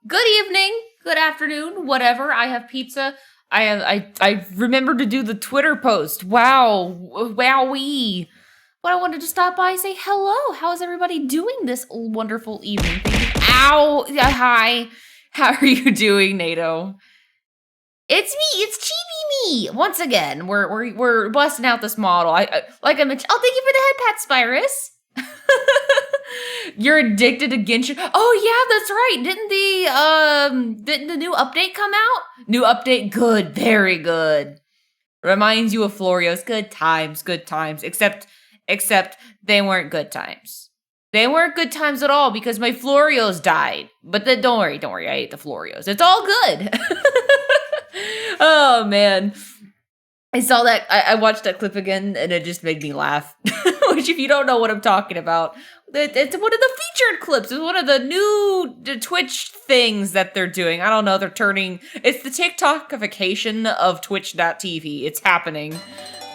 good evening, good afternoon, whatever. I have pizza. I remembered to do the Twitter post. Wow, wowee. But I wanted to stop by and say hello. How is everybody doing this wonderful evening? Ow! Hi. How are you doing, NATO? It's me. It's Chibi Me. Once again, we're busting out this model. I like I mentioned. Oh, thank you for the head pat, Spyrus. You're addicted to Genshin. Oh yeah, that's right. Didn't the new update come out? New update, good, very good. Reminds you of Florio's good times, good times. Except they weren't good times. They weren't good times at all because my Florios died. But then don't worry. I ate the Florios. It's all good. Oh man. I saw that. I watched that clip again, and it just made me laugh. Which, if you don't know what I'm talking about, it's one of the featured clips. It's one of the new Twitch things that they're doing. I don't know. It's the TikTokification of Twitch.tv. It's happening.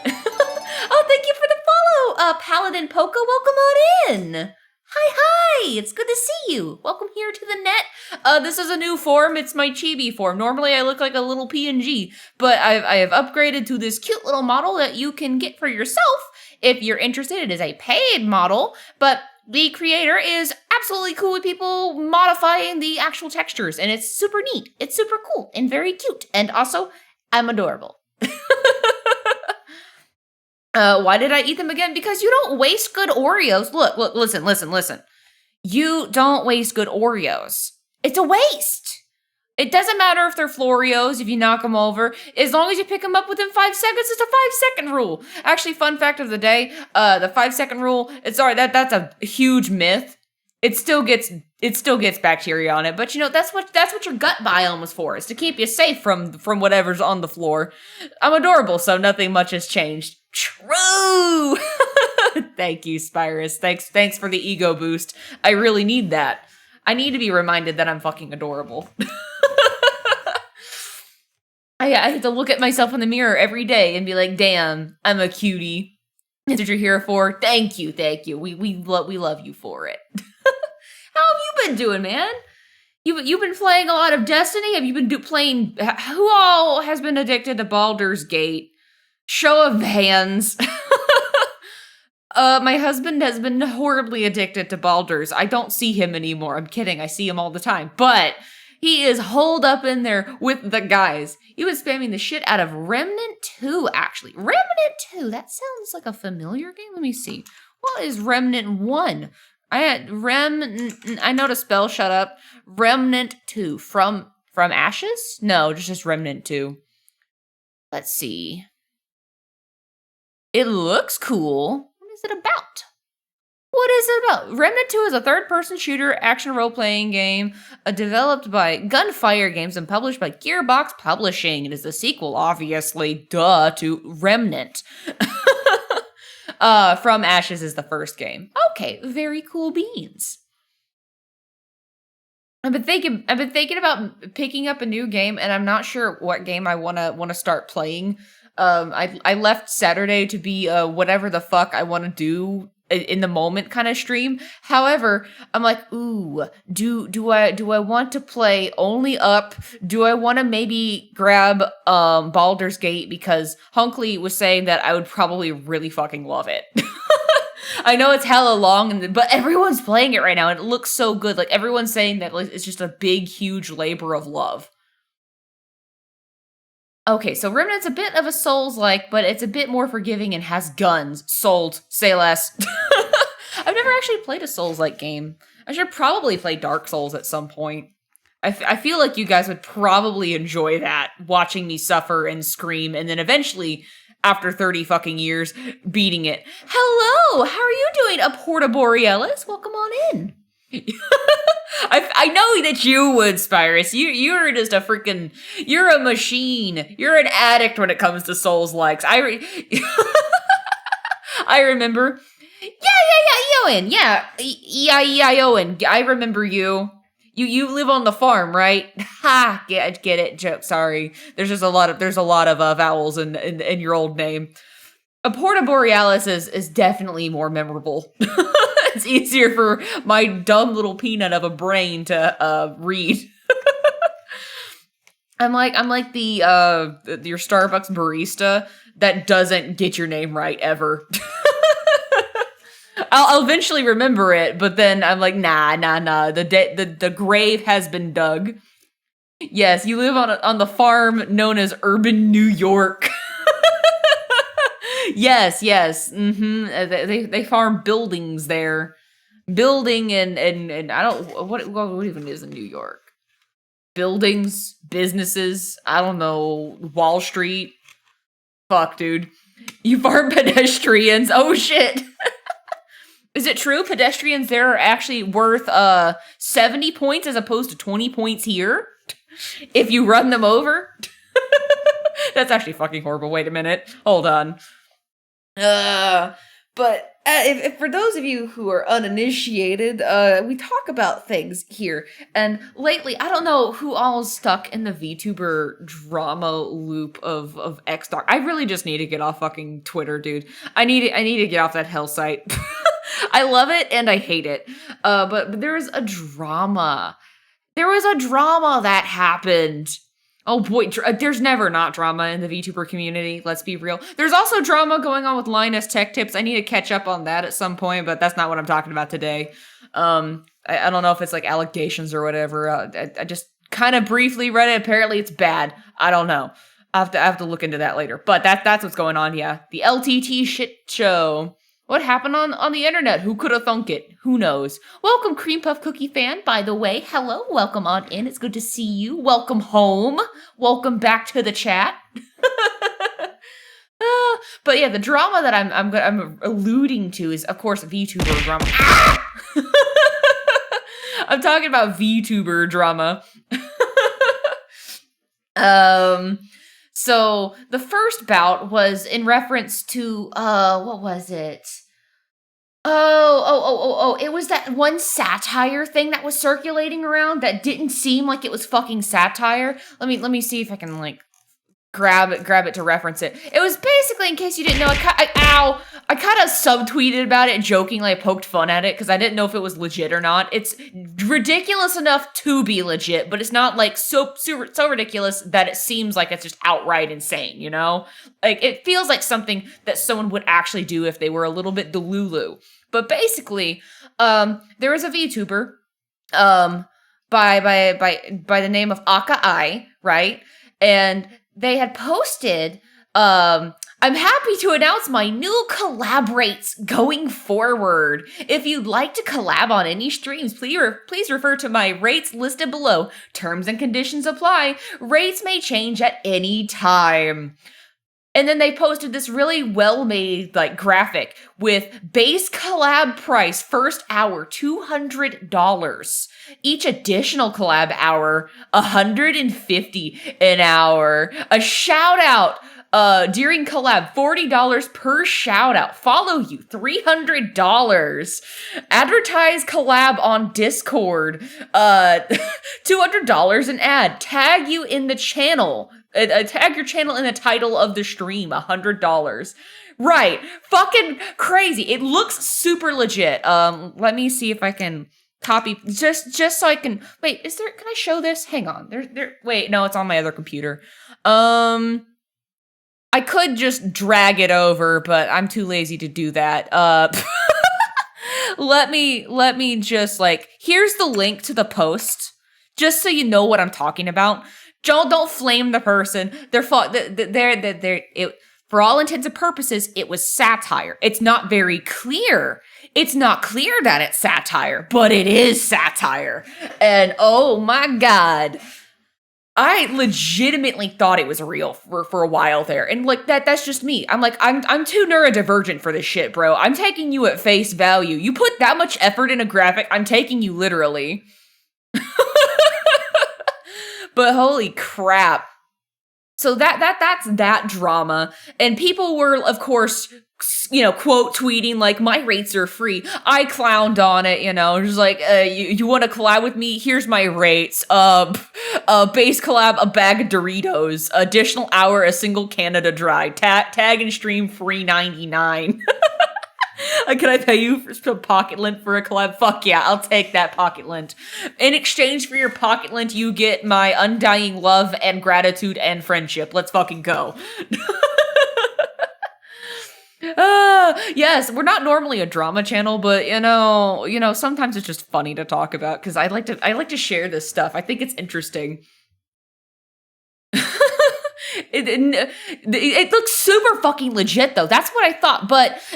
Oh, thank you for the follow, Paladin Poco. Welcome on in. Hi, it's good to see you. Welcome here to the net. This is a new form. It's my chibi form. Normally I look like a little PNG, but I have upgraded to this cute little model that you can get for yourself if you're interested. It is a paid model, but the creator is absolutely cool with people modifying the actual textures, and it's super neat. It's super cool and very cute, and also, I'm adorable. Why did I eat them again? Because you don't waste good Oreos. Look, listen. You don't waste good Oreos. It's a waste. It doesn't matter if they're Florios, if you knock them over. As long as you pick them up within 5 seconds, it's a 5-second rule. Actually, fun fact of the day, the 5-second rule, that's a huge myth. It still gets bacteria on it, but that's what your gut biome was for, is to keep you safe from whatever's on the floor. I'm adorable, so nothing much has changed. True. Thank you, Spyrus. Thanks for the ego boost. I really need that. I need to be reminded that I'm fucking adorable. I have to look at myself in the mirror every day and be like, damn, I'm a cutie. That's what you're here for. Thank you. We love you for it. How have you been doing, man? You've been playing a lot of Destiny? Have you been playing? Who all has been addicted to Baldur's Gate? Show of hands. My husband has been horribly addicted to Baldur's. I don't see him anymore. I'm kidding. I see him all the time. But he is holed up in there with the guys. He was spamming the shit out of Remnant 2, actually. Remnant 2. That sounds like a familiar game. Let me see. What is Remnant 1? I know to spell, shut up. Remnant 2. From Ashes? No, just Remnant 2. Let's see. It looks cool. What is it about? Remnant 2 is a third-person shooter action role-playing game developed by Gunfire Games and published by Gearbox Publishing. It is a sequel, obviously, to Remnant. From Ashes is the first game. Okay, very cool beans. I've been thinking about picking up a new game, and I'm not sure what game I wanna start playing. I left Saturday to be whatever the fuck I want to do in the moment kind of stream. However, I'm like, ooh, do I want to play only up? Do I want to maybe grab Baldur's Gate, because Hunkley was saying that I would probably really fucking love it. I know it's hella long, but everyone's playing it right now, and it looks so good. Like, everyone's saying that it's just a big, huge labor of love. Okay, so Remnant's a bit of a Souls-like, but it's a bit more forgiving and has guns. Sold. Say less. I've never actually played a Souls-like game. I should probably play Dark Souls at some point. I feel like you guys would probably enjoy that, watching me suffer and scream, and then eventually, after 30 fucking years, beating it. Hello! How are you doing, Aporta Borealis? Welcome on in. I know that you would, Spyrus. You're just you're a machine. You're an addict when it comes to Souls likes. I remember. Yeah, Owen. Yeah, Owen. I remember you. You live on the farm, right? Ha, get it. Joke. Sorry. There's a lot of vowels in your old name. Aporta Borealis is definitely more memorable. It's easier for my dumb little peanut of a brain to read. I'm like the your Starbucks barista that doesn't get your name right ever. I'll eventually remember it, but then I'm like, nah. The grave has been dug. Yes, you live on the farm known as Urban New York. Yes. They farm buildings there. Building and I don't what even is in New York? Buildings, businesses, I don't know, Wall Street. Fuck, dude. You farm pedestrians. Oh shit. Is it true pedestrians there are actually worth 70 points as opposed to 20 points here? If you run them over? That's actually fucking horrible. Wait a minute. Hold on. But if for those of you who are uninitiated, we talk about things here. And lately, I don't know who all is stuck in the VTuber drama loop of X-Doc. I really just need to get off fucking Twitter, dude. I need to get off that hell site. I love it and I hate it. But there is a drama. There was a drama that happened. Oh boy, there's never not drama in the VTuber community, let's be real. There's also drama going on with Linus Tech Tips. I need to catch up on that at some point, but that's not what I'm talking about today. I don't know if it's like allegations or whatever. I just kind of briefly read it. Apparently it's bad. I don't know. I have to look into that later. But that's what's going on, yeah. The LTT shit show. What happened on the internet? Who could have thunk it? Who knows? Welcome, Cream Puff Cookie fan, by the way. Hello, welcome on in. It's good to see you. Welcome home. Welcome back to the chat. But yeah, the drama that I'm alluding to is, of course, VTuber drama. I'm talking about VTuber drama. So the first bout was in reference to what was it? Oh, it was that one satire thing that was circulating around that didn't seem like it was fucking satire. Let me see if I can like grab it to reference it. It was basically, in case you didn't know, I kind of subtweeted about it jokingly. I poked fun at it because I didn't know if it was legit or not. It's ridiculous enough to be legit, but it's not like so ridiculous that it seems like it's just outright insane, you know? Like it feels like something that someone would actually do if they were a little bit delulu. But basically, there is a VTuber by the name of Aka-I, right? And they had posted, I'm happy to announce my new collab rates going forward. If you'd like to collab on any streams, please refer to my rates listed below. Terms and conditions apply. Rates may change at any time. And then they posted this really well-made like graphic with base collab price first hour $200. Each additional collab hour $150 an hour. A shout out during collab $40 per shout out. Follow you $300. Advertise collab on Discord $200 an ad. Tag you in the channel. Tag your channel in the title of the stream, $100. Right. Fucking crazy. It looks super legit. Let me see if I can copy just so I can wait, can I show this? Hang on. Wait, no, it's on my other computer. I could just drag it over, but I'm too lazy to do that. Let me just like, here's the link to the post, just so you know what I'm talking about. Don't flame the person. They're for all intents and purposes, it was satire. It's not very clear. It's not clear that it's satire, but it is satire. And oh my God, I legitimately thought it was real for a while there. And like that's just me. I'm like, I'm too neurodivergent for this shit, bro. I'm taking you at face value. You put that much effort in a graphic, I'm taking you literally. But holy crap. So that's that drama. And people were, of course, you know, quote tweeting like, my rates are free. I clowned on it, you know, just like, you want to collab with me? Here's my rates. Base collab, a bag of Doritos, additional hour, a single Canada Dry, tag and stream free $99. Can I pay you for some pocket lint for a collab? Fuck yeah, I'll take that pocket lint. In exchange for your pocket lint, you get my undying love and gratitude and friendship. Let's fucking go. Yes, we're not normally a drama channel, but sometimes it's just funny to talk about because I like to share this stuff. I think it's interesting. It looks super fucking legit though. That's what I thought.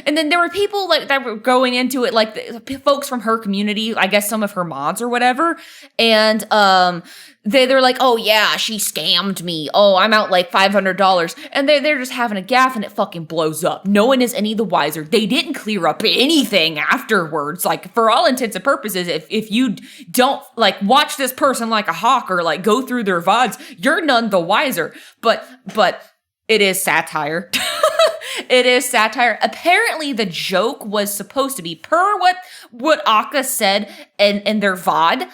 And then there were people like that were going into it, like the folks from her community, I guess some of her mods or whatever, and they're like, oh yeah, she scammed me. Oh, I'm out like $500, and they're just having a gaff, and it fucking blows up. No one is any the wiser. They didn't clear up anything afterwards. Like for all intents and purposes, if you don't like watch this person like a hawk or like go through their VODs, you're none the wiser. But it is satire. It is satire. Apparently, the joke was supposed to be per what Akka said in their VOD.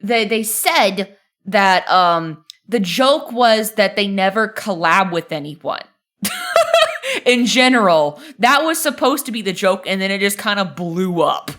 They said that the joke was that they never collab with anyone. In general, that was supposed to be the joke, and then it just kind of blew up.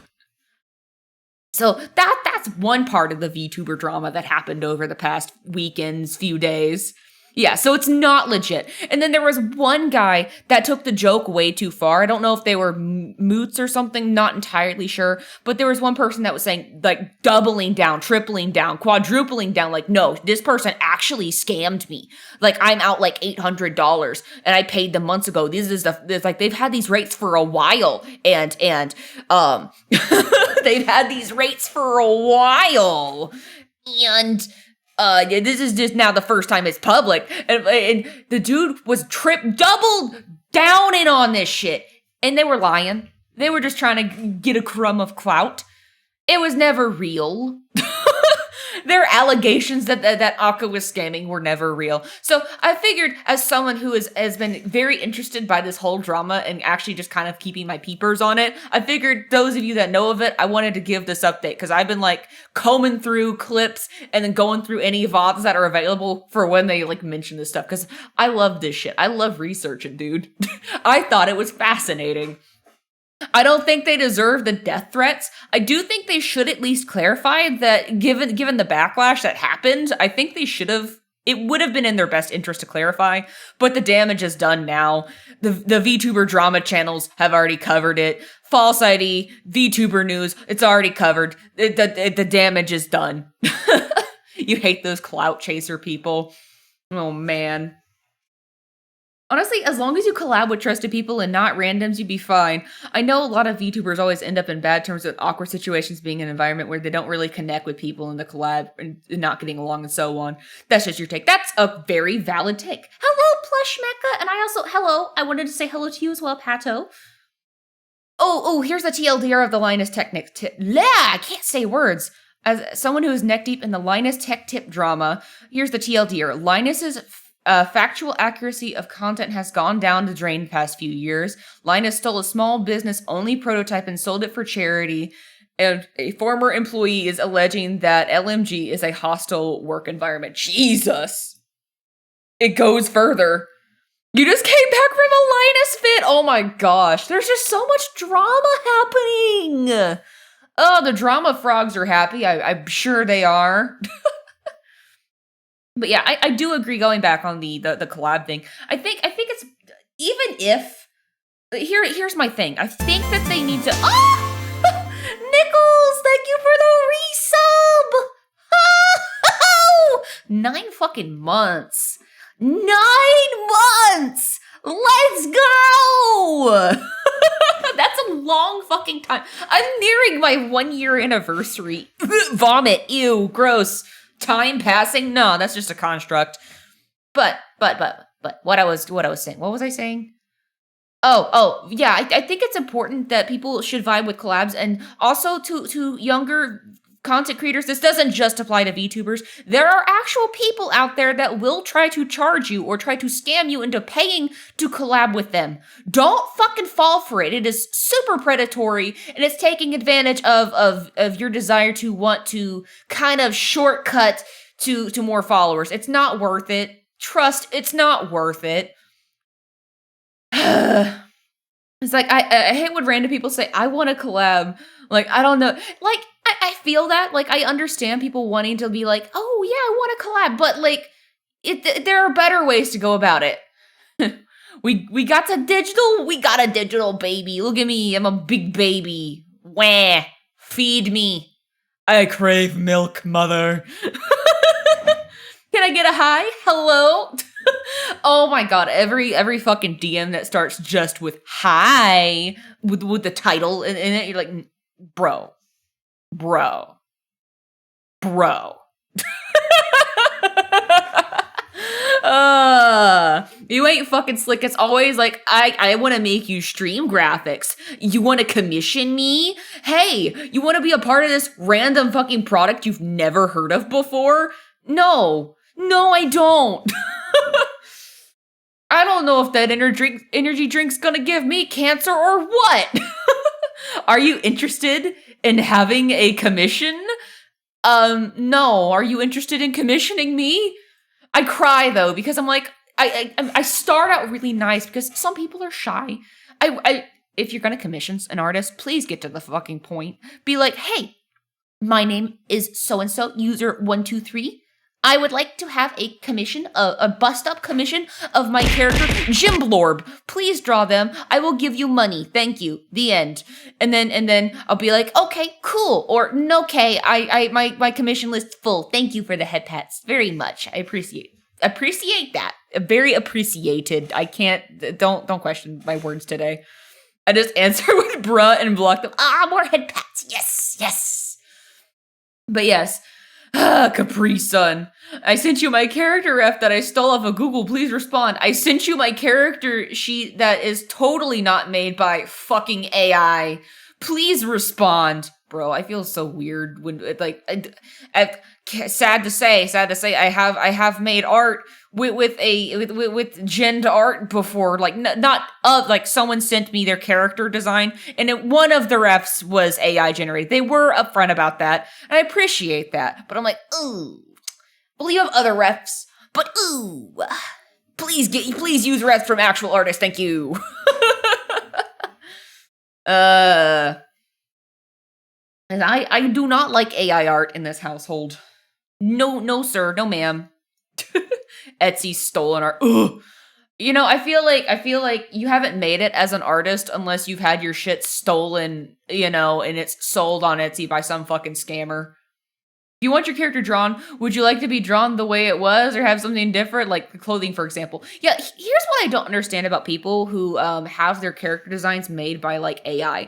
So that's one part of the VTuber drama that happened over the past weekends, few days. Yeah, so it's not legit. And then there was one guy that took the joke way too far. I don't know if they were moots or something, not entirely sure. But there was one person that was saying, like, doubling down, tripling down, quadrupling down. Like, no, this person actually scammed me. Like, I'm out like $800 and I paid them months ago. It's like they've had these rates for a while. And they've had these rates for a while. And this is just now the first time it's public, and the dude was doubled down in on this shit, and they were lying. They were just trying to get a crumb of clout. It was never real. Their allegations that Akka was scamming were never real. So I figured, as someone who has been very interested by this whole drama and actually just kind of keeping my peepers on it, I figured those of you that know of it, I wanted to give this update because I've been like combing through clips and then going through any VODs that are available for when they like mention this stuff because I love this shit. I love researching, dude. I thought it was fascinating. I don't think they deserve the death threats. I do think they should at least clarify that given the backlash that happened, I think they should have. It would have been in their best interest to clarify, but the damage is done now. The VTuber drama channels have already covered it. False ID, VTuber news, it's already covered. The damage is done. You hate those clout chaser people. Oh, man. Honestly, as long as you collab with trusted people and not randoms, you'd be fine. I know a lot of VTubers always end up in bad terms with awkward situations being an environment where they don't really connect with people in the collab and not getting along and so on. That's just your take. That's a very valid take. Hello, Plush Mecca. And I wanted to say hello to you as well, Pato. Oh, here's the TLDR of the Linus Tech I can't say words. As someone who is neck deep in the Linus Tech Tip drama, here's the TLDR. Linus's factual accuracy of content has gone down the drain the past few years. Linus stole a small business-only prototype and sold it for charity, and a former employee is alleging that LMG is a hostile work environment. Jesus! It goes further. You just came back from a Linus fit! Oh my gosh, there's just so much drama happening! Oh, the drama frogs are happy. I'm sure they are. But yeah, I do agree going back on the collab thing. I think it's, even if, here's my thing. I think that they need to, Nichols, thank you for the resub! 9 fucking months. 9 months! Let's go! That's a long fucking time. I'm nearing my 1-year anniversary. Vomit, ew, gross. Time passing? No, that's just a construct. But what I was saying. What was I saying? Oh, yeah. I think it's important that people should vibe with collabs, and also to younger content creators. This doesn't just apply to VTubers. There are actual people out there that will try to charge you or try to scam you into paying to collab with them. Don't fucking fall for it. It is super predatory, and it's taking advantage of your desire to want to kind of shortcut to more followers. It's not worth it. Trust, it's not worth it. It's like I hate when random people say I want to collab. Like I don't know. Like I feel that. Like I understand people wanting to be like, oh yeah, I want to collab, but like there are better ways to go about it. we got a digital baby. Look at me, I'm a big baby. Wah, feed me. I crave milk, mother. Can I get a hi? Hello? Oh my god, every fucking DM that starts just with hi with the title in it, you're like, bro. You ain't fucking slick. It's always like, I want to make you stream graphics. You want to commission me? Hey, you want to be a part of this random fucking product you've never heard of before? No, I don't. I don't know if that energy drink's gonna give me cancer or what. Are you interested in having a commission? No. Are you interested in commissioning me? I cry though because I'm like, I start out really nice because some people are shy. If you're gonna commission an artist, please get to the fucking point. Be like, hey, my name is so and so, user 123. I would like to have a commission, a bust-up commission of my character, Jim Blorb. Please draw them. I will give you money. Thank you. The end. And then I'll be like, okay, cool. Or, no, okay, my commission list full. Thank you for the head pats. Very much. I appreciate that. Very appreciated. I can't, don't question my words today. I just answer with bruh and block them. More head pats. Yes. But yes. Capri Sun. I sent you my character ref that I stole off of Google. Please respond. I sent you my character sheet that is totally not made by fucking AI. Please respond. Bro, I feel so weird when sad to say, I have made art with gen art before, like not of like someone sent me their character design and one of the refs was AI generated. They were upfront about that, and I appreciate that. But I'm like, ooh, well, you have other refs, but ooh, please use refs from actual artists. Thank you. And I do not like AI art in this household. No, sir. No, ma'am. Etsy stolen art. Ugh. You know, I feel like you haven't made it as an artist unless you've had your shit stolen, you know, and it's sold on Etsy by some fucking scammer. If you want your character drawn, would you like to be drawn the way it was or have something different, like clothing, for example? Yeah, here's what I don't understand about people who have their character designs made by, like, AI.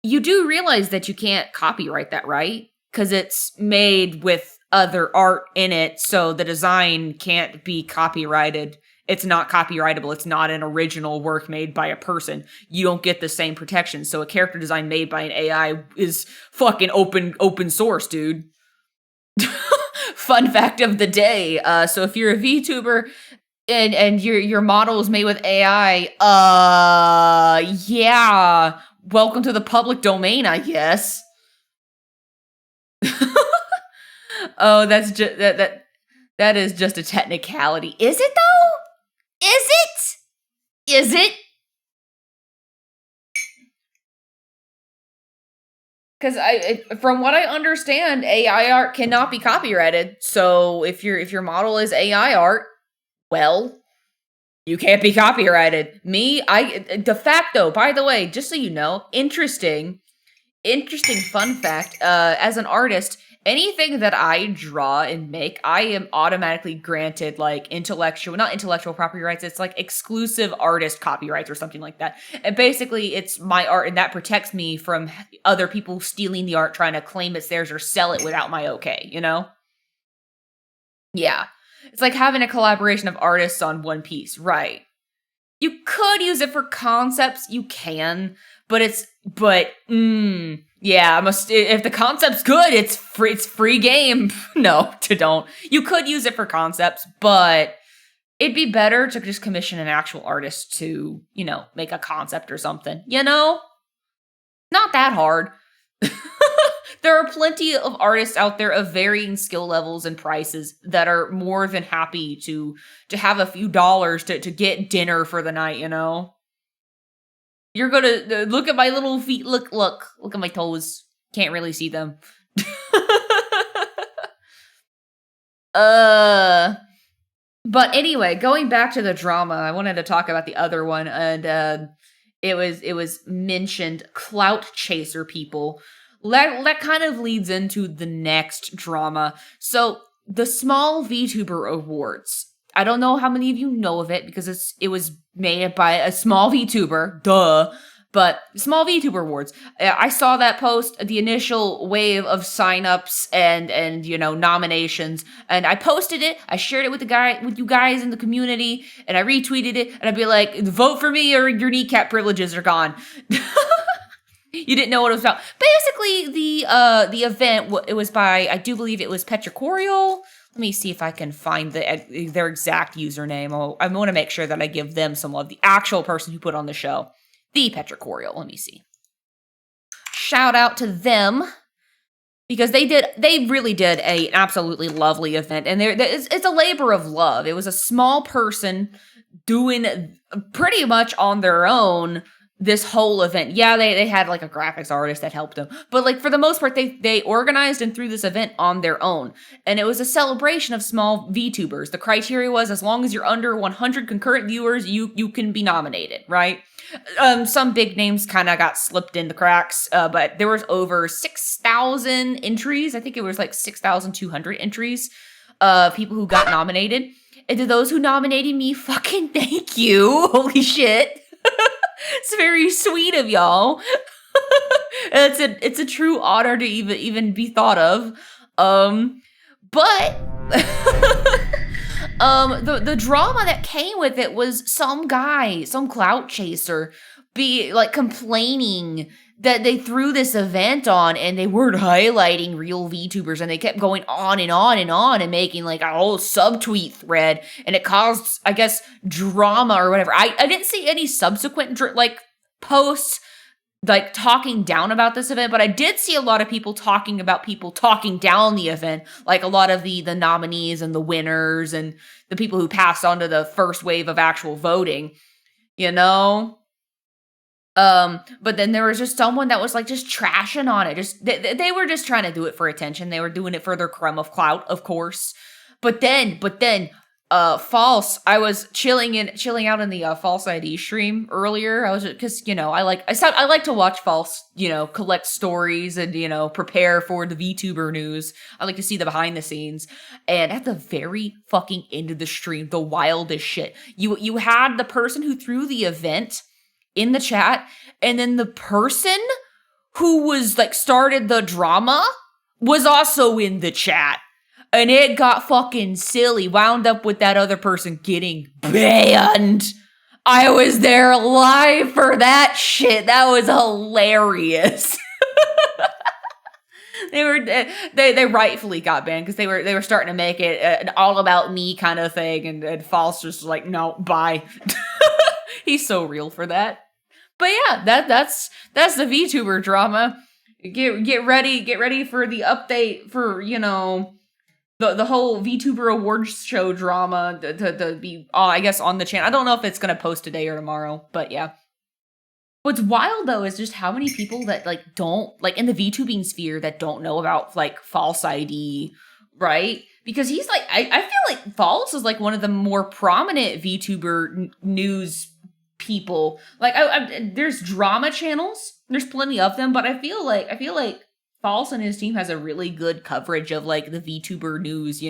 You do realize that you can't copyright that, right? Because it's made with other art in it, so the design can't be copyrighted. It's not copyrightable. It's not an original work made by a person. You don't get the same protection. So a character design made by an AI is fucking open source, dude. Fun fact of the day. So if you're a VTuber and your model is made with AI, yeah, welcome to the public domain, I guess. Oh, that's just that is just a technicality. Is it though? Is it? Because from what I understand, AI art cannot be copyrighted. So if your model is AI art, well, you can't be copyrighted. De facto, by the way, just so you know, interesting fun fact, as an artist, anything that I draw and make, I am automatically granted like not intellectual property rights, it's like exclusive artist copyrights or something like that. And basically it's my art and that protects me from other people stealing the art, trying to claim it's theirs or sell it without my okay, you know? Yeah. It's like having a collaboration of artists on One Piece, right? You could use it for concepts, you can, but yeah, if the concept's good, it's free game. No, don't. You could use it for concepts, but it'd be better to just commission an actual artist to, you know, make a concept or something, you know? Not that hard. There are plenty of artists out there of varying skill levels and prices that are more than happy to have a few dollars to get dinner for the night, you know? You're gonna look at my little feet. Look at my toes. Can't really see them. But anyway, going back to the drama, I wanted to talk about the other one, and it was mentioned clout chaser people. That kind of leads into the next drama. So the Small VTuber Awards. I don't know how many of you know of it because it was made by a small VTuber, duh. But Small VTuber Awards. I saw that post, the initial wave of signups and nominations, and I posted it. I shared it with you guys in the community, and I retweeted it. And I'd be like, "Vote for me, or your kneecap privileges are gone." You didn't know what it was about. Basically, the event, it was by, I do believe it was Petrichorial. Let me see if I can find their exact username. I want to make sure that I give them some love. The actual person who put on the show. The Petrichorial. Let me see. Shout out to them. Because they really did an absolutely lovely event. And it's a labor of love. It was a small person doing pretty much on their own this whole event. Yeah, they had like a graphics artist that helped them, but like for the most part, they organized and threw this event on their own, and it was a celebration of small VTubers. The criteria was as long as you're under 100 concurrent viewers, you can be nominated, right? Some big names kind of got slipped in the cracks, but there was over 6,000 entries. I think it was like 6,200 entries of people who got nominated. And to those who nominated me, fucking thank you. Holy shit. It's very sweet of y'all. It's a true honor to even be thought of. But the drama that came with it was some guy, some clout chaser, be like complaining that they threw this event on and they weren't highlighting real VTubers, and they kept going on and on and on and making like a whole subtweet thread, and it caused, I guess, drama or whatever. I didn't see any subsequent posts like talking down about this event, but I did see a lot of people talking about people talking down the event, like a lot of the nominees and the winners and the people who passed on to the first wave of actual voting, But then there was just someone that was like just trashing on it. Just they were just trying to do it for attention. They were doing it for their crumb of clout, of course. But then, false. I was chilling out in the false ID stream earlier. I was because I like to watch false, collect stories and prepare for the VTuber news. I like to see the behind the scenes. And at the very fucking end of the stream, the wildest shit. You had the person who threw the event in the chat, and then the person who was like started the drama was also in the chat, and it got fucking silly. Wound up with that other person getting banned. I was there live for that shit. That was hilarious. They rightfully got banned because they were starting to make it an all about me kind of thing, and False just was like, no, bye. He's so real for that. But yeah, that's the VTuber drama. Get ready for the update for the whole VTuber awards show drama to be I guess on the channel. I don't know if it's gonna post today or tomorrow, but yeah. What's wild though is just how many people that like don't like in the VTubing sphere that don't know about like False ID, right? Because he's like I feel like False is like one of the more prominent VTuber news people. Like there's drama channels, there's plenty of them, but I feel like False and his team has a really good coverage of like the VTuber news,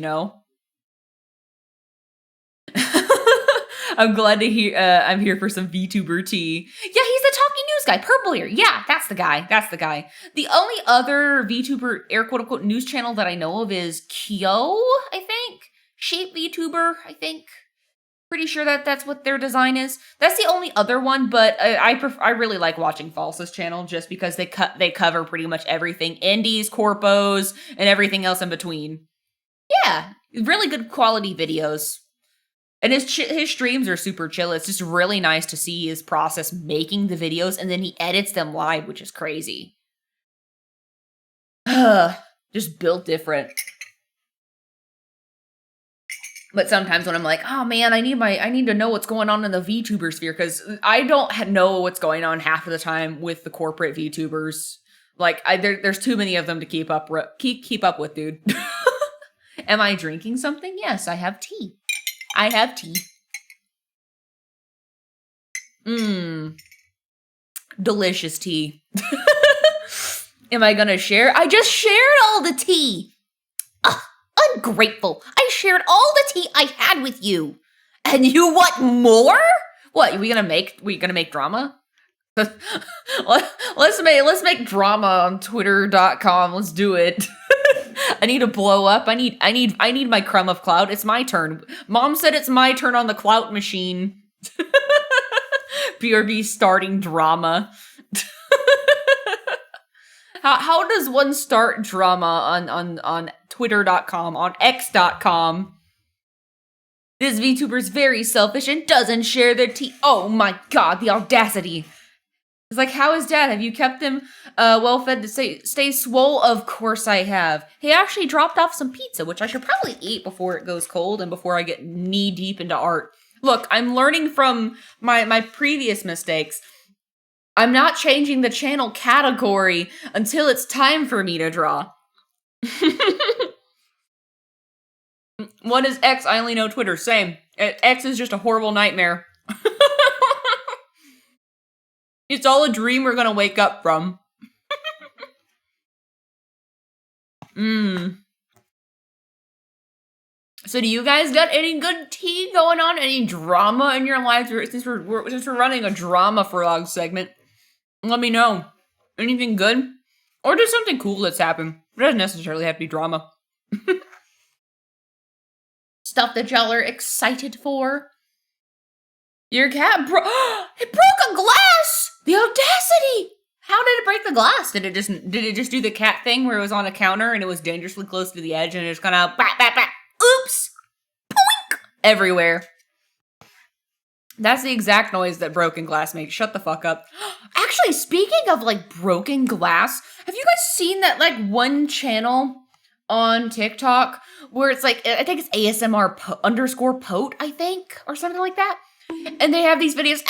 I'm glad to hear I'm here for some VTuber tea. Yeah, he's the talking news guy, Purple Ear. Yeah, that's the guy. The only other VTuber air quote unquote news channel that I know of is Kyo, I think. Shape VTuber, I think. Pretty sure that's what their design is. That's the only other one, but I really like watching False's channel just because they cover pretty much everything, indies, corpos, and everything else in between. Yeah, really good quality videos, and his streams are super chill. It's just really nice to see his process making the videos, and then he edits them live, which is crazy. Just built different. But sometimes when I'm like, oh man, I need to know what's going on in the VTuber sphere, because I don't know what's going on half of the time with the corporate VTubers. Like, there's too many of them to keep up with, dude. Am I drinking something? Yes, I have tea. I have tea. Delicious tea. Am I gonna share? I just shared all the tea. Ugh, ungrateful. I shared all the tea I had with you. And you want more? What, we gonna make drama? let's make drama on twitter.com. Let's do it. I need to blow up. I need my crumb of clout. It's my turn. Mom said it's my turn on the clout machine. BRB starting drama. How does one start drama on twitter.com, on x.com? This VTuber's very selfish and doesn't share their tea. Oh my god, the audacity. It's like, how is Dad? Have you kept him well fed to stay swole? Of course I have. He actually dropped off some pizza, which I should probably eat before it goes cold and before I get knee deep into art. Look, I'm learning from my previous mistakes. I'm not changing the channel category until it's time for me to draw. What is X? I only know Twitter. Same. X is just a horrible nightmare. It's all a dream we're gonna wake up from. So do you guys got any good tea going on? Any drama in your lives? Since we're running a drama frog segment, let me know. Anything good? Or just something cool that's happened. It doesn't necessarily have to be drama. Stuff that y'all are excited for. Your cat it broke a glass! The audacity! How did it break the glass? Did it just do the cat thing where it was on a counter and it was dangerously close to the edge and it just kind of bat, bat, bat. Oops! Poink! Everywhere. That's the exact noise that broken glass makes. Shut the fuck up. Actually, speaking of like broken glass, have you guys seen that like one channel on TikTok where it's like, I think it's ASMR underscore Pote, I think, or something like that? And they have these videos,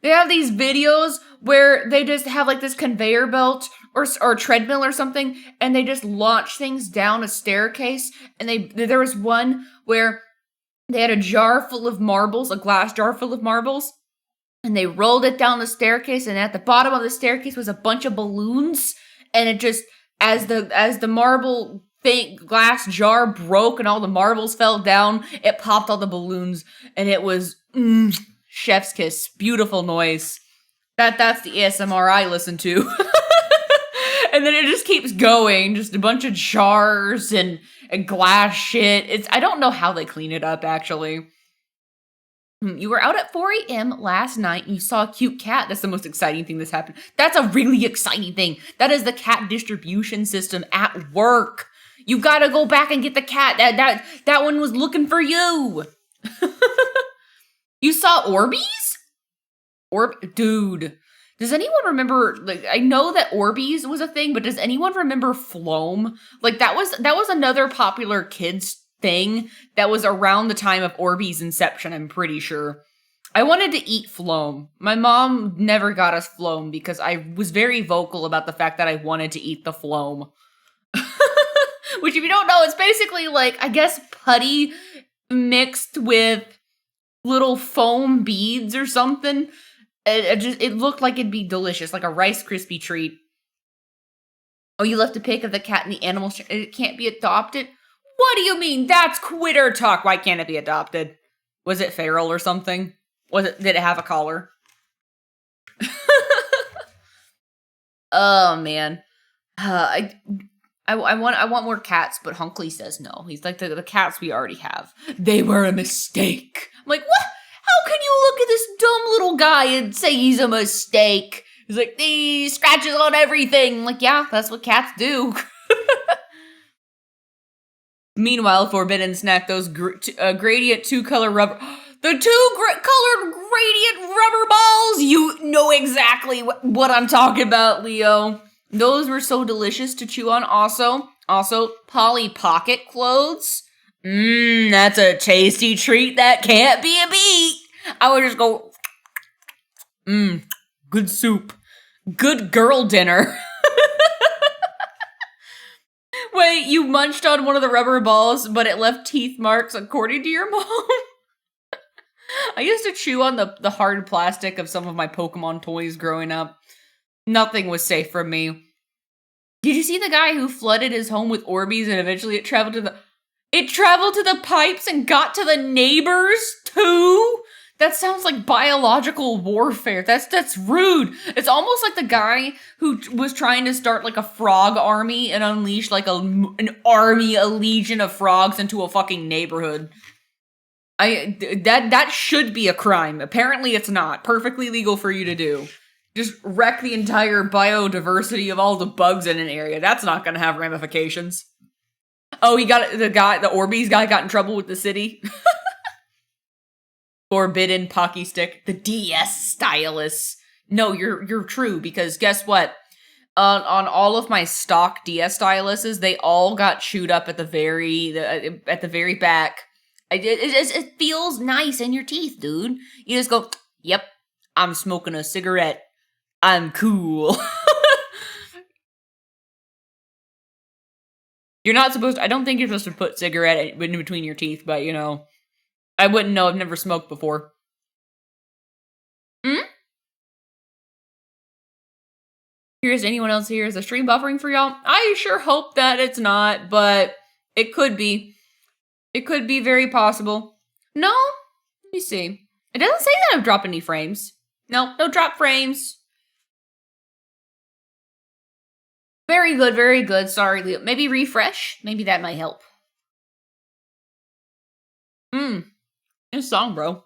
they have these videos where they just have like this conveyor belt or treadmill or something, and they just launch things down a staircase. And there was one where they had a jar full of marbles, a glass jar full of marbles, and they rolled it down the staircase, and at the bottom of the staircase was a bunch of balloons, and it just, as the marble glass jar broke and all the marbles fell down, it popped all the balloons, and it was chef's kiss. Beautiful noise. That's the ASMR I listen to. And then it just keeps going, just a bunch of jars and glass shit. I don't know how they clean it up, actually. You were out at 4 a.m. last night and you saw a cute cat. That's the most exciting thing that's happened. That's a really exciting thing. That is the cat distribution system at work. You gotta go back and get the cat. That one was looking for you. You saw Orbeez? Dude. Does anyone remember, like, I know that Orbeez was a thing, but does anyone remember Floam? Like, that was another popular kids thing that was around the time of Orbeez inception, I'm pretty sure. I wanted to eat Floam. My mom never got us Floam because I was very vocal about the fact that I wanted to eat the Floam. Which, if you don't know, it's basically like, I guess, putty mixed with little foam beads or something. It looked like it'd be delicious, like a Rice Krispie treat. Oh, you left a pic of the cat and the animals. It can't be adopted? What do you mean? That's quitter talk. Why can't it be adopted? Was it feral or something? Did it have a collar? Oh man. I want more cats, but Hunkley says no. He's like, the cats we already have. They were a mistake. I'm like, what? How can you look at this dumb little guy and say he's a mistake? He's like, he scratches on everything. I'm like, yeah, that's what cats do. Meanwhile, Forbidden Snack, those gradient 2-color rubber... The colored gradient rubber balls! You know exactly what I'm talking about, Leo. Those were so delicious to chew on. Also, Polly Pocket clothes. That's a tasty treat that can't be a beat. I would just go, good soup. Good girl dinner. Wait, you munched on one of the rubber balls, but it left teeth marks according to your mom? I used to chew on the hard plastic of some of my Pokemon toys growing up. Nothing was safe from me. Did you see the guy who flooded his home with Orbeez and eventually it traveled to the pipes and got to the neighbors too? That sounds like biological warfare. That's rude. It's almost like the guy who was trying to start like a frog army and unleash like a legion of frogs into a fucking neighborhood. That should be a crime. Apparently it's not. Perfectly legal for you to do. Just wreck the entire biodiversity of all the bugs in an area. That's not gonna have ramifications. Oh, the Orbeez guy got in trouble with the city. Forbidden Pocky Stick, the DS stylus. No, you're true, because guess what? On all of my stock DS styluses, they all got chewed up at the very back. It feels nice in your teeth, dude. You just go, yep, I'm smoking a cigarette. I'm cool. You're not supposed to, I don't think you're supposed to put cigarette in between your teeth, but you know, I wouldn't know. I've never smoked before. Here's anyone else here? Is the stream buffering for y'all? I sure hope that it's not, but it could be. It could be very possible. No? Let me see. It doesn't say that I've dropped any frames. No drop frames. Very good, very good. Sorry, Leo. Maybe refresh? Maybe that might help. This song, bro.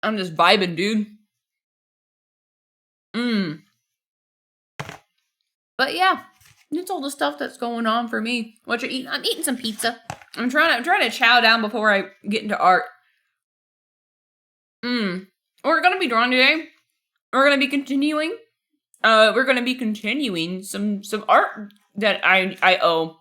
I'm just vibing, dude. But yeah, it's all the stuff that's going on for me. What you're eating? I'm eating some pizza. I'm trying to chow down before I get into art. We're gonna be drawing today. We're gonna be continuing. We're gonna be continuing some art that I owe.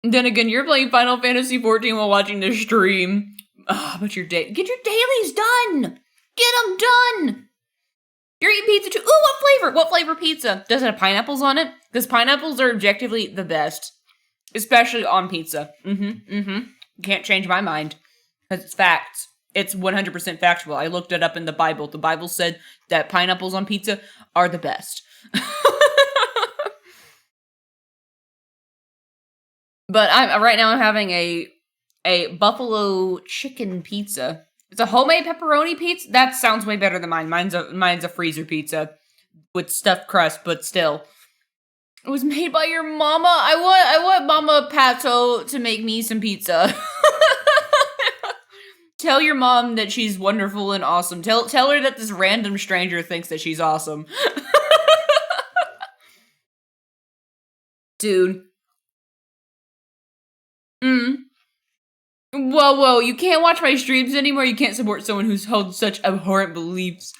And then again, you're playing Final Fantasy XIV while watching the stream. But get your dailies done. Get them done. You're eating pizza too. Ooh, what flavor? What flavor pizza? Does it have pineapples on it? Because pineapples are objectively the best, especially on pizza. Can't change my mind because it's facts. It's 100% factual. I looked it up in the Bible. The Bible said that pineapples on pizza are the best. But right now I'm having a buffalo chicken pizza. It's a homemade pepperoni pizza. That sounds way better than mine. Mine's a freezer pizza with stuffed crust, but still. It was made by your mama. I want Mama Pato to make me some pizza. Tell your mom that she's wonderful and awesome. Tell her that this random stranger thinks that she's awesome. Dude. Whoa, you can't watch my streams anymore. You can't support someone who's held such abhorrent beliefs.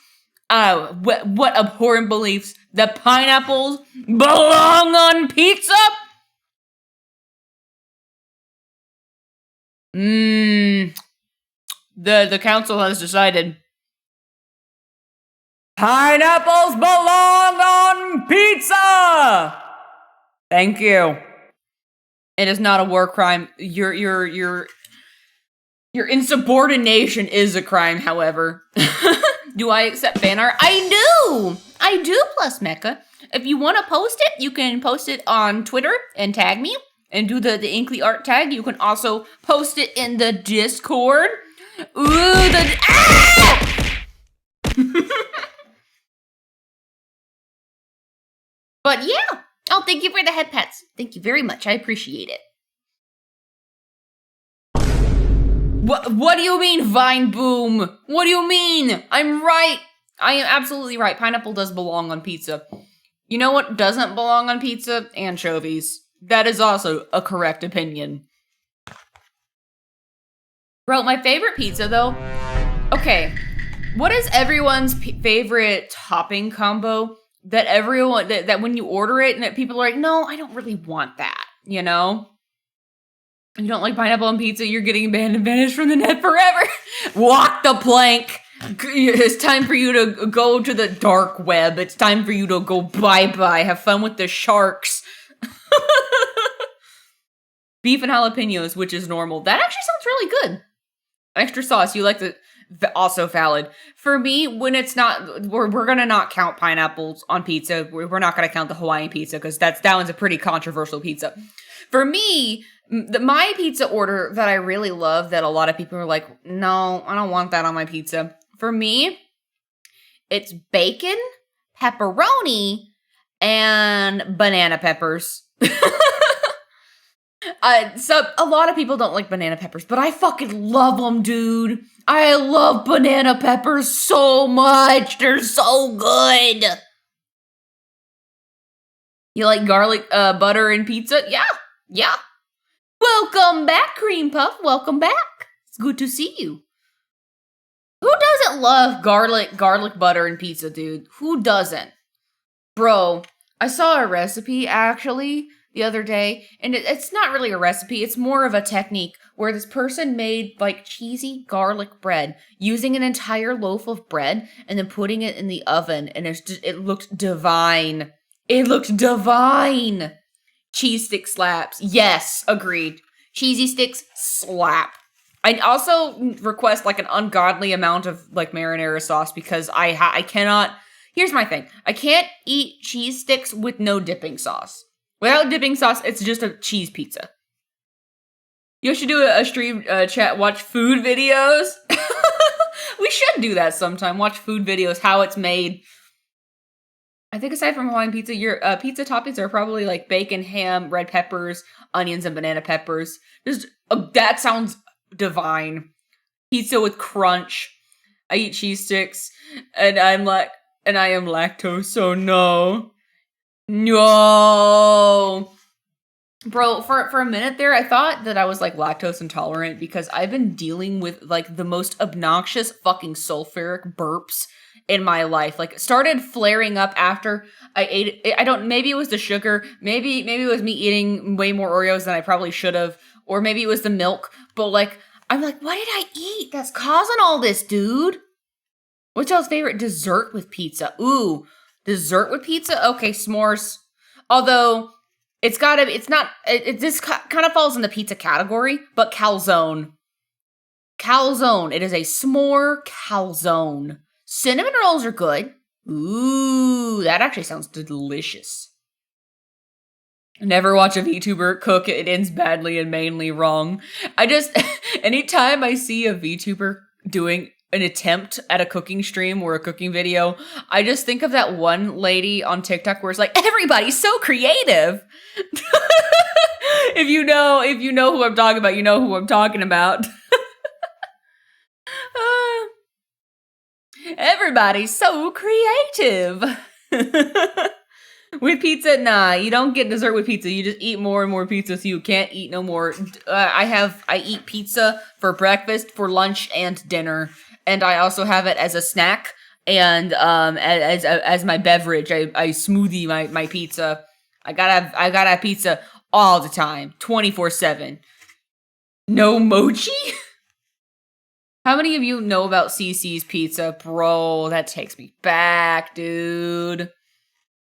What abhorrent beliefs? The pineapples belong on pizza? The council has decided. Pineapples belong on pizza! Thank you. It is not a war crime. Your insubordination is a crime, however. Do I accept fan art? I do, plus Mecha. If you want to post it, you can post it on Twitter and tag me and do the Inkly art tag. You can also post it in the Discord. Ooh, But yeah. Oh, thank you for the head pats. Thank you very much. I appreciate it. What do you mean, Vine Boom? What do you mean? I'm right. I am absolutely right. Pineapple does belong on pizza. You know what doesn't belong on pizza? Anchovies. That is also a correct opinion. Bro, my favorite pizza, though... Okay. What is everyone's favorite topping combo? that everyone, that when you order it and that people are like, no, I don't really want that, you know? You don't like pineapple on pizza, you're getting banned and banished from the net forever. Walk the plank. It's time for you to go to the dark web. It's time for you to go bye-bye. Have fun with the sharks. Beef and jalapenos, which is normal. That actually sounds really good. Extra sauce. You like the also valid. For me, when it's not, we're gonna not count pineapples on pizza. We're not gonna count the Hawaiian pizza because that one's a pretty controversial pizza. For me, my pizza order that I really love that a lot of people are like, no, I don't want that on my pizza. For me, it's bacon, pepperoni, and banana peppers. So a lot of people don't like banana peppers, but I fucking love them, dude. I love banana peppers so much. They're so good. You like garlic butter and pizza? Yeah. Welcome back, Cream Puff. Welcome back. It's good to see you. Who doesn't love garlic butter and pizza, dude? Who doesn't? Bro, I saw a recipe, actually, the other day, and it's not really a recipe, it's more of a technique where this person made, like, cheesy garlic bread using an entire loaf of bread and then putting it in the oven, and it looked divine. It looked divine! Cheese stick slaps. Yes, agreed. Cheesy sticks slap. I also request, like, an ungodly amount of, like, marinara sauce because I cannot... Here's my thing. I can't eat cheese sticks with no dipping sauce. Without dipping sauce, it's just a cheese pizza. You should do a stream chat, watch food videos. We should do that sometime. Watch food videos, how it's made. I think aside from Hawaiian pizza, your pizza toppings are probably like bacon, ham, red peppers, onions, and banana peppers. That sounds divine. Pizza with crunch. I eat cheese sticks, and I am lactose, so no. No. Bro, for a minute there, I thought that I was, like, lactose intolerant because I've been dealing with, like, the most obnoxious fucking sulfuric burps in my life. Like, it started flaring up after I ate it. Maybe it was the sugar. Maybe it was me eating way more Oreos than I probably should have. Or maybe it was the milk. But, like, I'm like, what did I eat that's causing all this, dude? What's y'all's favorite dessert with pizza? Ooh, dessert with pizza? Okay, s'mores. Although... this kind of falls in the pizza category, but calzone. Calzone. It is a s'more calzone. Cinnamon rolls are good. Ooh, that actually sounds delicious. Never watch a VTuber cook. It ends badly and mainly wrong. Anytime I see a VTuber doing an attempt at a cooking stream or a cooking video, I just think of that one lady on TikTok where it's like, everybody's so creative. If you know who I'm talking about, you know who I'm talking about. Everybody's so creative. With pizza, nah, you don't get dessert with pizza. You just eat more and more pizza, so you can't eat no more. I eat pizza for breakfast, for lunch, and dinner. And I also have it as a snack and as my beverage. I smoothie my pizza. I gotta have pizza all the time, 24/7. No mochi? How many of you know about CC's Pizza? Bro, that takes me back, dude.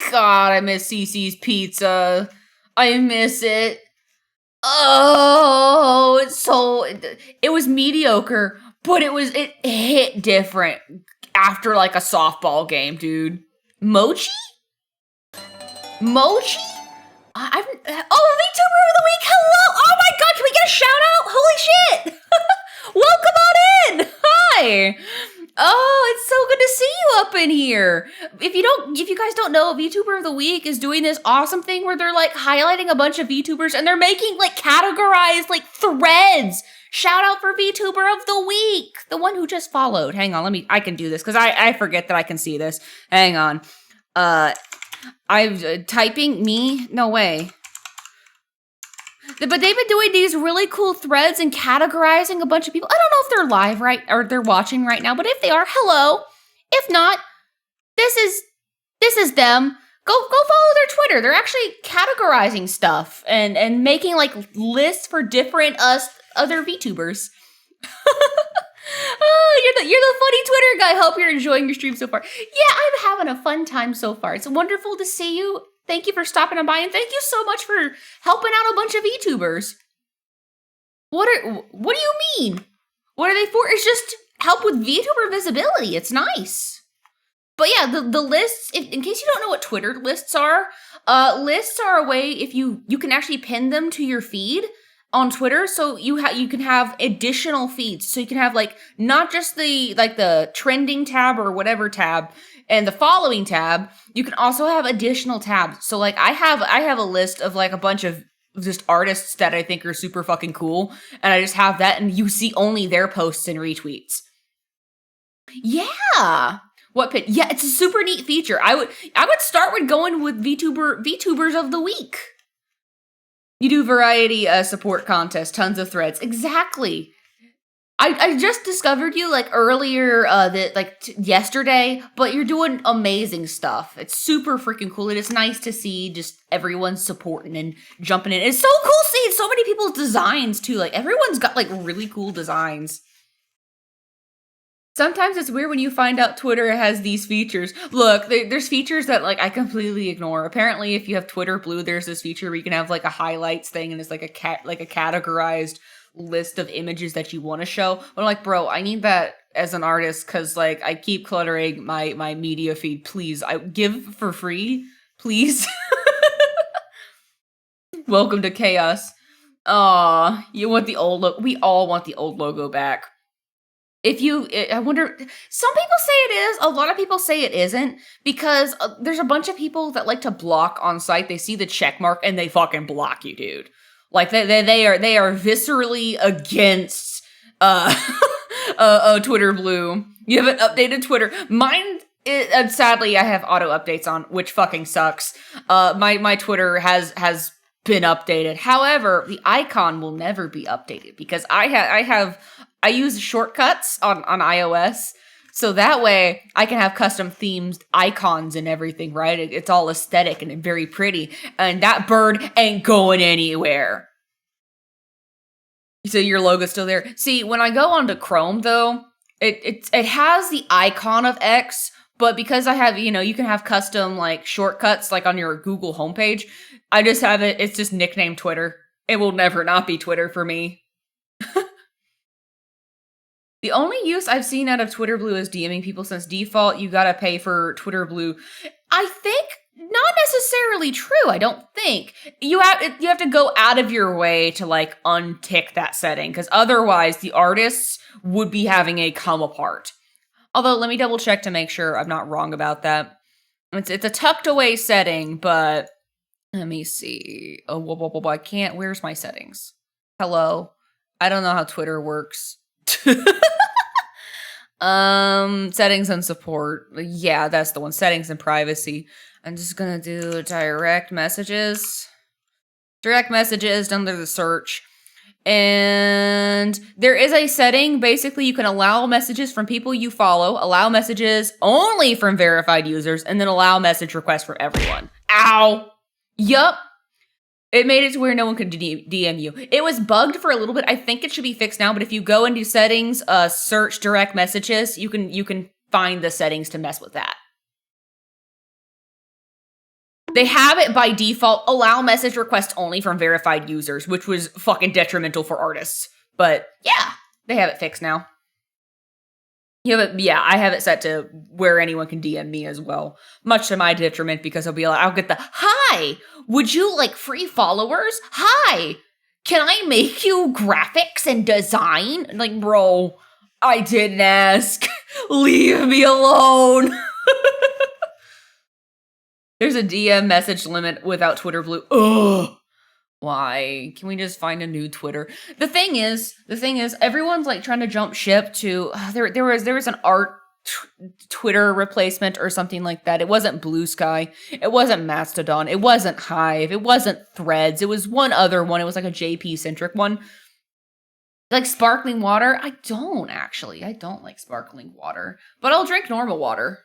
God, I miss CC's Pizza. I miss it. Oh, it was mediocre, but it hit different after like a softball game, dude. Mochi? Mochi? VTuber of the week, hello! Oh my god, can we get a shout out? Holy shit! Welcome on in! Hi! Oh, it's so good to see you up in here. If you guys don't know, VTuber of the week is doing this awesome thing where they're like highlighting a bunch of VTubers and they're making like categorized like threads. Shout out for VTuber of the week. The one who just followed. Hang on, I can do this because I forget that I can see this. Hang on. I'm typing me? No way. But they've been doing these really cool threads and categorizing a bunch of people. I don't know if they're live right or they're watching right now, but if they are, hello. If not, this is This is them. Go follow their Twitter. They're actually categorizing stuff and making like lists for different other VTubers. Oh, you're the funny Twitter guy. Hope you're enjoying your stream so far. Yeah, I'm having a fun time so far. It's wonderful to see you. Thank you for stopping on by, and thank you so much for helping out a bunch of VTubers. What do you mean? What are they for? It's just help with VTuber visibility. It's nice. But yeah, the lists, in case you don't know what Twitter lists are a way if you can actually pin them to your feed on Twitter, so you can have additional feeds. So you can have like not just the trending tab or whatever tab and the following tab. You can also have additional tabs. So like I have a list of like a bunch of just artists that I think are super fucking cool, and I just have that, and you see only their posts and retweets. Yeah. What pin? Yeah, it's a super neat feature. I would start with going with VTubers of the week. You do variety support contest, tons of threads. Exactly. I just discovered you like earlier yesterday, but you're doing amazing stuff. It's super freaking cool. And it's nice to see just everyone supporting and jumping in. It's so cool seeing so many people's designs too. Like everyone's got like really cool designs. Sometimes it's weird when you find out Twitter has these features. Look, there's features that like I completely ignore. Apparently, if you have Twitter Blue, there's this feature where you can have like a highlights thing, and it's like a categorized list of images that you want to show. But I'm like, bro, I need that as an artist because like I keep cluttering my media feed. Please, I give for free, please. Welcome to chaos. Aw, you want the old look? We all want the old logo back. I wonder, some people say it is, a lot of people say it isn't, because there's a bunch of people that like to block on site. They see the check mark and they fucking block you, dude. Like they are viscerally against Twitter Blue. You haven't updated Twitter. Mine, sadly, I have auto updates on, which fucking sucks. My Twitter has been updated. However, the icon will never be updated because I use shortcuts on iOS, so that way I can have custom themed icons and everything, right? It's all aesthetic and very pretty, and that bird ain't going anywhere. So your logo's still there. See, when I go onto Chrome, though, it has the icon of X, but because I have, you can have custom, like, shortcuts, like on your Google homepage, I just have it's just nicknamed Twitter. It will never not be Twitter for me. The only use I've seen out of Twitter Blue is DMing people. Since default, you gotta pay for Twitter Blue. I think not necessarily true. I don't think you have to go out of your way to like untick that setting, because otherwise the artists would be having a come apart. Although let me double check to make sure I'm not wrong about that. It's a tucked away setting, but let me see. Oh, I can't. Where's my settings? Hello. I don't know how Twitter works. Settings and support. Yeah, that's the one. Settings and privacy. I'm just gonna do direct messages. Direct messages under the search. And there is a setting. Basically, you can allow messages from people you follow, allow messages only from verified users, and then allow message requests for everyone. Ow! Yup. It made it to where no one could DM you. It was bugged for a little bit. I think it should be fixed now, but if you go into settings, search direct messages, you can find the settings to mess with that. They have it by default, allow message requests only from verified users, which was fucking detrimental for artists. But yeah, they have it fixed now. I have it set to where anyone can DM me as well. Much to my detriment, because I'll get the, hi, would you like free followers? Hi, can I make you graphics and design? Like, bro, I didn't ask. Leave me alone. There's a DM message limit without Twitter Blue. Ugh. Why? Can we just find a new Twitter? The thing is, everyone's like trying to jump ship to there was an art Twitter replacement or something like that. It wasn't Blue Sky. It wasn't Mastodon. It wasn't Hive. It wasn't Threads. It was one other one. It was like a JP centric one. Like sparkling water. I don't like sparkling water, but I'll drink normal water.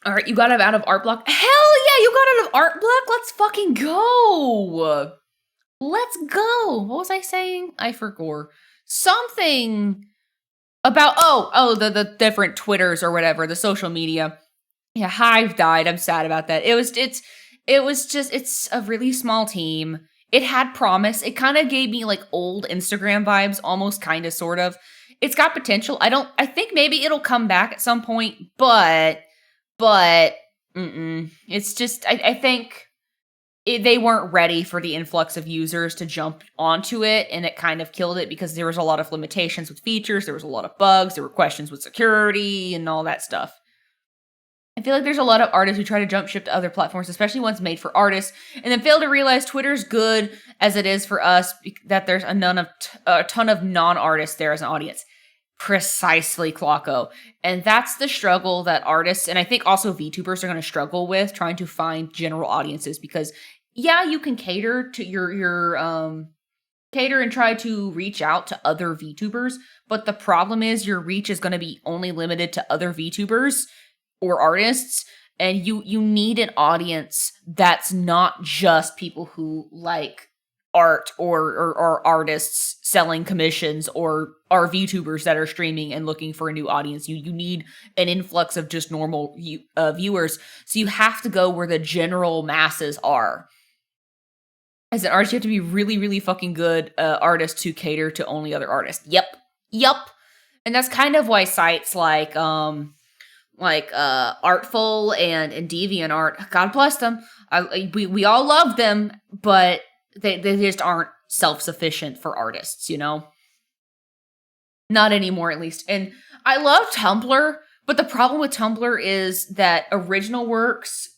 All right, you got out of art block. Hell yeah, you got out of art block. Let's fucking go. Let's go. What was I saying? I forgot. Something about the different Twitters or whatever, the social media. Yeah, Hive died. I'm sad about that. It's a really small team. It had promise. It kind of gave me like old Instagram vibes, almost kind of sort of. It's got potential. I think maybe it'll come back at some point, but it's just I think they weren't ready for the influx of users to jump onto it, and it kind of killed it because there was a lot of limitations with features, there was a lot of bugs, there were questions with security and all that stuff. I feel like there's a lot of artists who try to jump ship to other platforms, especially ones made for artists, and then fail to realize Twitter's good as it is for us, that there's a ton of non-artists there as an audience. Precisely, Clocko. And that's the struggle that artists, and I think also VTubers, are going to struggle with, trying to find general audiences, because yeah, you can cater to your cater and try to reach out to other VTubers, but the problem is your reach is going to be only limited to other VTubers or artists, and you need an audience that's not just people who like art or artists selling commissions, or are VTubers that are streaming and looking for a new audience. You need an influx of just normal viewers, so you have to go where the general masses are. As an artist, you have to be really, really fucking good artist to cater to only other artists. Yep. And that's kind of why sites like Artful and DeviantArt, God bless them, we all love them, but they just aren't self-sufficient for artists, you know? Not anymore, at least. And I love Tumblr, but the problem with Tumblr is that original works,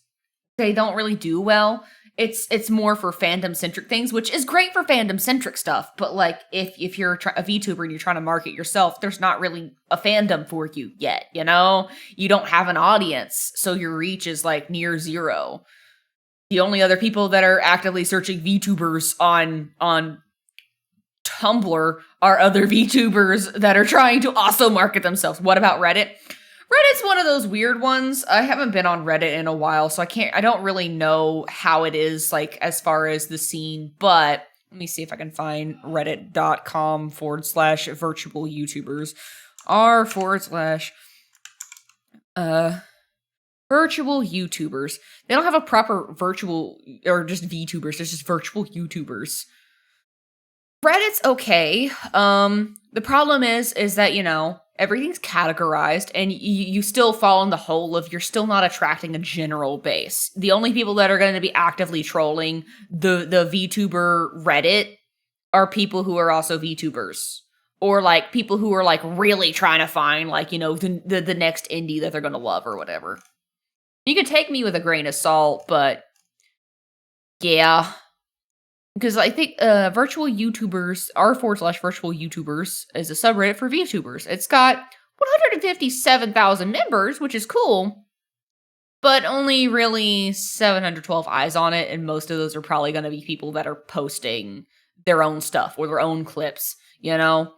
they don't really do well. It's more for fandom-centric things, which is great for fandom-centric stuff, but like, if you're a VTuber and you're trying to market yourself, there's not really a fandom for you yet, you know? You don't have an audience, so your reach is like near zero. The only other people that are actively searching VTubers on Tumblr are other VTubers that are trying to also market themselves. What about Reddit? Reddit's one of those weird ones. I haven't been on Reddit in a while, so I don't really know how it is, like, as far as the scene, but let me see if I can find reddit.com/virtual YouTubers. Virtual YouTubers. They don't have a proper virtual, or just VTubers, there's just virtual YouTubers. Reddit's okay. The problem is that, you know, everything's categorized, and you still fall in the hole of you're still not attracting a general base. The only people that are going to be actively trolling the VTuber Reddit are people who are also VTubers. Or, like, people who are, like, really trying to find, like, you know, the next indie that they're going to love or whatever. You can take me with a grain of salt, but yeah. Because I think virtual YouTubers, r/virtual YouTubers, is a subreddit for VTubers. It's got 157,000 members, which is cool, but only really 712 eyes on it, and most of those are probably going to be people that are posting their own stuff or their own clips, you know?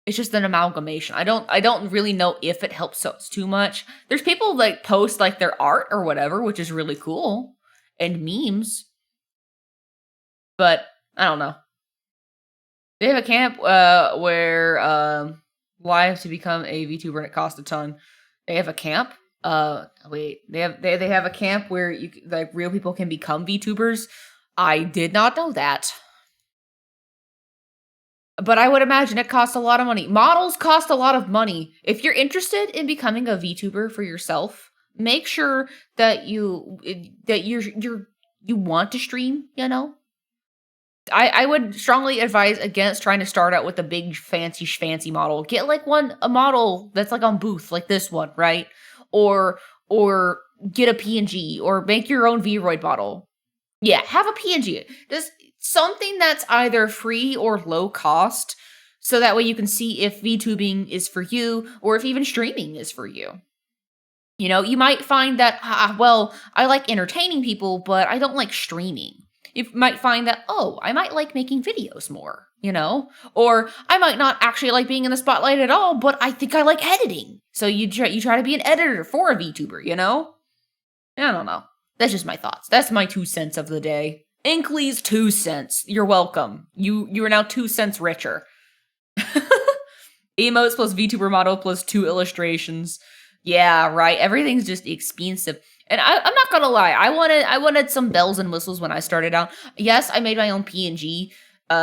It's just an amalgamation. I don't really know if it helps too much. There's people like post like their art or whatever, which is really cool, and memes. But I don't know. They have a camp where live to become a VTuber and it costs a ton. They have a camp. They have a camp where like real people can become VTubers. I did not know that. But I would imagine it costs a lot of money. Models cost a lot of money. If you're interested in becoming a VTuber for yourself, make sure that you want to stream, you know? I would strongly advise against trying to start out with a big fancy model. Get like a model that's like on Booth, like this one, right? Or get a PNG, or make your own Vroid model. Yeah, have a PNG. Just something that's either free or low cost, so that way you can see if VTubing is for you, or if even streaming is for you. You know, you might find that, well, I like entertaining people, but I don't like streaming. You might find that, I might like making videos more, you know? Or I might not actually like being in the spotlight at all, but I think I like editing. So you try to be an editor for a VTuber, you know? I don't know. That's just my thoughts. That's my 2 cents of the day. Inkly's 2 cents. You're welcome. You are now 2 cents richer. Emotes plus VTuber model plus 2 illustrations. Yeah, right. Everything's just expensive. And I'm not gonna lie, I wanted some bells and whistles when I started out. Yes, I made my own PNG,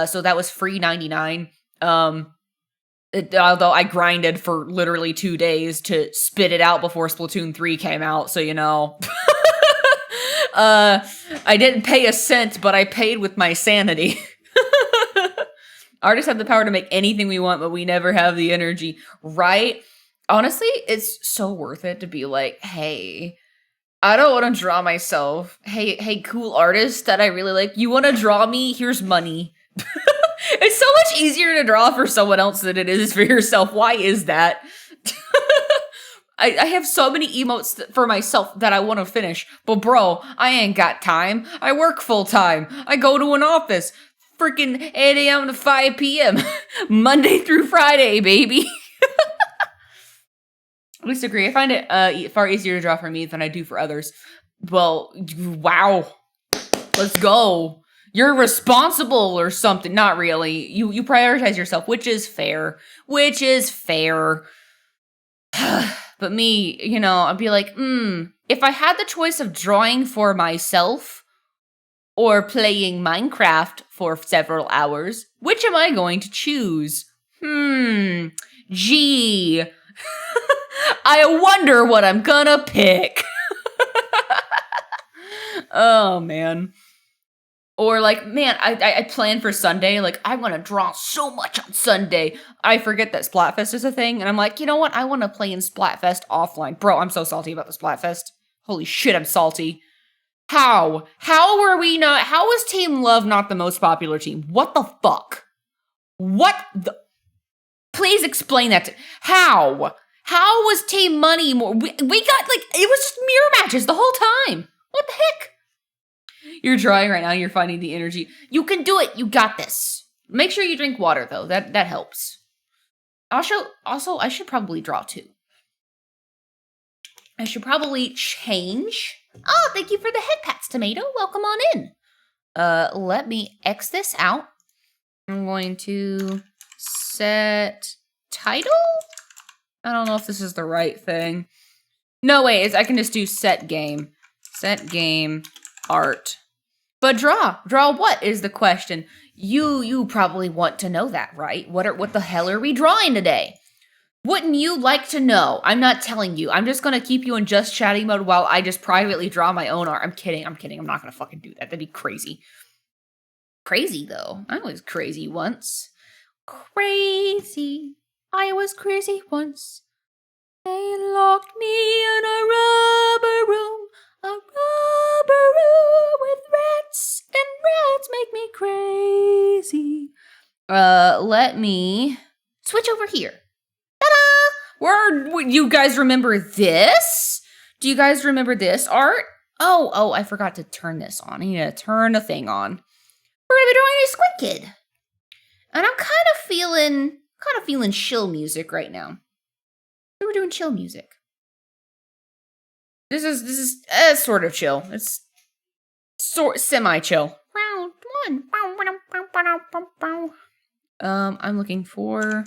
so that was free 99. Although I grinded for literally 2 days to spit it out before Splatoon 3 came out, so you know. I didn't pay a cent, but I paid with my sanity. Artists have the power to make anything we want, but we never have the energy, right? Honestly, it's so worth it to be like, hey, I don't want to draw myself. Hey, cool artist that I really like. You want to draw me? Here's money. It's so much easier to draw for someone else than it is for yourself. Why is that? I have so many emotes for myself that I want to finish. But bro, I ain't got time. I work full time. I go to an office. Freaking 8 a.m. to 5 p.m. Monday through Friday, baby. I disagree. I find it far easier to draw for me than I do for others. Well, wow. Let's go. You're responsible or something. Not really. You prioritize yourself, which is fair. Which is fair. But me, you know, I'd be like, if I had the choice of drawing for myself or playing Minecraft for several hours, which am I going to choose? Gee. I wonder what I'm gonna pick. Oh, man. Or like, man, I plan for Sunday, like, I want to draw so much on Sunday. I forget that Splatfest is a thing, and I'm like, you know what? I want to play in Splatfest offline. Bro, I'm so salty about the Splatfest. Holy shit, I'm salty. How? How were we not? How was Team Love not the most popular team? What the fuck? What the? Please explain that. How? How was Team Money more? We got, like, it was just mirror matches the whole time. What the heck? You're drawing right now. You're finding the energy. You can do it. You got this. Make sure you drink water, though. That helps. Also, I should probably draw, too. I should probably change. Oh, thank you for the head pats, Tomato. Welcome on in. Let me X this out. I'm going to set title. I don't know if this is the right thing. No, wait, I can just do set game. Set game art. But draw what is the question? You probably want to know that, right? What the hell are we drawing today? Wouldn't you like to know? I'm not telling you. I'm just gonna keep you in just chatting mode while I just privately draw my own art. I'm kidding. I'm not gonna fucking do that. That'd be crazy. Crazy though. I was crazy once. Crazy. I was crazy once. They locked me in a rubber room. A rubber room with rats, and rats make me crazy. Let me switch over here. Ta-da! You guys remember this? Do you guys remember this art? Oh, I forgot to turn this on. I need to turn the thing on. We're gonna be drawing a Squid Kid. And I'm kind of feeling chill music right now. So we're doing chill music. This is sort of chill. It's semi-chill. Round one. I'm looking for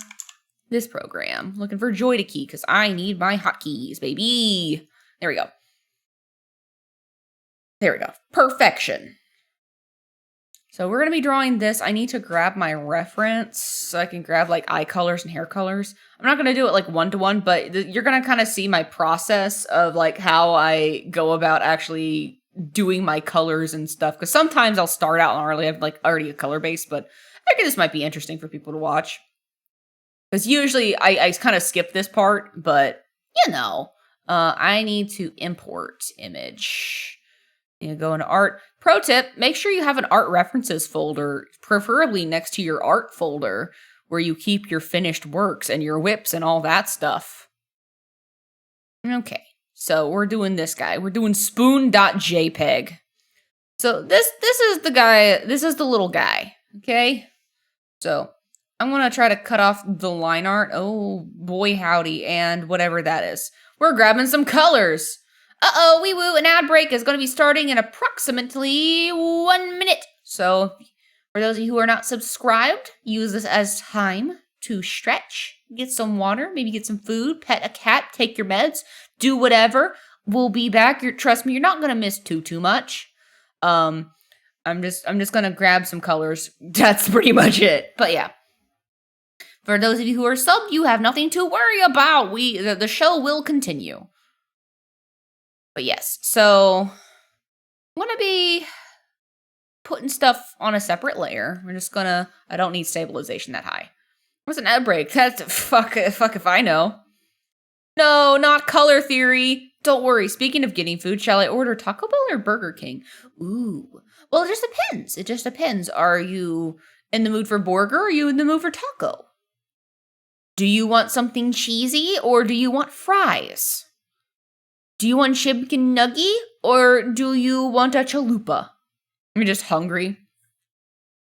this program. Looking for Joy to Key because I need my hotkeys, baby. There we go. There we go. Perfection. So we're going to be drawing this. I need to grab my reference so I can grab like eye colors and hair colors. I'm not going to do it like one-to-one, but you're going to kind of see my process of like how I go about actually doing my colors and stuff. Because sometimes I'll start out and already have like already a color base, but I think this might be interesting for people to watch. Because usually I kind of skip this part, but you know, I need to import image. You go into art. Pro tip, make sure you have an art references folder, preferably next to your art folder, where you keep your finished works and your whips and all that stuff. Okay, so we're doing this guy. We're doing spoon.jpg. So this is the guy, this is the little guy, okay? So I'm going to try to cut off the line art. Oh, boy howdy, and whatever that is. We're grabbing some colors. Uh-oh, wee woo, an ad break is going to be starting in approximately 1 minute. So, for those of you who are not subscribed, use this as time to stretch, get some water, maybe get some food, pet a cat, take your meds, do whatever. We'll be back. Trust me, you're not going to miss too much. I'm just going to grab some colors. That's pretty much it. But yeah. For those of you who are subbed, you have nothing to worry about. The show will continue. But yes, so I'm going to be putting stuff on a separate layer. We're just gonna, I don't need stabilization that high. What's an ad break? That's, fuck if I know. No, not color theory. Don't worry, speaking of getting food, shall I order Taco Bell or Burger King? Ooh, well, it just depends. It just depends. Are you in the mood for burger or are you in the mood for taco? Do you want something cheesy or do you want fries? Do you want chicken nugget or do you want a chalupa? I'm just hungry.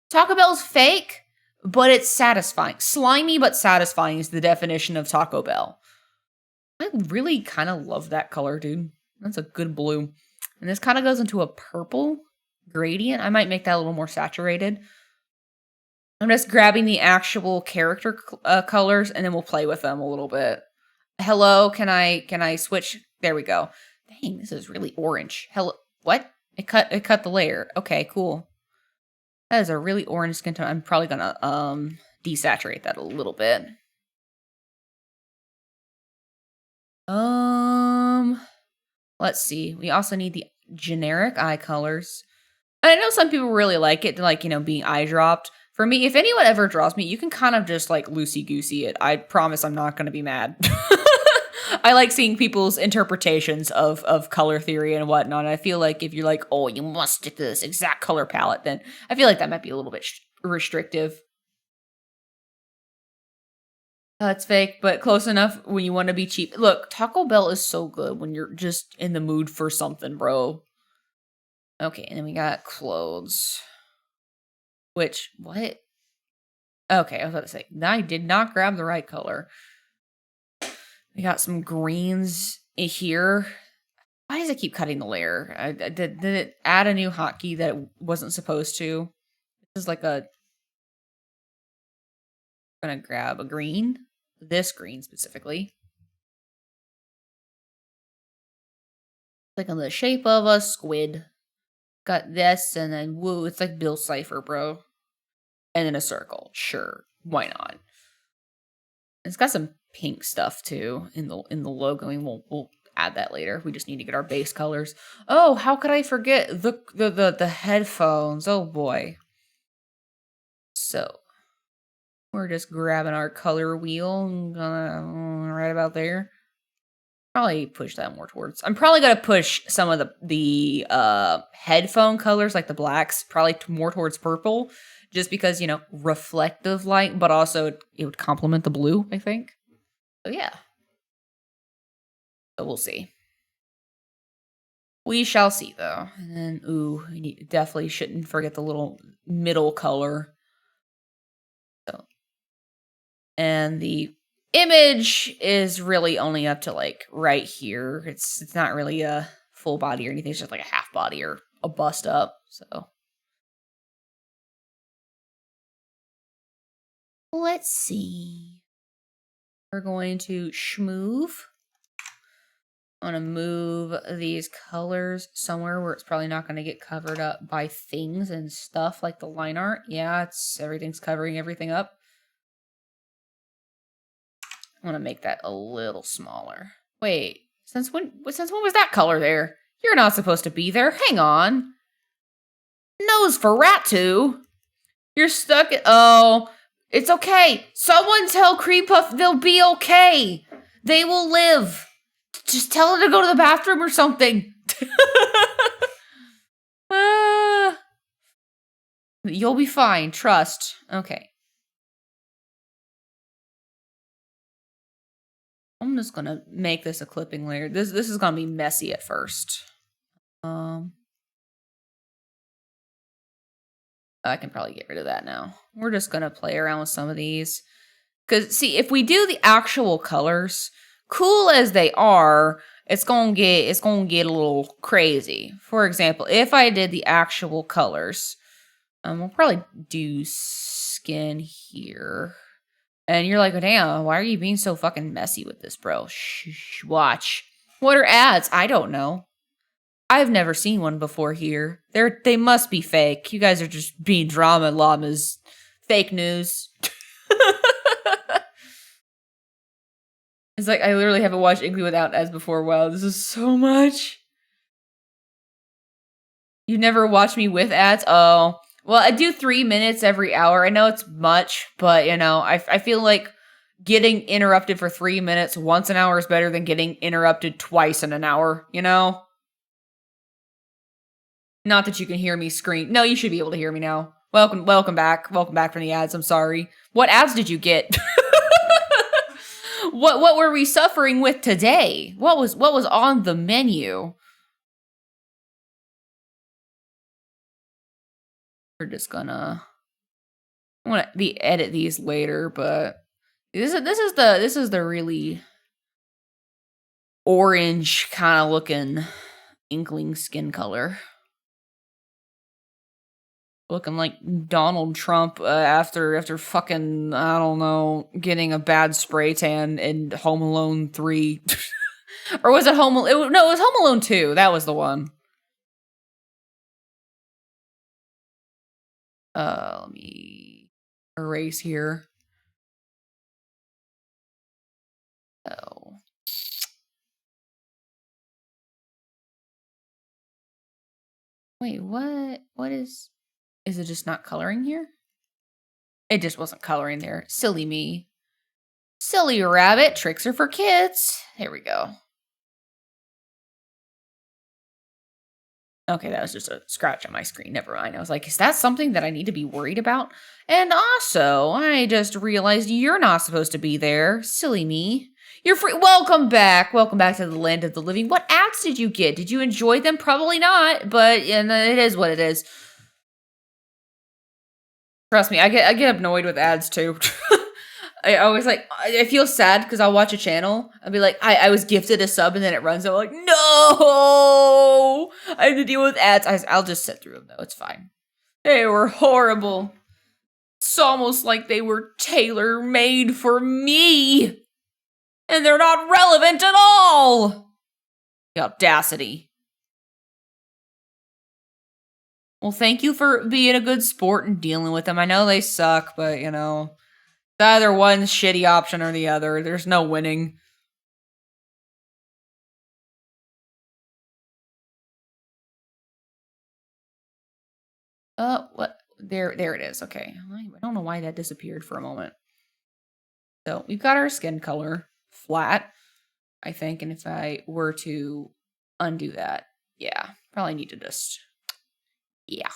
Taco Bell's fake, but it's satisfying. Slimy but satisfying is the definition of Taco Bell. I really kind of love that color, dude. That's a good blue. And this kind of goes into a purple gradient. I might make that a little more saturated. I'm just grabbing the actual character colors and then we'll play with them a little bit. Hello, can I switch? There we go. Dang, this is really orange. Hello, what? It cut the layer. Okay, cool. That is a really orange skin tone. I'm probably gonna desaturate that a little bit. Let's see. We also need the generic eye colors. And I know some people really like it, like, you know, being eye dropped. For me, if anyone ever draws me, you can kind of just like loosey-goosey it. I promise I'm not gonna be mad. I like seeing people's interpretations of color theory and whatnot. And I feel like if you're like, oh, you must stick to this exact color palette, then I feel like that might be a little bit restrictive. It's fake, but close enough when you want to be cheap. Look, Taco Bell is so good when you're just in the mood for something, bro. Okay, and then we got clothes. Which, what? Okay, I was about to say, I did not grab the right color. We got some greens here. Why does it keep cutting the layer? Did it add a new hotkey that it wasn't supposed to? This is like a... I'm gonna grab a green. This green specifically. Like on the shape of a squid. Got this and then, woo, it's like Bill Cipher, bro. And then a circle. Sure, why not? It's got some pink stuff too in the logo. I mean, we'll add that later. We just need to get our base colors. Oh, how could I forget the headphones? Oh boy. So we're just grabbing our color wheel and gonna right about there. Probably push that more towards. I'm probably gonna push some of the headphone colors, like the blacks, probably more towards purple, just because, you know, reflective light, but also it would complement the blue, I think. So yeah. So we'll see. We shall see, though. And then, ooh, we definitely shouldn't forget the little middle color. So, and the image is really only up to like right here. It's not really a full body or anything. It's just like a half body or a bust up. So let's see. We're going to schmoove. I'm going to move these colors somewhere where it's probably not going to get covered up by things and stuff like the line art. Yeah, everything's covering everything up. I want to make that a little smaller. Wait, since when was that color there? You're not supposed to be there. Hang on. Nose for Ratu. You're stuck at... Oh, it's okay. Someone tell Inklypuff they'll be okay. They will live. Just tell her to go to the bathroom or something. You'll be fine. Trust. Okay. I'm just gonna make this a clipping layer. This is gonna be messy at first. I can probably get rid of that now. We're just gonna play around with some of these. Because, see, if we do the actual colors, cool as they are, it's gonna get a little crazy. For example, if I did the actual colors, we'll probably do skin here. And you're like, oh, damn, why are you being so fucking messy with this, bro? Shh, watch. What are ads? I don't know. I've never seen one before here. They must be fake. You guys are just being drama llamas. Fake news. It's like, I literally haven't watched Inkly without ads before. Wow, this is so much. You never watched me with ads? Oh. Well, I do 3 minutes every hour. I know it's much, but, you know, I feel like getting interrupted for 3 minutes once an hour is better than getting interrupted twice in an hour, you know? Not that you can hear me scream. No, you should be able to hear me now. Welcome back. Welcome back from the ads. I'm sorry. What ads did you get? What were we suffering with today? What was on the menu? We're just gonna. I'm gonna edit these later, but this is the really orange kind of looking inkling skin color. Looking like Donald Trump after fucking, I don't know, getting a bad spray tan in Home Alone 3. Or was it Home Alone? No, it was Home Alone 2. That was the one. Let me erase here. Oh. Wait, what? What is it just not coloring here? It just wasn't coloring there. Silly me. Silly rabbit. Tricks are for kids. Here we go. Okay, that was just a scratch on my screen. Never mind. I was like, is that something that I need to be worried about? And also, I just realized you're not supposed to be there. Silly me. You're free. Welcome back. Welcome back to the land of the living. What ads did you get? Did you enjoy them? Probably not, but it is what it is. Trust me, I get annoyed with ads too. I always I feel sad because I'll watch a channel. I'll be like, I was gifted a sub and then it runs. I'm like, no, I have to deal with ads. I'll just sit through them though. It's fine. They were horrible. It's almost like they were tailor made for me. And they're not relevant at all. The audacity. Well, thank you for being a good sport and dealing with them. I know they suck, but, you know, it's either one shitty option or the other. There's no winning. What? There it is. Okay. I don't know why that disappeared for a moment. So, we've got our skin color flat, I think. And if I were to undo that, yeah, probably need to just... Yeah.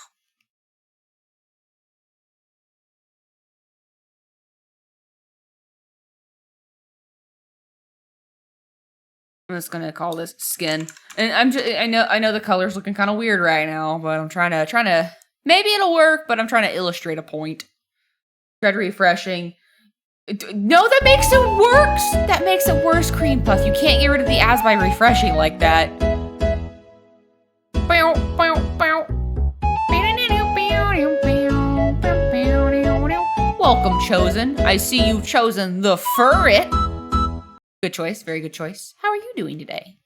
I'm just gonna call this skin, and I know the color's looking kind of weird right now, but I'm trying to maybe it'll work, but I'm trying to illustrate a point. Dread refreshing. No, that makes it worse. That makes it worse, Cream Puff. You can't get rid of the ads by refreshing like that. Welcome, Chosen. I see you've chosen the Furret. Good choice. Very good choice. How are you doing today?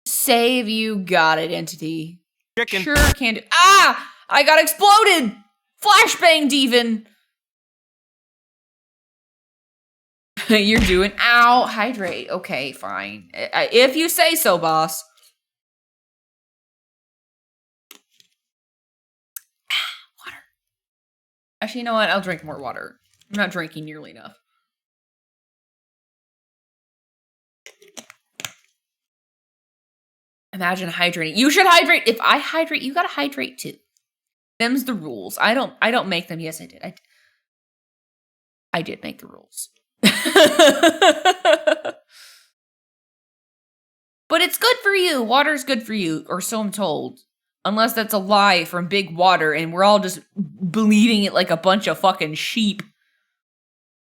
Save you got it, Entity. Chicken. Sure can do. Ah! I got exploded! Flashbanged even! You're doing... Ow! Hydrate. Okay, fine. If you say so, boss. Water. Actually, you know what? I'll drink more water. I'm not drinking nearly enough. Imagine hydrating. You should hydrate. If I hydrate, you gotta hydrate too. Them's the rules. I don't make them. Yes, I did. I did make the rules. But it's good for you. Water's good for you, or so I'm told. Unless that's a lie from Big Water and we're all just bleeding it like a bunch of fucking sheep.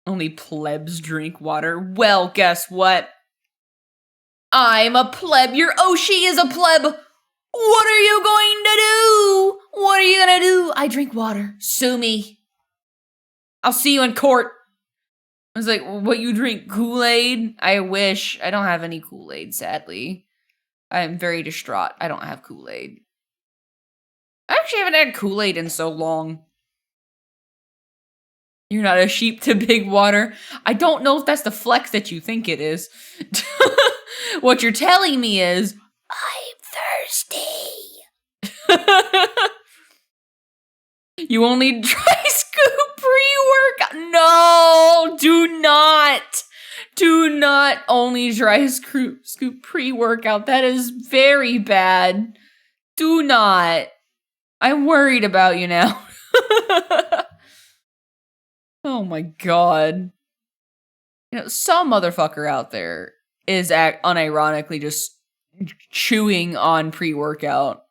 Only plebs drink water. Well, guess what? I'm a pleb. She is a pleb. What are you going to do? What are you gonna do? I drink water. Sue me. I'll see you in court. I was like, what, you drink Kool-Aid? I wish. I don't have any Kool-Aid, sadly. I'm very distraught. I don't have Kool-Aid. I actually haven't had Kool-Aid in so long. You're not a sheep to big water. I don't know if that's the flex that you think it is. What you're telling me is, I'm thirsty. You only dry scoop pre-workout. No, do not. Do not only dry scoop pre-workout. That is very bad. Do not. I'm worried about you now. Oh my god. You know, some motherfucker out there is unironically just chewing on pre-workout.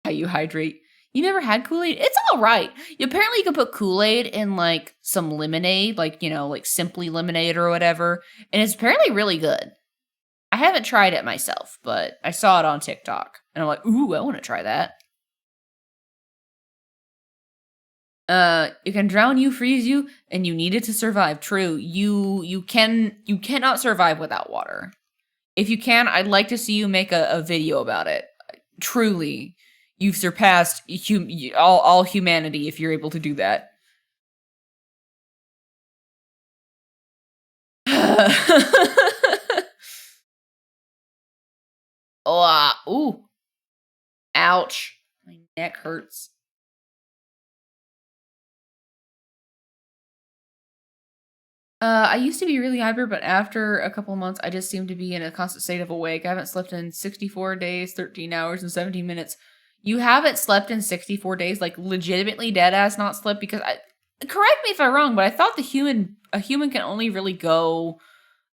How you hydrate. You never had Kool-Aid? It's alright. Apparently you can put Kool-Aid in, like, some lemonade, like, you know, like Simply Lemonade or whatever, and it's apparently really good. I haven't tried it myself, but I saw it on TikTok, and I'm like, ooh, I want to try that. It can drown you, freeze you, and you need it to survive. True. You cannot survive without water. If you can, I'd like to see you make a video about it. Truly, you've surpassed all humanity if you're able to do that. Oh, ooh. Ouch. My neck hurts. I used to be really hyper, but after a couple of months, I just seem to be in a constant state of awake. I haven't slept in 64 days, 13 hours, and 17 minutes. You haven't slept in 64 days, like legitimately dead ass not slept, because correct me if I'm wrong, but I thought a human can only really go,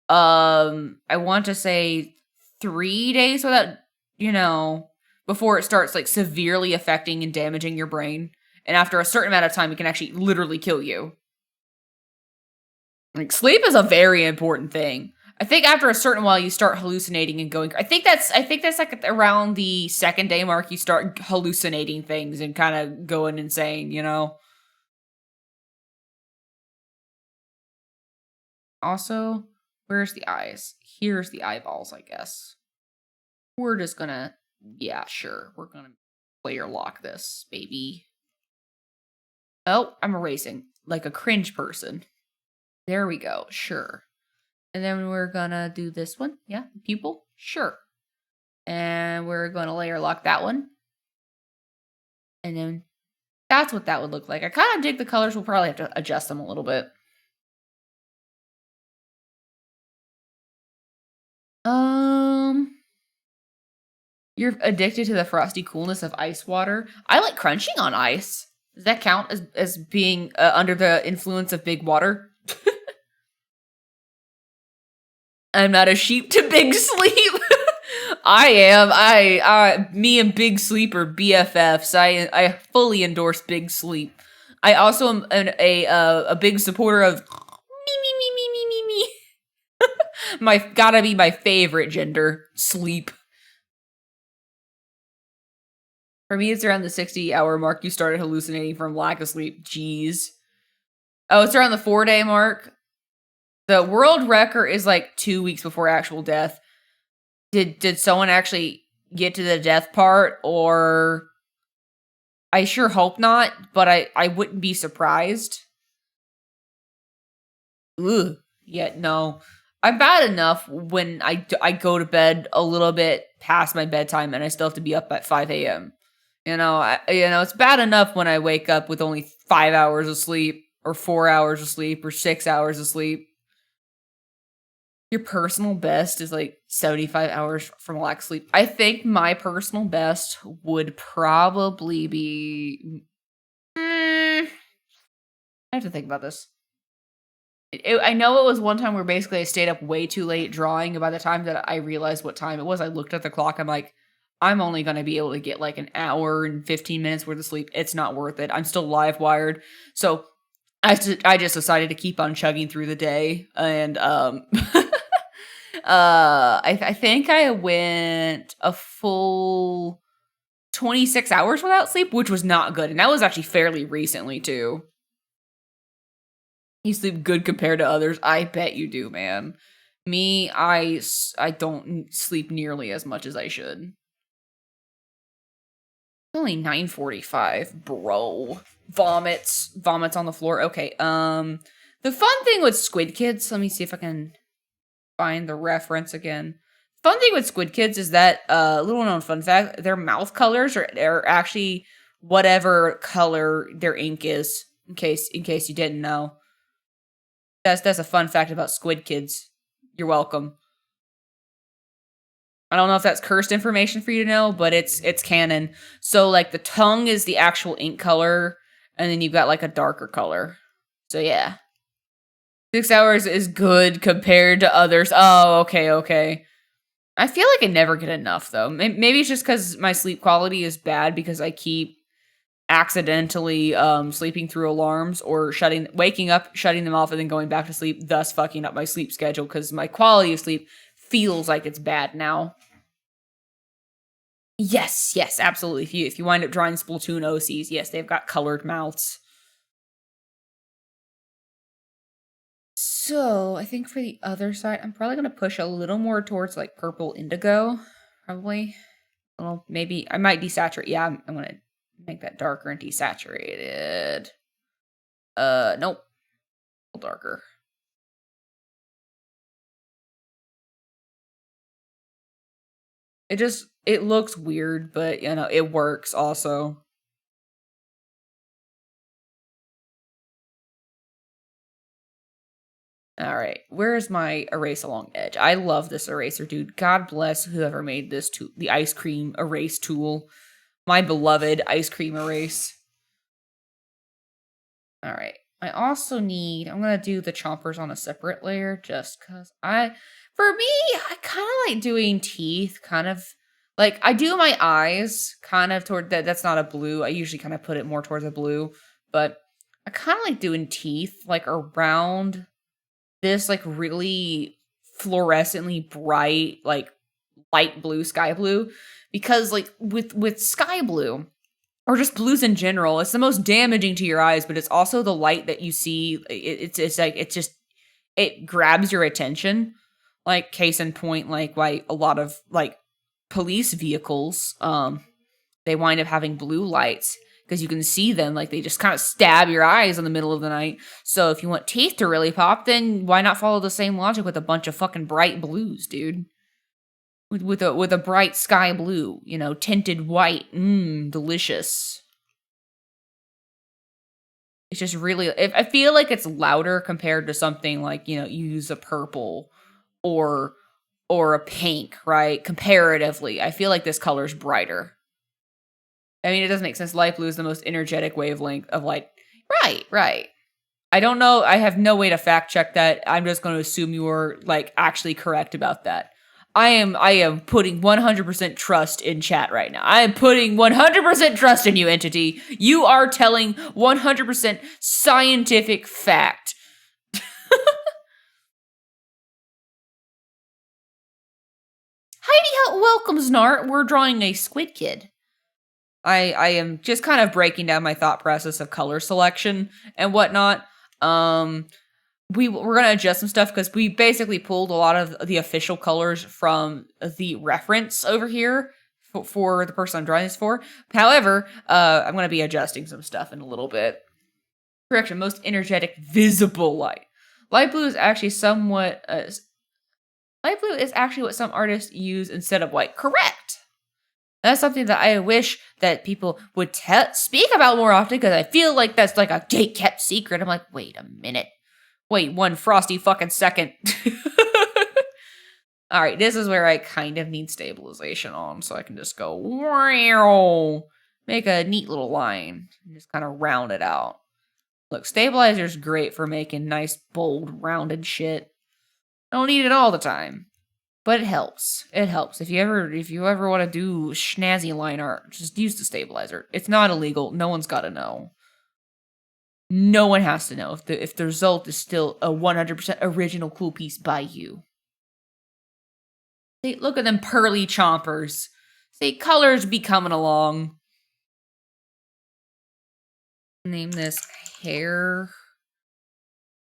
I want to say 3 days without, before it starts like severely affecting and damaging your brain. And after a certain amount of time, it can actually literally kill you. Like, sleep is a very important thing. I think after a certain while, you start hallucinating and going. I think that's like around the second day mark, you start hallucinating things and kind of going insane, Also, where's the eyes? Here's the eyeballs, I guess. We're just gonna, yeah, sure. We're gonna player lock this, baby. Oh, I'm erasing like a cringe person. There we go. Sure. And then we're gonna do this one. Yeah. Pupil. Sure. And we're gonna layer lock that one. And then that's what that would look like. I kind of dig the colors. We'll probably have to adjust them a little bit. You're addicted to the frosty coolness of ice water. I like crunching on ice. Does that count as being under the influence of big water? I'm not a sheep to big sleep. I am. Me and Big Sleep are BFFs. I fully endorse Big Sleep. I also am a big supporter of me. Gotta be my favorite gender, sleep. For me, it's around the 60-hour mark you started hallucinating from lack of sleep. Jeez. Oh, it's around the 4-day mark. The world record is like 2 weeks before actual death. Did someone actually get to the death part, or I sure hope not, but I wouldn't be surprised. Ugh. Yeah, no. I'm bad enough when I go to bed a little bit past my bedtime and I still have to be up at 5 a.m. It's bad enough when I wake up with only 5 hours of sleep, or 4 hours of sleep, or 6 hours of sleep. Your personal best is like 75 hours from lack of sleep. I think my personal best would probably be... I have to think about this. I know it was one time where basically I stayed up way too late drawing, and by the time that I realized what time it was, I looked at the clock, I'm like, I'm only going to be able to get like an hour and 15 minutes worth of sleep. It's not worth it. I'm still live wired. So I just decided to keep on chugging through the day, and I think I went a full 26 hours without sleep, which was not good, and that was actually fairly recently too. You sleep good compared to others? I bet you do, man. Me, I don't sleep nearly as much as I should. It's only 9:45, bro. Vomits on the floor. Okay, the fun thing with Squid Kids, let me see if I can find the reference again. Fun thing with Squid Kids is that, little known fun fact, their mouth colors are actually whatever color their ink is, in case you didn't know. That's a fun fact about Squid Kids. You're welcome. I don't know if that's cursed information for you to know, but it's canon. So like the tongue is the actual ink color, and then you've got like a darker color. So yeah. 6 hours is good compared to others. Oh, okay. I feel like I never get enough though. Maybe it's just because my sleep quality is bad because I keep accidentally sleeping through alarms or waking up, shutting them off, and then going back to sleep, thus fucking up my sleep schedule because my quality of sleep feels like it's bad now. Yes, absolutely. If you wind up drawing Splatoon OCs, yes, they've got colored mouths. So, I think for the other side, I'm probably going to push a little more towards, like, purple indigo. Probably. Well, maybe, I might desaturate. Yeah, I'm going to make that darker and desaturated. Nope. Darker. It looks weird, but, you know, it works also. All right, where's my erase along edge? I love this eraser, dude. God bless whoever made this the ice cream erase tool. My beloved ice cream erase. All right. I also need, I'm going to do the chompers on a separate layer just because for me, I kind of like doing teeth, kind of like I do my eyes kind of toward that's not a blue. I usually kind of put it more towards a blue, but I kind of like doing teeth like around this like really fluorescently bright, like light blue, sky blue, because like with sky blue or just blues in general, it's the most damaging to your eyes, but it's also the light that you see. It's like it grabs your attention. Like case in point, like why a lot of like police vehicles, they wind up having blue lights because you can see them, like they just kind of stab your eyes in the middle of the night. So if you want teeth to really pop, then why not follow the same logic with a bunch of fucking bright blues, dude? With a bright sky blue, you know, tinted white, delicious. It's just really, I feel like it's louder compared to something like, you know, you use a purple or a pink, right? Comparatively, I feel like this color's brighter. I mean, it doesn't make sense. Light blue is the most energetic wavelength of light. Right. I don't know. I have no way to fact check that. I'm just going to assume you are like actually correct about that. I am putting 100% trust in chat right now. I am putting 100% trust in you, entity. You are telling 100% scientific fact. Heidi, welcome, Snart. We're drawing a squid kid. I am just kind of breaking down my thought process of color selection and whatnot. We're going to adjust some stuff because we basically pulled a lot of the official colors from the reference over here for the person I'm drawing this for. However, I'm going to be adjusting some stuff in a little bit. Correction, most energetic visible light. Light blue is actually light blue is actually what some artists use instead of white. Correct. That's something that I wish that people would speak about more often because I feel like that's like a gate-kept secret. I'm like, wait a minute. Wait one frosty fucking second. All right, this is where I kind of need stabilization on, so I can just go, wow, make a neat little line and just kind of round it out. Look, stabilizer's great for making nice, bold, rounded shit. I don't need it all the time. But it helps. It helps. If you ever want to do snazzy line art, just use the stabilizer. It's not illegal. No one's got to know. No one has to know if the result is still a 100% original cool piece by you. See, look at them pearly chompers. See, colors be coming along. Name this hair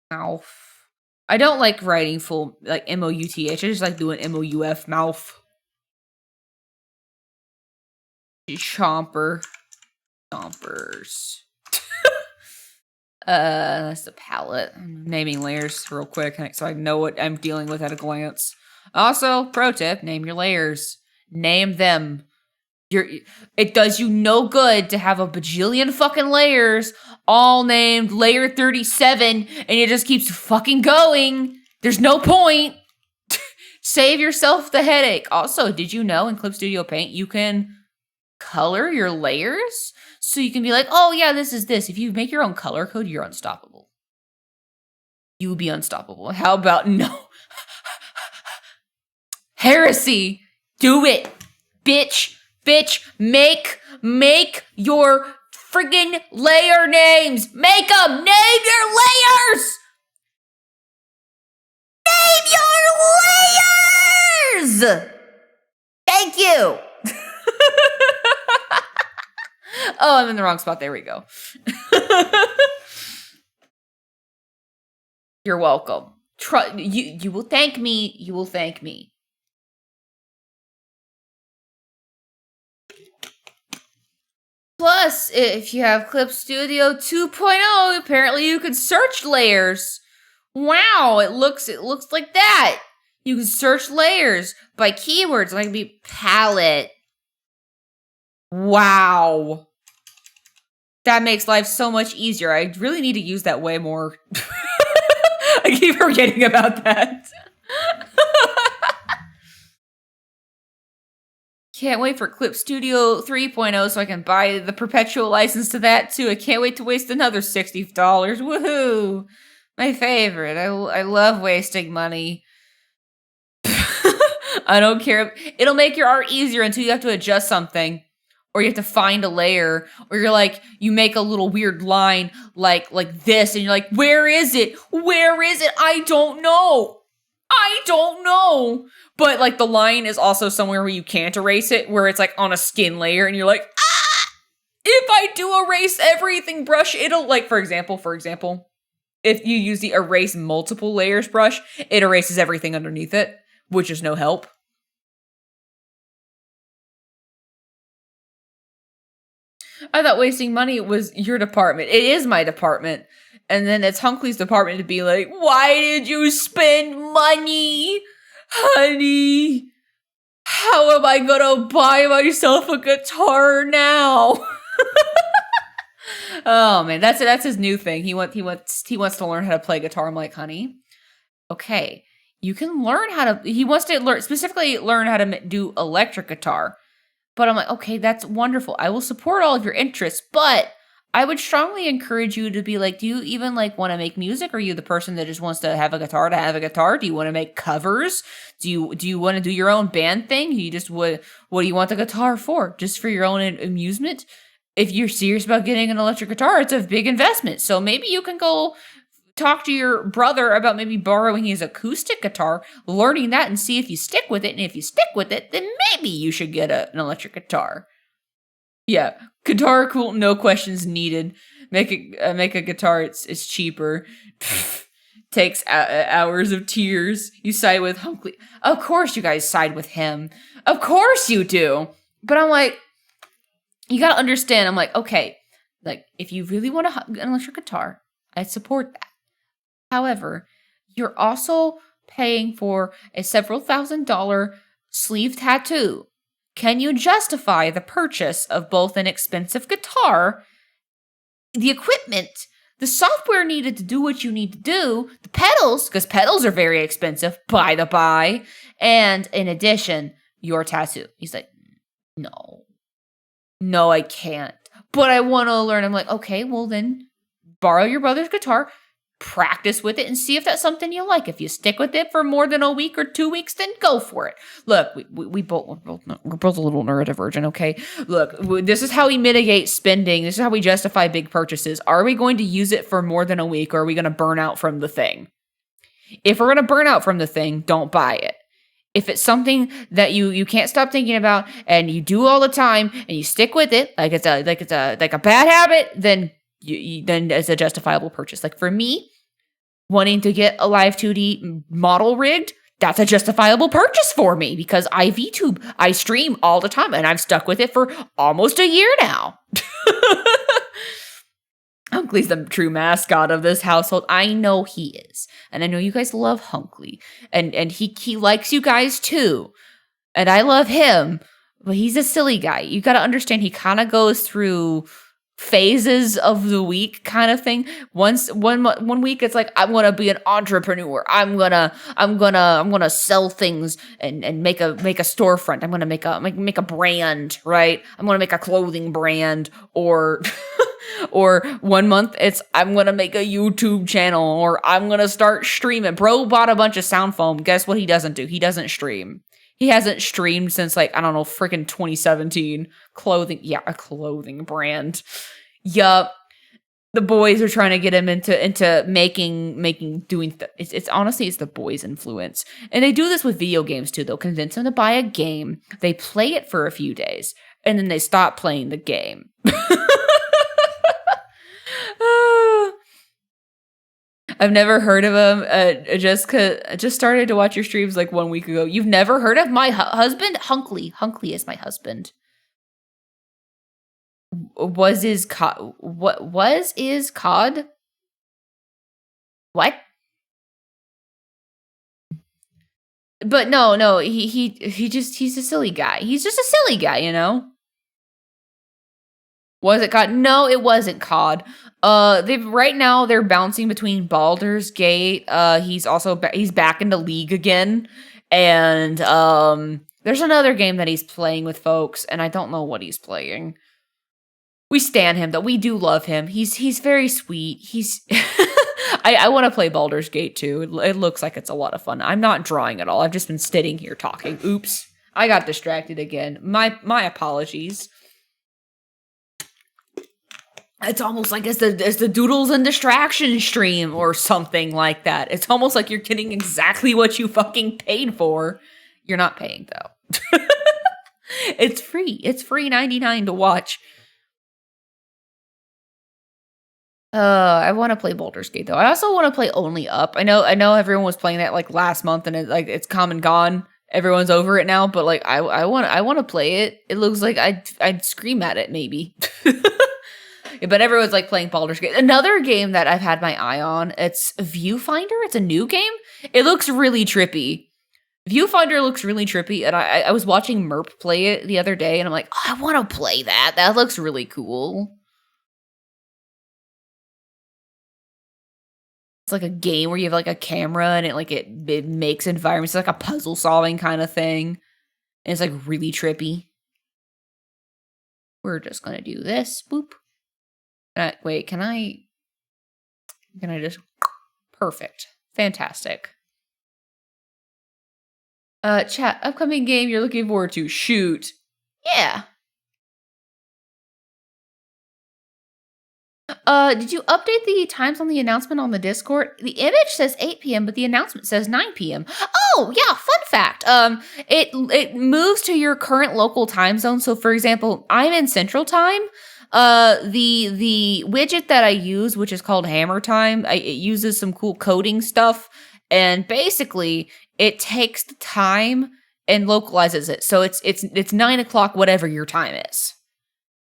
mouth. I don't like writing full, like, M-O-U-T-H. I just like doing M-O-U-F, mouth. Chomper. Chompers. That's the palette. I'm naming layers real quick so I know what I'm dealing with at a glance. Also, pro tip, name your layers. Name them. It does you no good to have a bajillion fucking layers all named layer 37 and it just keeps fucking going. There's no point. Save yourself the headache. Also, did you know in Clip Studio Paint you can color your layers? So you can be like, oh yeah, this is this. If you make your own color code, you're unstoppable. You will be unstoppable. How about no? Heresy. Do it. Bitch, make your friggin' layer names. Make them. Name your layers. Name your layers. Thank you. Oh, I'm in the wrong spot. There we go. You're welcome. You will thank me. You will thank me. Plus, if you have Clip Studio 2.0, apparently you can search layers. Wow, it looks like that. You can search layers by keywords, like be palette. Wow. That makes life so much easier. I really need to use that way more. I keep forgetting about that. Can't wait for Clip Studio 3.0 so I can buy the perpetual license to that too. I can't wait to waste another $60. Woohoo! My favorite. I love wasting money. I don't care. It'll make your art easier until you have to adjust something. Or you have to find a layer. Or you're like, you make a little weird line like this. And you're like, where is it? Where is it? I don't know. But like the line is also somewhere where you can't erase it. Where it's like on a skin layer. And you're like, ah! If I do erase everything brush, it'll like, for example, if you use the erase multiple layers brush, it erases everything underneath it, which is no help. I thought wasting money was your department. It is my department. And then it's Hunkley's department to be like, why did you spend money? Honey, how am I gonna buy myself a guitar now? Oh man, that's his new thing. He wants to learn how to play guitar. I'm like, honey, okay, you can learn how to. He wants to specifically learn how to do electric guitar. But I'm like, okay, that's wonderful. I will support all of your interests, but I would strongly encourage you to be like, do you even like want to make music? Or are you the person that just wants to have a guitar to have a guitar? Do you want to make covers? Do you want to do your own band thing? You just what do you want the guitar for? Just for your own amusement? If you're serious about getting an electric guitar, it's a big investment. So maybe you can go talk to your brother about maybe borrowing his acoustic guitar, learning that, and see if you stick with it. And if you stick with it, then maybe you should get an electric guitar. Yeah, guitar cool, no questions needed. Make a guitar. It's cheaper. Takes hours of tears. You side with Hunkley. Of course, you guys side with him. Of course you do. But I'm like, you gotta understand. I'm like, okay, like if you really want an electric guitar, I support that. However, you're also paying for a several $1,000 sleeve tattoo. Can you justify the purchase of both an expensive guitar, the equipment, the software needed to do what you need to do, the pedals, because pedals are very expensive, by the by, and in addition, your tattoo? He's like, no, I can't. But I want to learn. I'm like, okay, well then borrow your brother's guitar, practice with it and see if that's something you like. If you stick with it for more than a week or 2 weeks, then go for it. Look, we're both a little neurodivergent, okay? Look, this is how we mitigate spending. This is how we justify big purchases. Are we going to use it for more than a week, or are we going to burn out from the thing? If we're going to burn out from the thing, don't buy it. If it's something that you can't stop thinking about and you do all the time and you stick with it, like it's a bad habit, then then it's a justifiable purchase. Like for me, wanting to get a Live 2D model rigged, that's a justifiable purchase for me because I VTube, I stream all the time, and I've stuck with it for almost a year now. Hunkley's the true mascot of this household. I know he is. And I know you guys love Hunkley. And he likes you guys too. And I love him. But he's a silly guy. You got to understand he kind of goes through phases of the week kind of thing. One week it's like, I want to be an entrepreneur. I'm gonna sell things and make a storefront. I'm gonna make a brand, right? I'm gonna make a clothing brand, or or 1 month it's I'm gonna make a YouTube channel, or I'm gonna start streaming. Bro bought a bunch of sound foam. Guess what he doesn't do? He doesn't stream. He hasn't streamed since like, I don't know, freaking 2017. Clothing, yeah, a clothing brand. Yup. The boys are trying to get him into doing. It's honestly, it's the boys' influence, and they do this with video games too. They'll convince him to buy a game. They play it for a few days, and then they stop playing the game. I've never heard of him. I just started to watch your streams like 1 week ago. You've never heard of my husband? Hunkley. Hunkley is my husband. Was is COD? What? But no, he's a silly guy. He's just a silly guy, you know? Was it COD? No, it wasn't COD. Right now they're bouncing between Baldur's Gate. He's back into League again, and there's another game that he's playing with folks, and I don't know what he's playing. We stan him though. We do love him. He's very sweet. I want to play Baldur's Gate too. It looks like it's a lot of fun. I'm not drawing at all. I've just been sitting here talking. Oops, I got distracted again. My apologies. It's almost like it's the Doodles and Distraction stream or something like that. It's almost like you're getting exactly what you fucking paid for. You're not paying though. It's free. It's free 99 to watch. I want to play Baldur's Gate though. I also want to play Only Up. I know everyone was playing that like last month, and it's come and gone. Everyone's over it now, but like I want to play it. It looks like I'd scream at it maybe. But everyone's like playing Baldur's Gate. Another game that I've had my eye on, it's Viewfinder. It's a new game. It looks really trippy. Viewfinder looks really trippy, and I was watching Merp play it the other day, and I'm like, oh, I want to play that. That looks really cool. It's like a game where you have like a camera, and it makes environments. It's like a puzzle solving kind of thing. And it's like really trippy. We're just gonna do this. Boop. Wait, can I just... Perfect. Fantastic. Chat, upcoming game you're looking forward to. Shoot. Yeah. Did you update the times on the announcement on the Discord? The image says 8 p.m., but the announcement says 9 p.m. Oh, yeah, fun fact. It moves to your current local time zone. So, for example, I'm in Central Time. The widget that I use, which is called Hammer Time, it uses some cool coding stuff, and basically it takes the time and localizes it. So it's 9 o'clock, whatever your time is.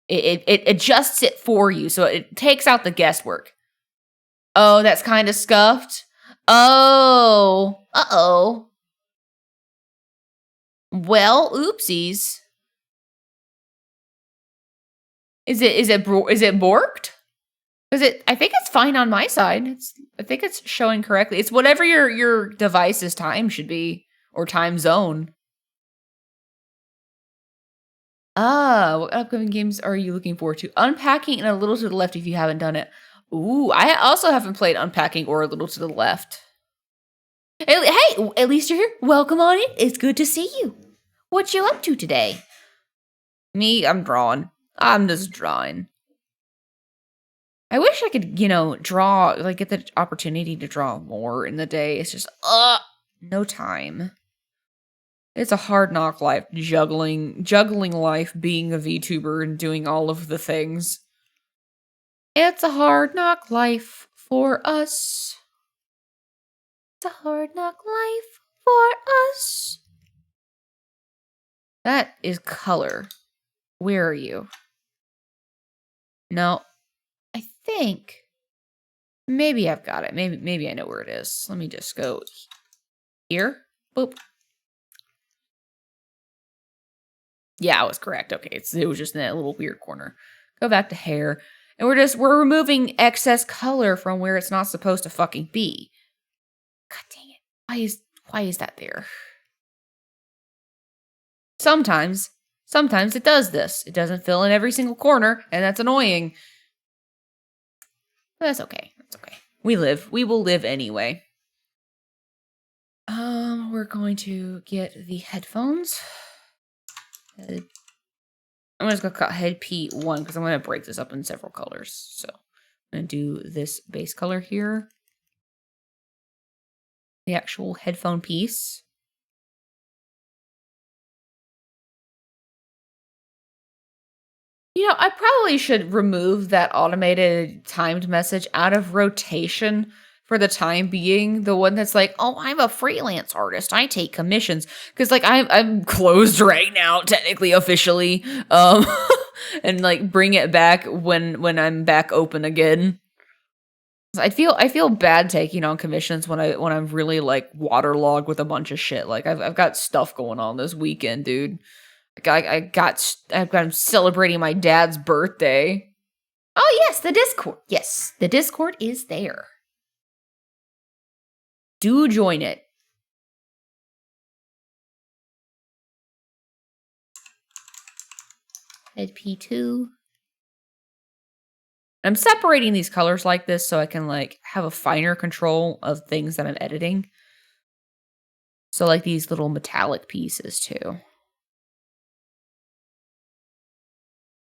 It adjusts it for you, so it takes out the guesswork. Oh, that's kind of scuffed. Oh, uh-oh. Well, oopsies. Is it borked? I think it's fine on my side. I think it's showing correctly. It's whatever your device's time should be, or time zone. What upcoming games are you looking forward to? Unpacking and a little to the left if you haven't done it. Ooh, I also haven't played Unpacking or A Little to the Left. Hey, at least you're here. Welcome on in. It's good to see you. What you up to today? Me, I'm drawing. I'm just drawing. I wish I could, draw, like, get the opportunity to draw more in the day. It's just, no time. It's a hard knock life, juggling life, being a VTuber and doing all of the things. It's a hard knock life for us. It's a hard knock life for us. That is color. Where are you? No, I think maybe I've got it. Maybe I know where it is. Let me just go here. Boop. Yeah, I was correct. Okay, it was just in that little weird corner. Go back to hair. And we're removing excess color from where it's not supposed to fucking be. God dang it. Why is that there? Sometimes it does this. It doesn't fill in every single corner, and that's annoying. But that's okay. That's okay. We will live anyway. We're going to get the headphones. I'm just going to cut head P1 because I'm going to break this up in several colors. So I'm going to do this base color here. The actual headphone piece. I probably should remove that automated timed message out of rotation for the time being. The one that's like, oh, I'm a freelance artist. I take commissions. Because, like, I'm closed right now, technically, officially. And, like, bring it back when I'm back open again. I feel bad taking on commissions when I'm really, like, waterlogged with a bunch of shit. Like, I've got stuff going on this weekend, dude. I'm celebrating my dad's birthday. Oh, yes, the Discord. Yes, the Discord is there. Do join it. Head P2. I'm separating these colors like this so I can, like, have a finer control of things that I'm editing. So, like, these little metallic pieces, too.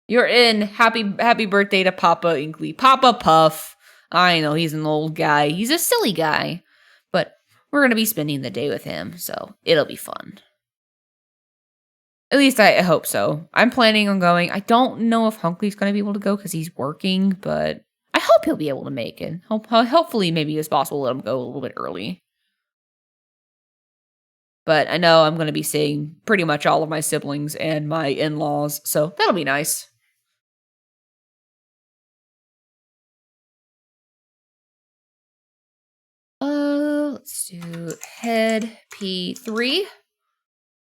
You're in. Happy birthday to Papa Inkly. Papa Puff. I know, he's an old guy. He's a silly guy. But we're going to be spending the day with him, so it'll be fun. At least I hope so. I'm planning on going. I don't know if Hunkley's going to be able to go because he's working, but I hope he'll be able to make it. Hopefully, maybe it's possible to let him go a little bit early. But I know I'm going to be seeing pretty much all of my siblings and my in-laws, so that'll be nice. Let's do head P3.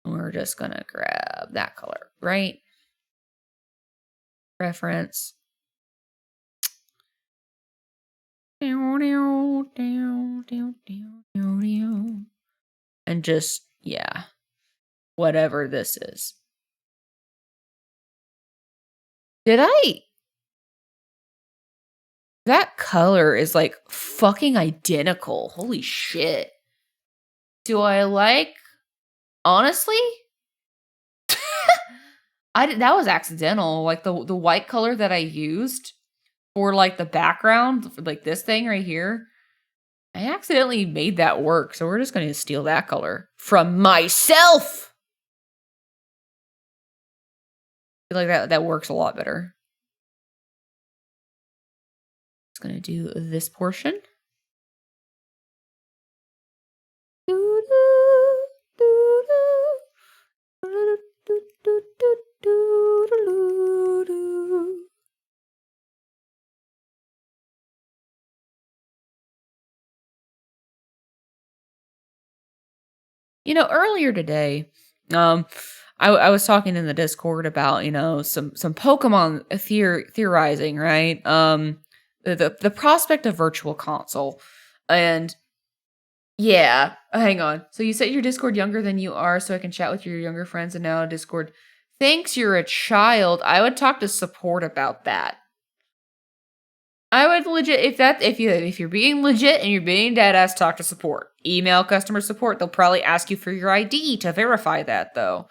We're just gonna grab that color, right? Reference. And just, yeah, whatever this is. That color is like fucking identical. Holy shit. Do I like, honestly? That was accidental. Like the white color that I used for like the background, like this thing right here, I accidentally made that work. So we're just going to steal that color from myself. I feel like that works a lot better. Just going to do this portion. Earlier today, I was talking in the Discord about, some Pokemon theorizing, right? The prospect of Virtual Console. And yeah, hang on. So you set your Discord younger than you are so I can chat with your younger friends, and now Discord thinks you're a child. I would talk to support about that. I would legit if you're being legit and you're being dead ass, talk to support. Email customer support. They'll probably ask you for your ID to verify that though.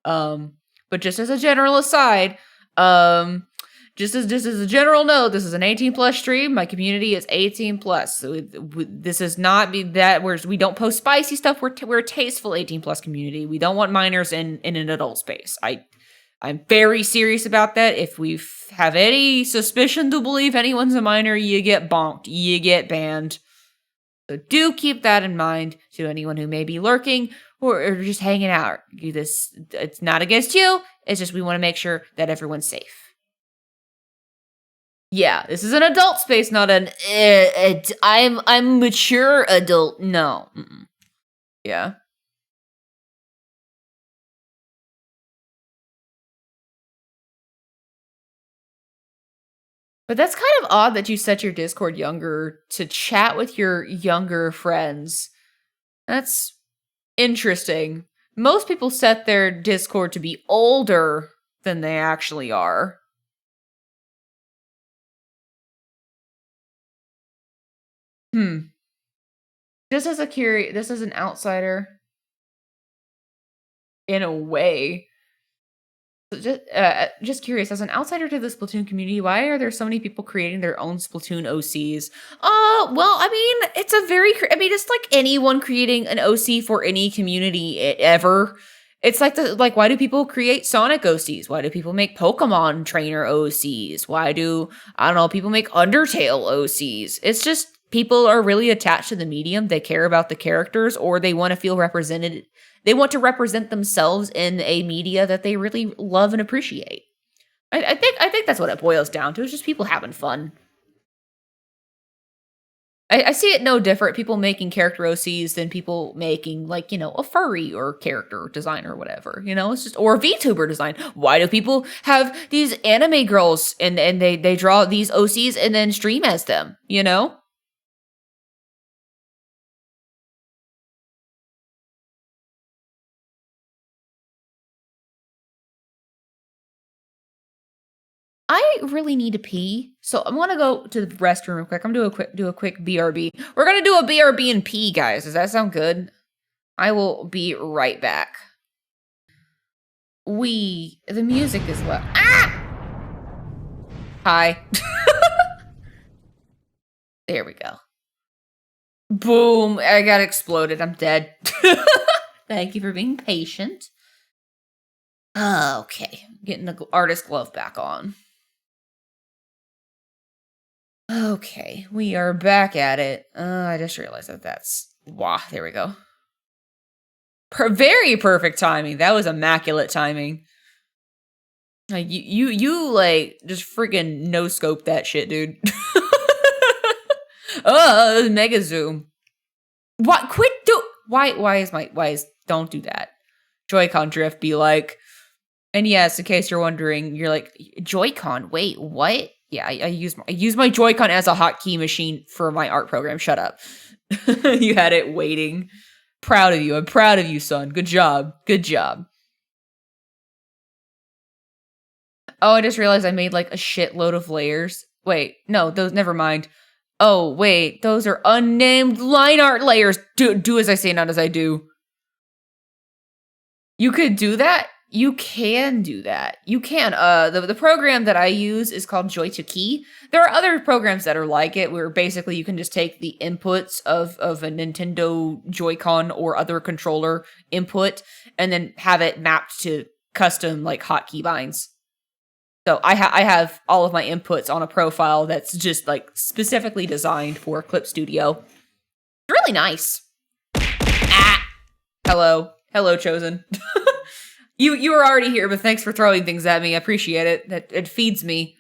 But just as a general aside, um, just as a general note, this is an 18 plus stream. My community is 18 plus. So this is not be that we don't post spicy stuff. We're a tasteful 18 plus community. We don't want minors in an adult space. I'm very serious about that. If we have any suspicion to believe anyone's a minor, you get bonked. You get banned. So do keep that in mind to anyone who may be lurking or just hanging out. It's not against you. It's just we want to make sure that everyone's safe. Yeah, this is an adult space, not I'm mature adult. No. Mm-mm. Yeah. But that's kind of odd that you set your Discord younger to chat with your younger friends. That's interesting. Most people set their Discord to be older than they actually are. Just as this is an outsider in a way. Just curious, as an outsider to the Splatoon community, why are there so many people creating their own Splatoon OCs? Well, I mean, it's like anyone creating an OC for any community ever. It's like why do people create Sonic OCs? Why do people make Pokemon trainer OCs? Why do, I don't know, people make Undertale OCs? It's just people are really attached to the medium. They care about the characters, or they want to feel represented. They want to represent themselves in a media that they really love and appreciate. I think that's what it boils down to. It's just people having fun. I see it no different. People making character OCs than people making, like, a furry or character design or whatever. It's just, or a VTuber design. Why do people have these anime girls and they draw these OCs and then stream as them? I really need to pee, so I'm gonna go to the restroom real quick. I'm gonna do a quick BRB. We're gonna do a BRB and pee, guys. Does that sound good? I will be right back. The music is loud. Ah! Hi. There we go. Boom! I got exploded. I'm dead. Thank you for being patient. Okay, getting the artist glove back on. Okay, we are back at it. I just realized that's there we go. Very perfect timing. That was immaculate timing. Like you like just freaking no scope that shit, dude. Mega zoom. What? Quit do. Why is don't do that. Joy-Con drift be like. And yes, in case you're wondering, you're like, Joy-Con. Wait, what? Yeah, I use my Joy-Con as a hotkey machine for my art program. Shut up. You had it waiting. Proud of you. I'm proud of you, son. Good job. Good job. Oh, I just realized I made like a shitload of layers. Wait, no, those never mind. Oh, wait, those are unnamed line art layers. Do as I say, not as I do. You could do that? You can do that. You can. The program that I use is called Joy2Key. There are other programs that are like it, where basically you can just take the inputs of a Nintendo Joy-Con or other controller input and then have it mapped to custom like hotkey binds. So I have all of my inputs on a profile that's just like specifically designed for Clip Studio. It's really nice. Ah, hello, Chosen. You were already here, but thanks for throwing things at me. I appreciate it. It feeds me.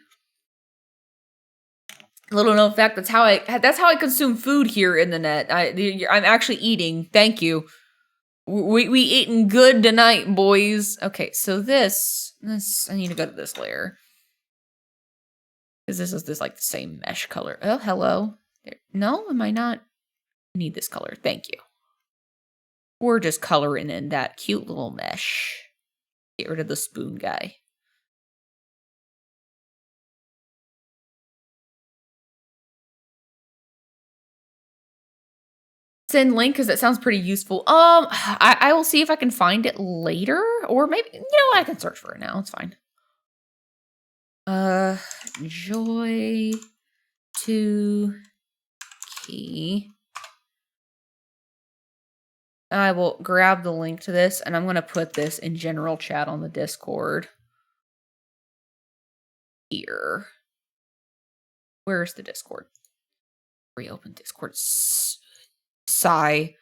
Little known fact, that's how I consume food here in the net. I'm actually eating. Thank you. We eating good tonight, boys. Okay, so this I need to go to this layer. Because this is like the same mesh color. Oh, hello. No, am I not? I need this color. Thank you. We're just coloring in that cute little mesh. Get rid of the spoon guy. Send link because that sounds pretty useful. I will see if I can find it later, or maybe I can search for it now. It's fine. Joy to key. I will grab the link to this, and I'm going to put this in general chat on the Discord. Here. Where's the Discord? Reopen Discord. Sigh.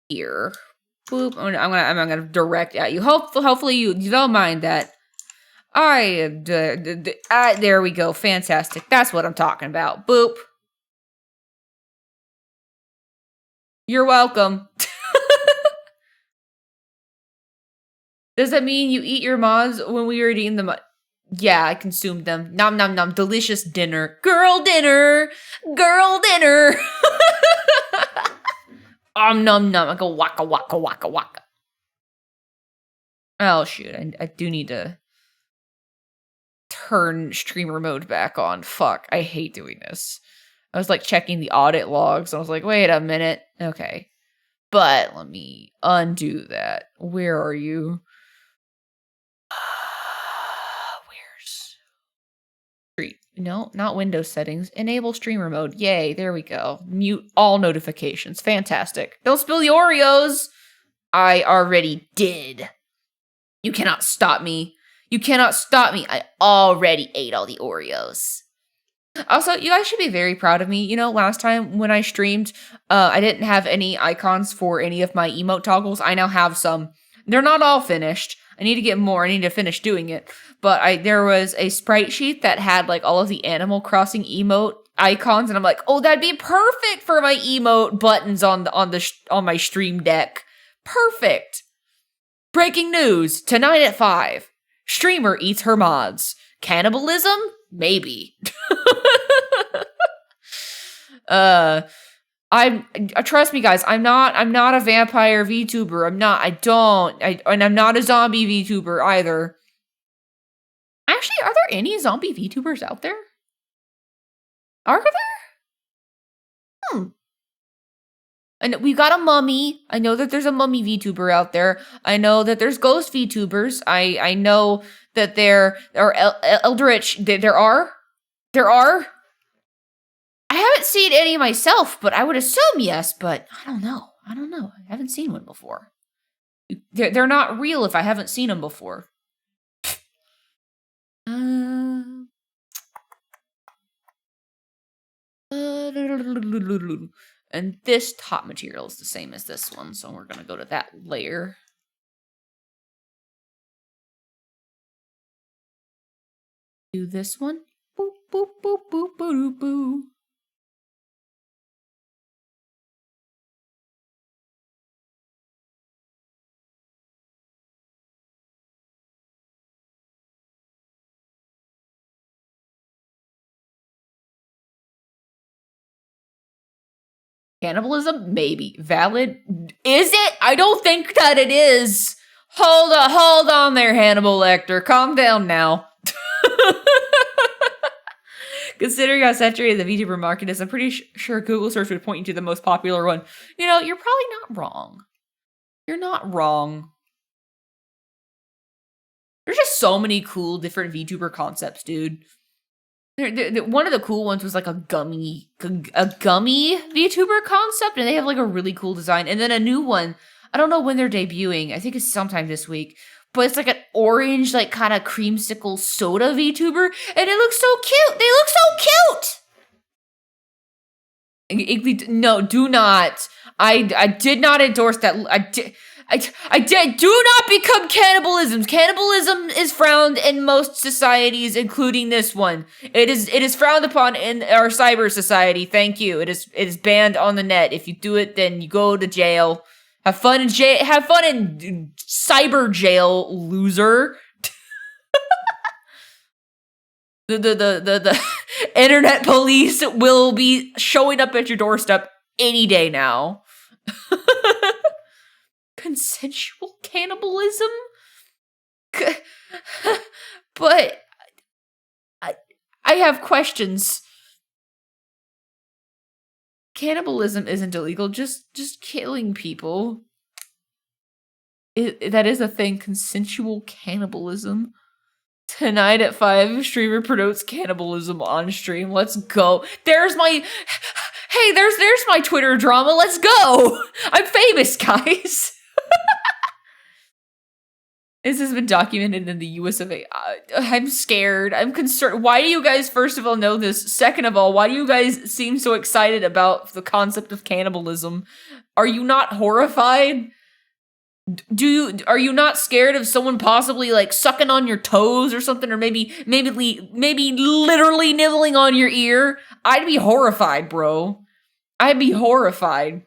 Here. Boop. I'm gonna direct at you. Hopefully you don't mind that. There we go. Fantastic. That's what I'm talking about. Boop. You're welcome. Does that mean you eat your mods when we were eating them? Yeah, I consumed them. Nom nom nom. Delicious dinner. Girl dinner. Girl dinner. Nom nom. I go waka waka waka waka. Oh shoot! I do need to turn streamer mode back on. Fuck! I hate doing this. I was like checking the audit logs. I was like, wait a minute. Okay, but let me undo that. Where are you? Where's stream? No, not Windows settings. Enable streamer mode. Yay! There we go. Mute all notifications. Fantastic. Don't spill the Oreos. I already did. You cannot stop me. You cannot stop me. I already ate all the Oreos. Also, you guys should be very proud of me. Last time when I streamed, I didn't have any icons for any of my emote toggles. I now have some. They're not all finished. I need to get more. I need to finish doing it. But there was a sprite sheet that had like all of the Animal Crossing emote icons, and I'm like, oh, that'd be perfect for my emote buttons on my stream deck. Perfect. Breaking news, tonight at 5. Streamer eats her mods. Cannibalism? Maybe. Trust me guys, I'm not a vampire VTuber. And I'm not a zombie VTuber either. Actually, are there any zombie VTubers out there? Are there? And we've got a mummy. I know that there's a mummy VTuber out there. I know that there's ghost VTubers. I know that there are eldritch. There are. I haven't seen any myself, but I would assume yes. But I don't know. I haven't seen one before. They're not real if I haven't seen them before. And this top material is the same as this one, so we're going to go to that layer. Do this one. Boop, boop, boop, boop, boop, boop. Cannibalism? Maybe. Valid? Is it? I don't think that it is. Hold on there, Hannibal Lecter. Calm down now. Considering how saturated the VTuber market is, I'm pretty sure Google search would point you to the most popular one. You're probably not wrong. You're not wrong. There's just so many cool different VTuber concepts, dude. One of the cool ones was like a gummy VTuber concept, and they have like a really cool design. And then a new one, I don't know when they're debuting. I think it's sometime this week. But it's like an orange, like kind of creamsicle soda VTuber, and it looks so cute. They look so cute. No, do not. I did not endorse that. I did. Do not become cannibalism. Cannibalism is frowned in most societies, including this one. It is frowned upon in our cyber society. Thank you. It is banned on the net. If you do it, then you go to jail. Have fun in jail. Have fun in cyber jail, loser. The internet police will be showing up at your doorstep any day now. Consensual cannibalism? But I have questions. cannibalism isn't illegal. Just killing people. That is a thing. Consensual cannibalism. Tonight at 5, streamer promotes cannibalism on stream. Let's go. There's my... Hey, there's my Twitter drama. Let's go. I'm famous, guys. This has been documented in the US of A. I'm scared. I'm concerned. Why do you guys, first of all, know this? Second of all, why do you guys seem so excited about the concept of cannibalism? Are you not horrified? Are you not scared of someone possibly like sucking on your toes or something, or maybe literally nibbling on your ear? I'd be horrified, bro. I'd be horrified.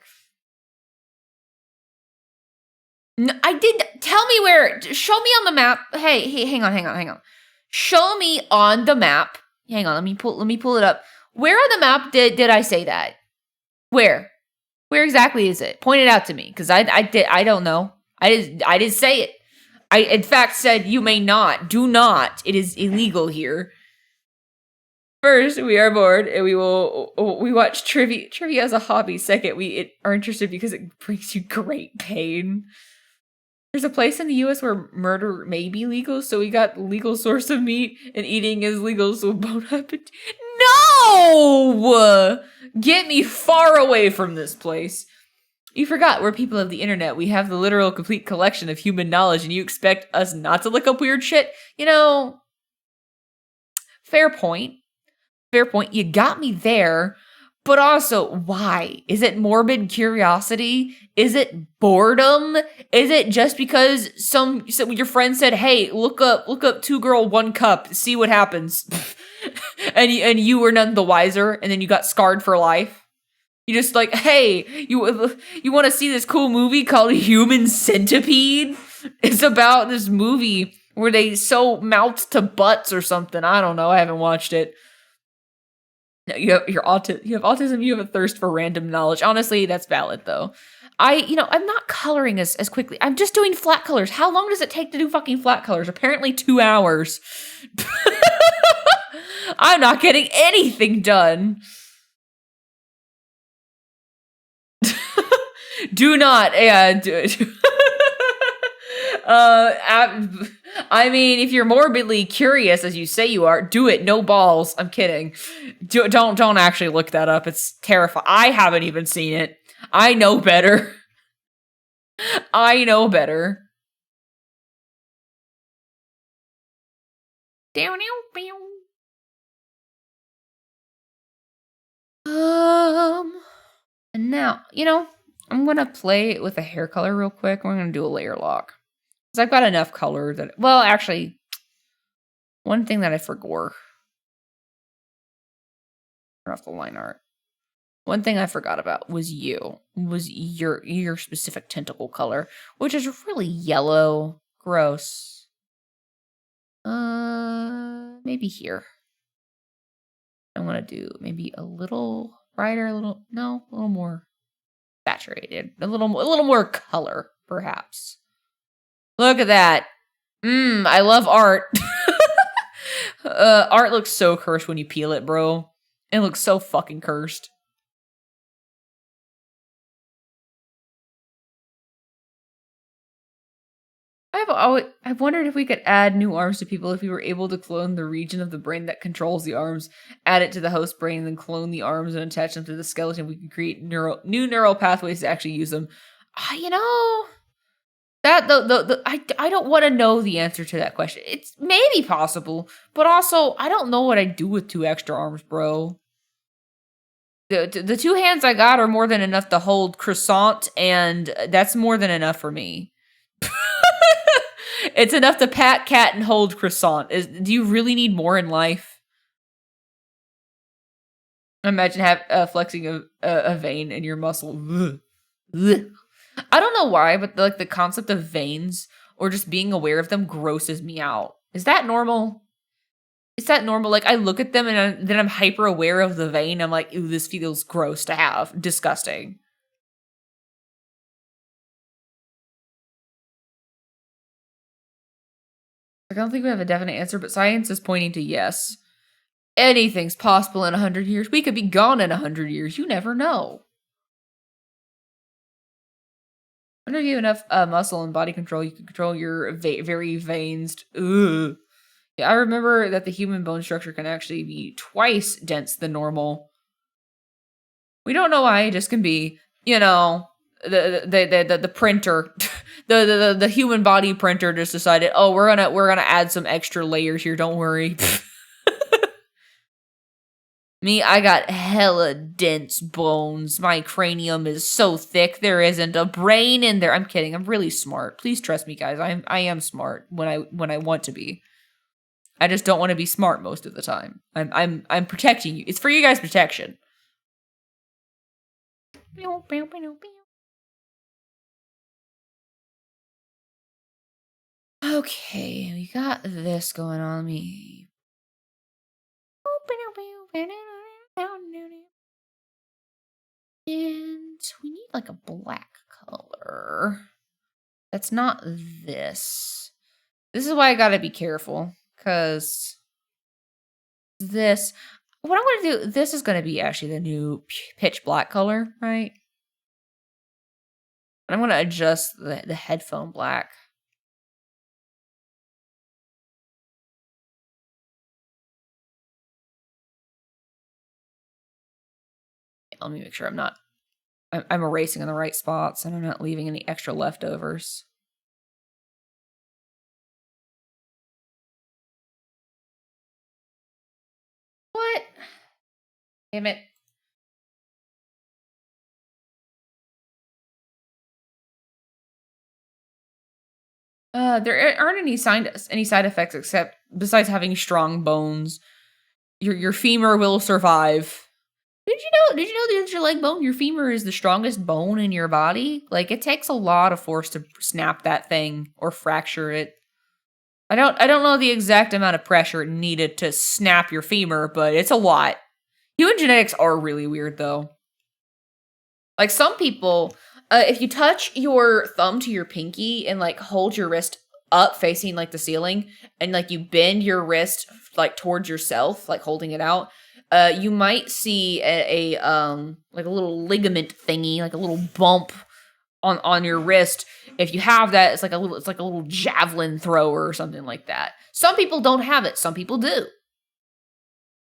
No, I did. Tell me where. Show me on the map. Hey, hang on. Show me on the map. Hang on, let me pull it up. Where on the map did I say that? Where exactly is it? Point it out to me, because I don't know. I didn't say it. I in fact said you may not. Do not. It is illegal here. First, we are bored, and we watch trivia as a hobby. Second, we are interested because it brings you great pain. There's a place in the US where murder may be legal, so we got legal source of meat, and eating is legal, so bon appetit. No! Get me far away from this place. You forgot we're people of the internet. We have the literal complete collection of human knowledge, and you expect us not to look up weird shit? You know, fair point. You got me there. But also, why? Is it morbid curiosity? Is it boredom? Is it just because your friend said, "Hey, look up 2 girl 1 cup, see what happens," and you were none the wiser, and then you got scarred for life? You just like, "Hey, you want to see this cool movie called Human Centipede? It's about this movie where they sew mouths to butts or something. I don't know. I haven't watched it." No, you have autism, you have a thirst for random knowledge. Honestly, that's valid though. I'm not coloring as quickly. I'm just doing flat colors. How long does it take to do fucking flat colors? Apparently 2 hours. I'm not getting anything done. Do not, I mean, if you're morbidly curious, as you say you are, do it. No balls. I'm kidding. Don't actually look that up. It's terrifying. I haven't even seen it. I know better. And now, I'm gonna play with a hair color real quick. We're gonna do a layer lock. Because I've got enough color that, well, actually, one thing that I forgot. Turn off the line art. One thing I forgot about was your specific tentacle color, which is really yellow. Gross. Maybe here. I'm gonna do maybe a little brighter, a little more saturated, a little more color, perhaps. Look at that. I love art. Art looks so cursed when you peel it, bro. It looks so fucking cursed. I've wondered if we could add new arms to people if we were able to clone the region of the brain that controls the arms, add it to the host brain, then clone the arms and attach them to the skeleton. We can create new neural pathways to actually use them. That I don't want to know the answer to that question. It's maybe possible, but also I don't know what I'd do with 2 extra arms, bro. The 2 hands I got are more than enough to hold croissant, and that's more than enough for me. It's enough to pat cat and hold croissant. Do you really need more in life? Imagine flexing a vein in your muscle. Ugh. I don't know why, but the concept of veins or just being aware of them grosses me out. Is that normal? Like, I look at them and then I'm hyper aware of the vein. I'm like, ooh, this feels gross to have. Disgusting. I don't think we have a definite answer, but science is pointing to yes. Anything's possible in 100 years. We could be gone in 100 years. You never know. Whenever you have enough muscle and body control, you can control your very veins. Ugh. Yeah, I remember that the human bone structure can actually be twice dense than normal. We don't know why. It just can be, the printer, the human body printer just decided, oh, we're gonna add some extra layers here. Don't worry. Me, I got hella dense bones. My cranium is so thick there isn't a brain in there. I'm kidding. I'm really smart. Please trust me, guys. I am smart when I want to be. I just don't want to be smart most of the time. I'm protecting you. It's for you guys' protection. Okay, we got this going on. Me. And we need like a black color. That's not this. This is why I gotta be careful. Because this. What I'm gonna do, this is gonna be actually the new pitch black color, right? And I'm gonna adjust the headphone black. Let me make sure I'm erasing in the right spots and I'm not leaving any extra leftovers. What? Damn it. There aren't any side effects except besides having strong bones. Your femur will survive. Did you know that your leg bone, your femur is the strongest bone in your body? Like it takes a lot of force to snap that thing or fracture it. I don't know the exact amount of pressure needed to snap your femur, but it's a lot. Human genetics are really weird though. Like some people, if you touch your thumb to your pinky and like hold your wrist up facing like the ceiling and like you bend your wrist like towards yourself, like holding it out, you might see a like a little ligament thingy, like a little bump on your wrist. If you have that, it's like a little javelin thrower or something like that. Some people don't have it, some people do.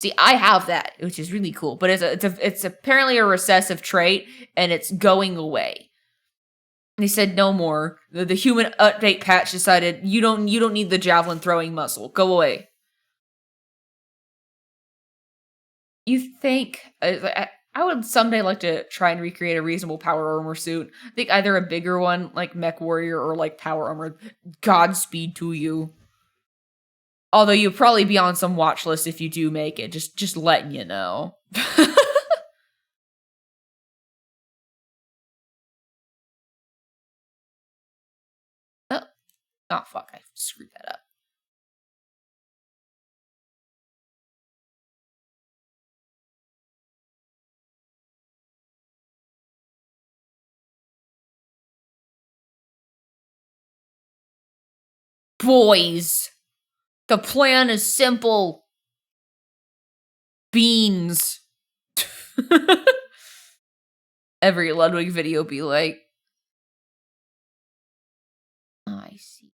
See, I have that, which is really cool, but it's apparently a recessive trait, and it's going away. And he said no more. The human update patch decided you don't need the javelin throwing muscle. Go away. You think I would someday like to try and recreate a reasonable power armor suit. I think either a bigger one like Mech Warrior or like Power Armor. Godspeed to you. Although you'll probably be on some watch list if you do make it. Just letting you know. Oh, fuck, I screwed that up. Boys, the plan is simple. Beans. Every Ludwig video be like, oh, I see.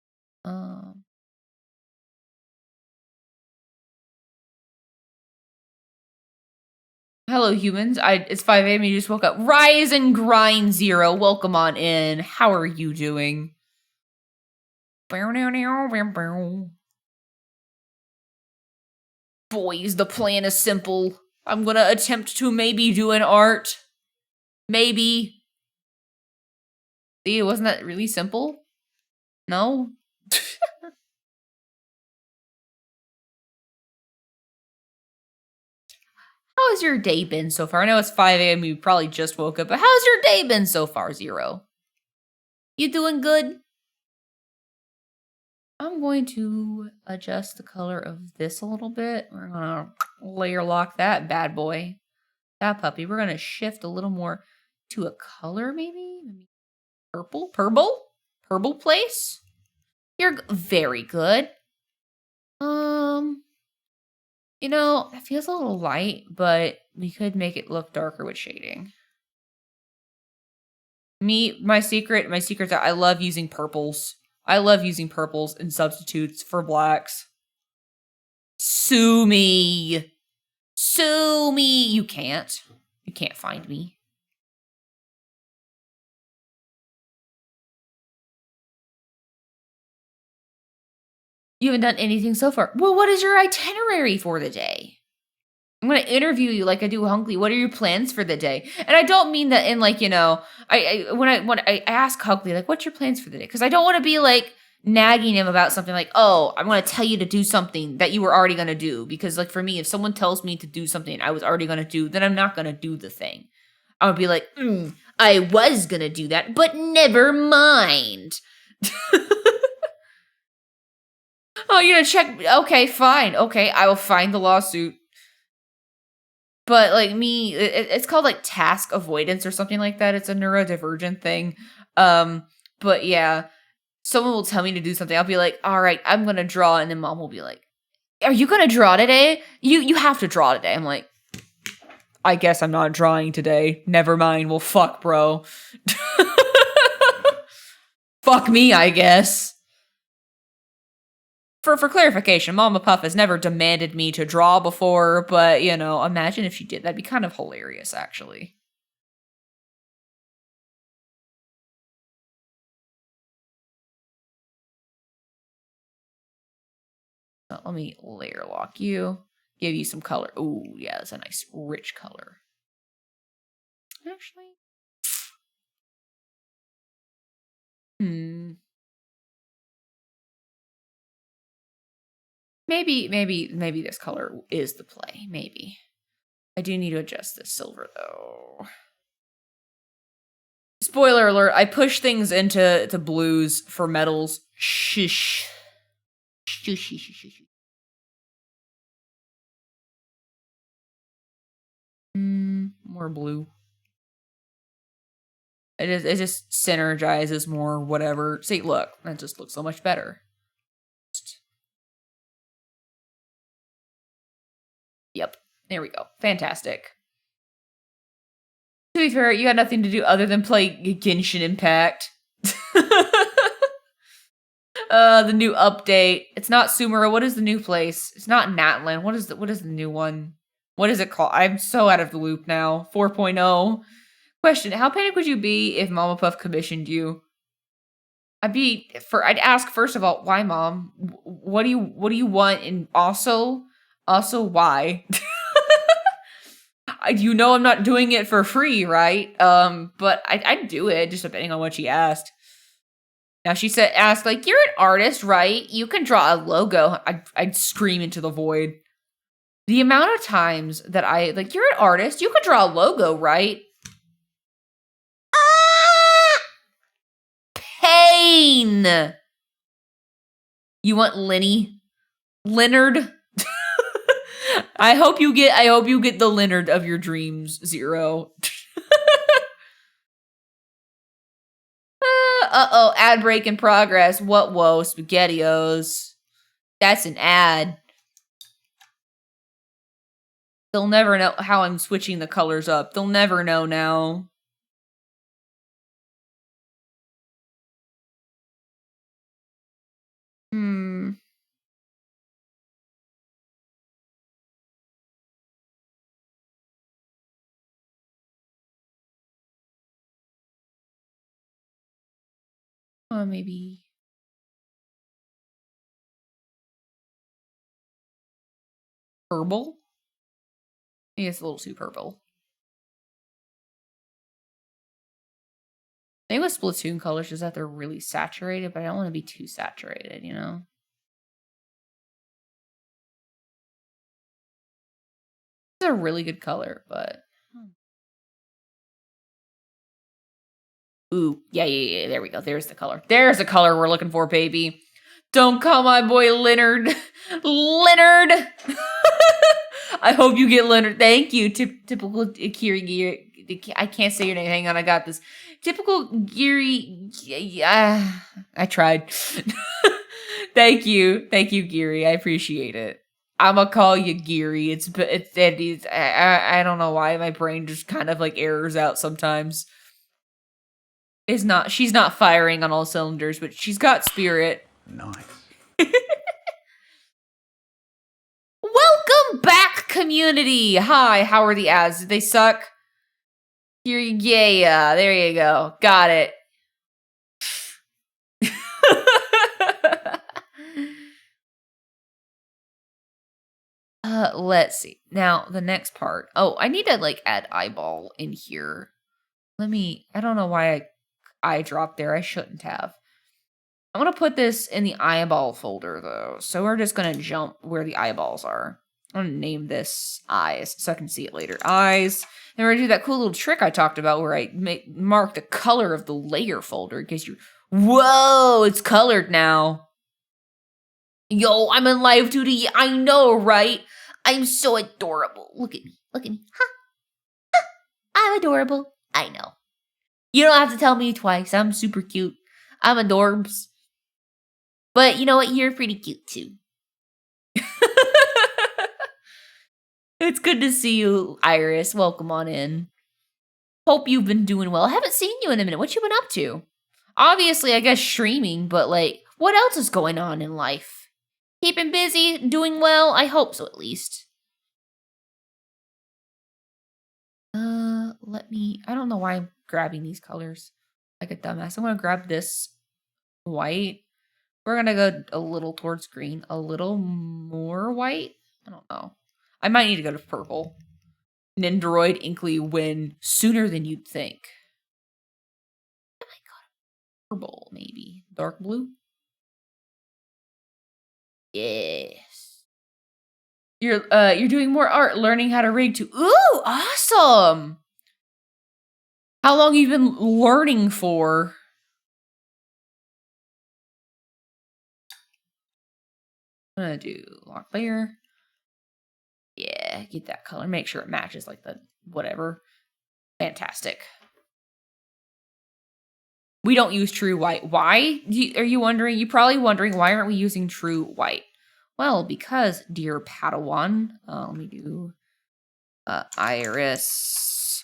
Hello, humans. It's 5 a.m. You just woke up. Rise and grind, Zero. Welcome on in. How are you doing? Boys, the plan is simple. I'm gonna attempt to maybe do an art. Maybe. See, wasn't that really simple? No? How has your day been so far? I know it's 5 a.m. You probably just woke up, but how's your day been so far, Zero? You doing good? I'm going to adjust the color of this a little bit. We're gonna layer lock that bad boy. That puppy. We're gonna shift a little more to a color, maybe? Purple? Purple? Purple place? You're very good. That feels a little light, but we could make it look darker with shading. My secret's that I love using purples. I love using purples and substitutes for blacks. Sue me. Sue me. You can't. You can't find me. You haven't done anything so far. Well, what is your itinerary for the day? I'm going to interview you like I do Hunkley. What are your plans for the day? And I don't mean that in like, when I ask Hunkley, like, what's your plans for the day? Because I don't want to be like nagging him about something like, oh, I'm going to tell you to do something that you were already going to do. Because like for me, if someone tells me to do something I was already going to do, then I'm not going to do the thing. I would be like, I was going to do that, but never mind. Oh, you're gonna check? Okay, fine. Okay, I will find the lawsuit. But like me, it's called like task avoidance or something like that. It's a neurodivergent thing. But yeah, someone will tell me to do something. I'll be like, all right, I'm gonna draw, and then mom will be like, are you gonna draw today? You have to draw today. I'm like, I guess I'm not drawing today. Never mind. Well, fuck, bro. Fuck me, I guess. For clarification, Mama Puff has never demanded me to draw before, but, imagine if she did. That'd be kind of hilarious, actually. So let me layer lock you. Give you some color. Ooh, yeah, that's a nice, rich color. Actually. Maybe this color is the play. Maybe. I do need to adjust this silver, though. Spoiler alert, I push things into blues for metals. Shish. More blue. It just synergizes more, whatever. See, look, that just looks so much better. Yep, there we go. Fantastic. To be fair, you got nothing to do other than play Genshin Impact. The new update. It's not Sumera. What is the new place? It's not Natlan. What is the new one? What is it called? I'm so out of the loop now. 4.0. Question: how panicked would you be if Mama Puff commissioned you? I'd ask first of all, why, Mom? What do you want? And also why? I'm not doing it for free, right? But I'd do it just depending on what she asked. Now she asked like, you're an artist, right? You can draw a logo. I'd scream into the void. The amount of times that you're an artist, you could draw a logo, right? Pain. You want Leonard? I hope you get the Leonard of your dreams, Zero. Uh-oh, ad break in progress. What? Whoa, SpaghettiOs. That's an ad. They'll never know how I'm switching the colors up. They'll never know now. Maybe. Purple? I think it's a little too purple. I think with Splatoon colors is that they're really saturated, but I don't want to be too saturated, It's a really good color, but... Ooh, yeah, there we go. There's the color. There's the color we're looking for, baby. Don't call my boy Leonard. Leonard! I hope you get Leonard. Thank you, typical Kiri. I can't say your name. Hang on, I got this. Typical Giri. Yeah, I tried. Thank you, Giri. I appreciate it. I'm gonna call you Giri. It's I don't know why my brain just kind of like errors out sometimes. she's not firing on all cylinders, but she's got spirit. Nice. Welcome back, community. Hi, how are the ads? Did they suck? Yeah, there you go. Got it. Let's see. Now, the next part. Oh, I need to, like, add eyeball in here. I don't know why I dropped there. I shouldn't have. I'm going to put this in the eyeball folder, though. So we're just going to jump where the eyeballs are. I'm going to name this eyes so I can see it later. Eyes. And we're going to do that cool little trick I talked about where I mark the color of the layer folder in case you... Whoa, it's colored now. Yo, I'm in live 2D. I know, right? I'm so adorable. Look at me. Look at me. Ha. Ha. I'm adorable. I know. You don't have to tell me twice. I'm super cute. I'm adorbs. But you know what? You're pretty cute too. It's good to see you, Iris. Welcome on in. Hope you've been doing well. I haven't seen you in a minute. What you been up to? Obviously, I guess streaming, but like, what else is going on in life? Keeping busy, doing well? I hope so, at least. I don't know why I'm grabbing these colors like a dumbass. I'm gonna grab this white. We're gonna go a little towards green, a little more white. I don't know. I might need to go to purple. Nendoroid Inkly win sooner than you'd think. Oh my god, purple maybe dark blue. Yes. You're doing more art, learning how to rig too. Ooh, awesome! How long have you been learning for? I'm gonna do lock layer. Yeah, get that color. Make sure it matches like the whatever. Fantastic. We don't use true white. Why? Are you wondering? You're probably wondering, why aren't we using true white? Well, because, dear Padawan, let me do iris.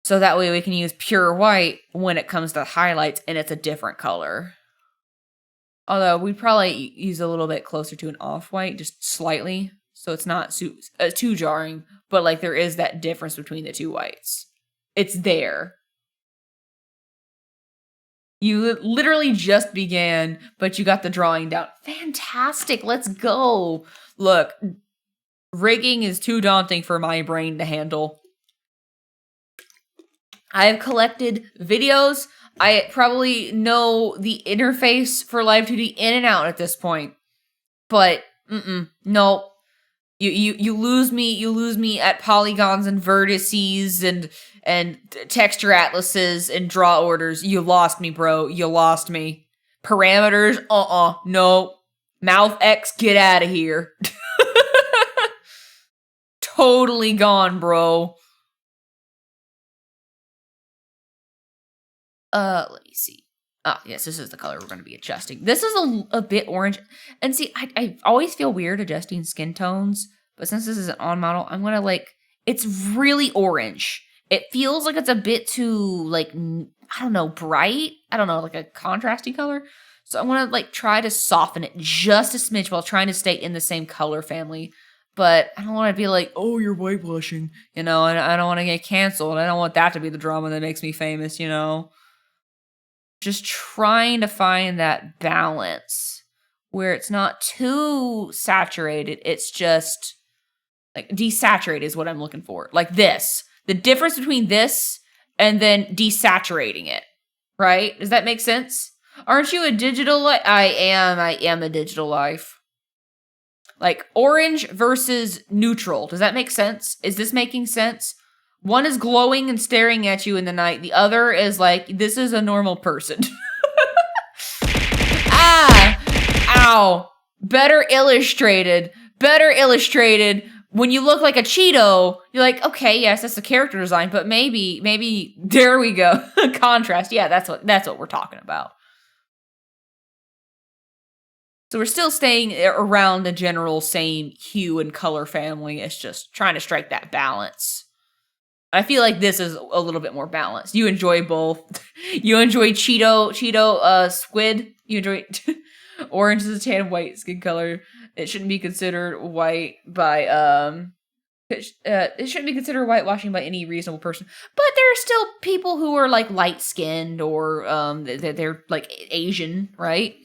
So that way we can use pure white when it comes to highlights and it's a different color. Although we'd probably use a little bit closer to an off-white, just slightly. So it's not too jarring. But like there is that difference between the two whites. It's there. You literally just began, but you got the drawing down. Fantastic. Let's go. Look, rigging is too daunting for my brain to handle. I have collected videos. I probably know the interface for Live 2D in and out at this point. But, no. You lose me at polygons and vertices and texture atlases and draw orders. You lost me, bro. You lost me. Parameters, no. Mouth X, get out of here. Totally gone, bro. Let me see. Oh, yes, this is the color we're going to be adjusting. This is a bit orange. And see, I always feel weird adjusting skin tones. But since this is an on model, I'm going to it's really orange. It feels like it's a bit too, I don't know, bright. I don't know, like a contrasty color. So I'm going to, try to soften it just a smidge while trying to stay in the same color family. But I don't want to be like, oh, you're whitewashing, and I don't want to get canceled. I don't want that to be the drama that makes me famous, Just trying to find that balance where it's not too saturated. It's just desaturated is what I'm looking for. Like this. The difference between this and then desaturating it. Right? Does that make sense? Aren't you a digital life? I am a digital life. Like orange versus neutral. Does that make sense? Is this making sense? One is glowing and staring at you in the night. The other is this is a normal person. Ow. Better illustrated. When you look like a Cheeto, you're like, okay, yes, that's the character design, but maybe, there we go. Contrast. Yeah, that's what we're talking about. So we're still staying around the general same hue and color family. It's just trying to strike that balance. I feel like this is a little bit more balanced. You enjoy both. You enjoy Cheeto squid. You enjoy orange is a tan white skin color. It shouldn't be considered white by it shouldn't be considered whitewashing by any reasonable person. But there are still people who are like light skinned or they're like Asian, right?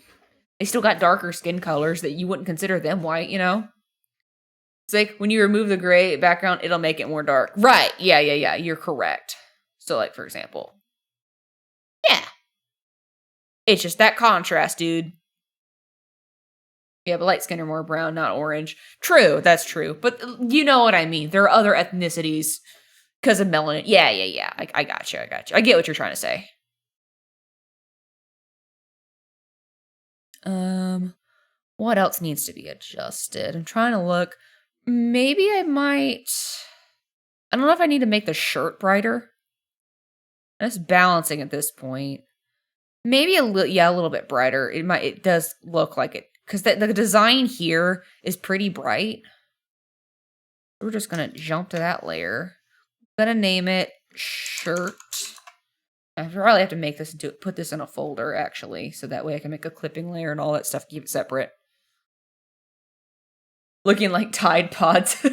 They still got darker skin colors that you wouldn't consider them white, you know? It's like when you remove the gray background, it'll make it more dark. Right. Yeah. You're correct. So like, for example. Yeah. It's just that contrast, dude. Yeah, but light skin are more brown, not orange. True, that's true. But you know what I mean. There are other ethnicities because of melanin. Yeah. I got you. I get what you're trying to say. What else needs to be adjusted? I'm trying to look. Maybe I might. I don't know if I need to make the shirt brighter. That's balancing at this point. Maybe a little bit brighter. It does look like it because the design here is pretty bright. We're just gonna jump to that layer. I'm gonna name it shirt. I probably have to make this put this in a folder actually, so that way I can make a clipping layer and all that stuff. Keep it separate. Looking like Tide Pods.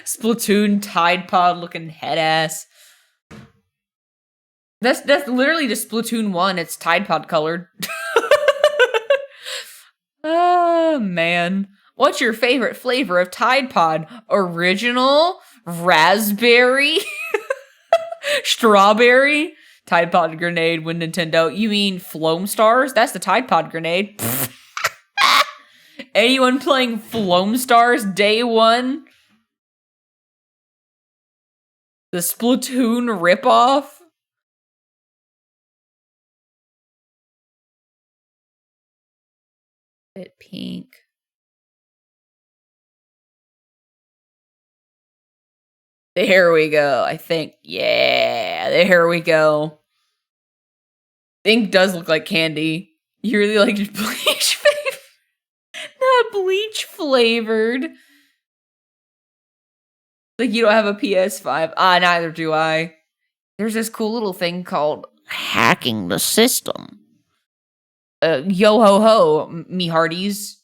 Splatoon Tide Pod looking head ass. That's literally just Splatoon 1. It's Tide Pod colored. Oh, man. What's your favorite flavor of Tide Pod? Original? Raspberry? Strawberry? Tide Pod grenade with Nintendo. You mean Floam Stars? That's the Tide Pod grenade. Anyone playing Floam Stars day one? The Splatoon ripoff? Bit pink. There we go, I think. Yeah, there we go. Ink does look like candy. You really like bleach flavored? Not bleach flavored. Like you don't have a PS5. Neither do I. There's this cool little thing called hacking the system. Yo ho ho, me hearties.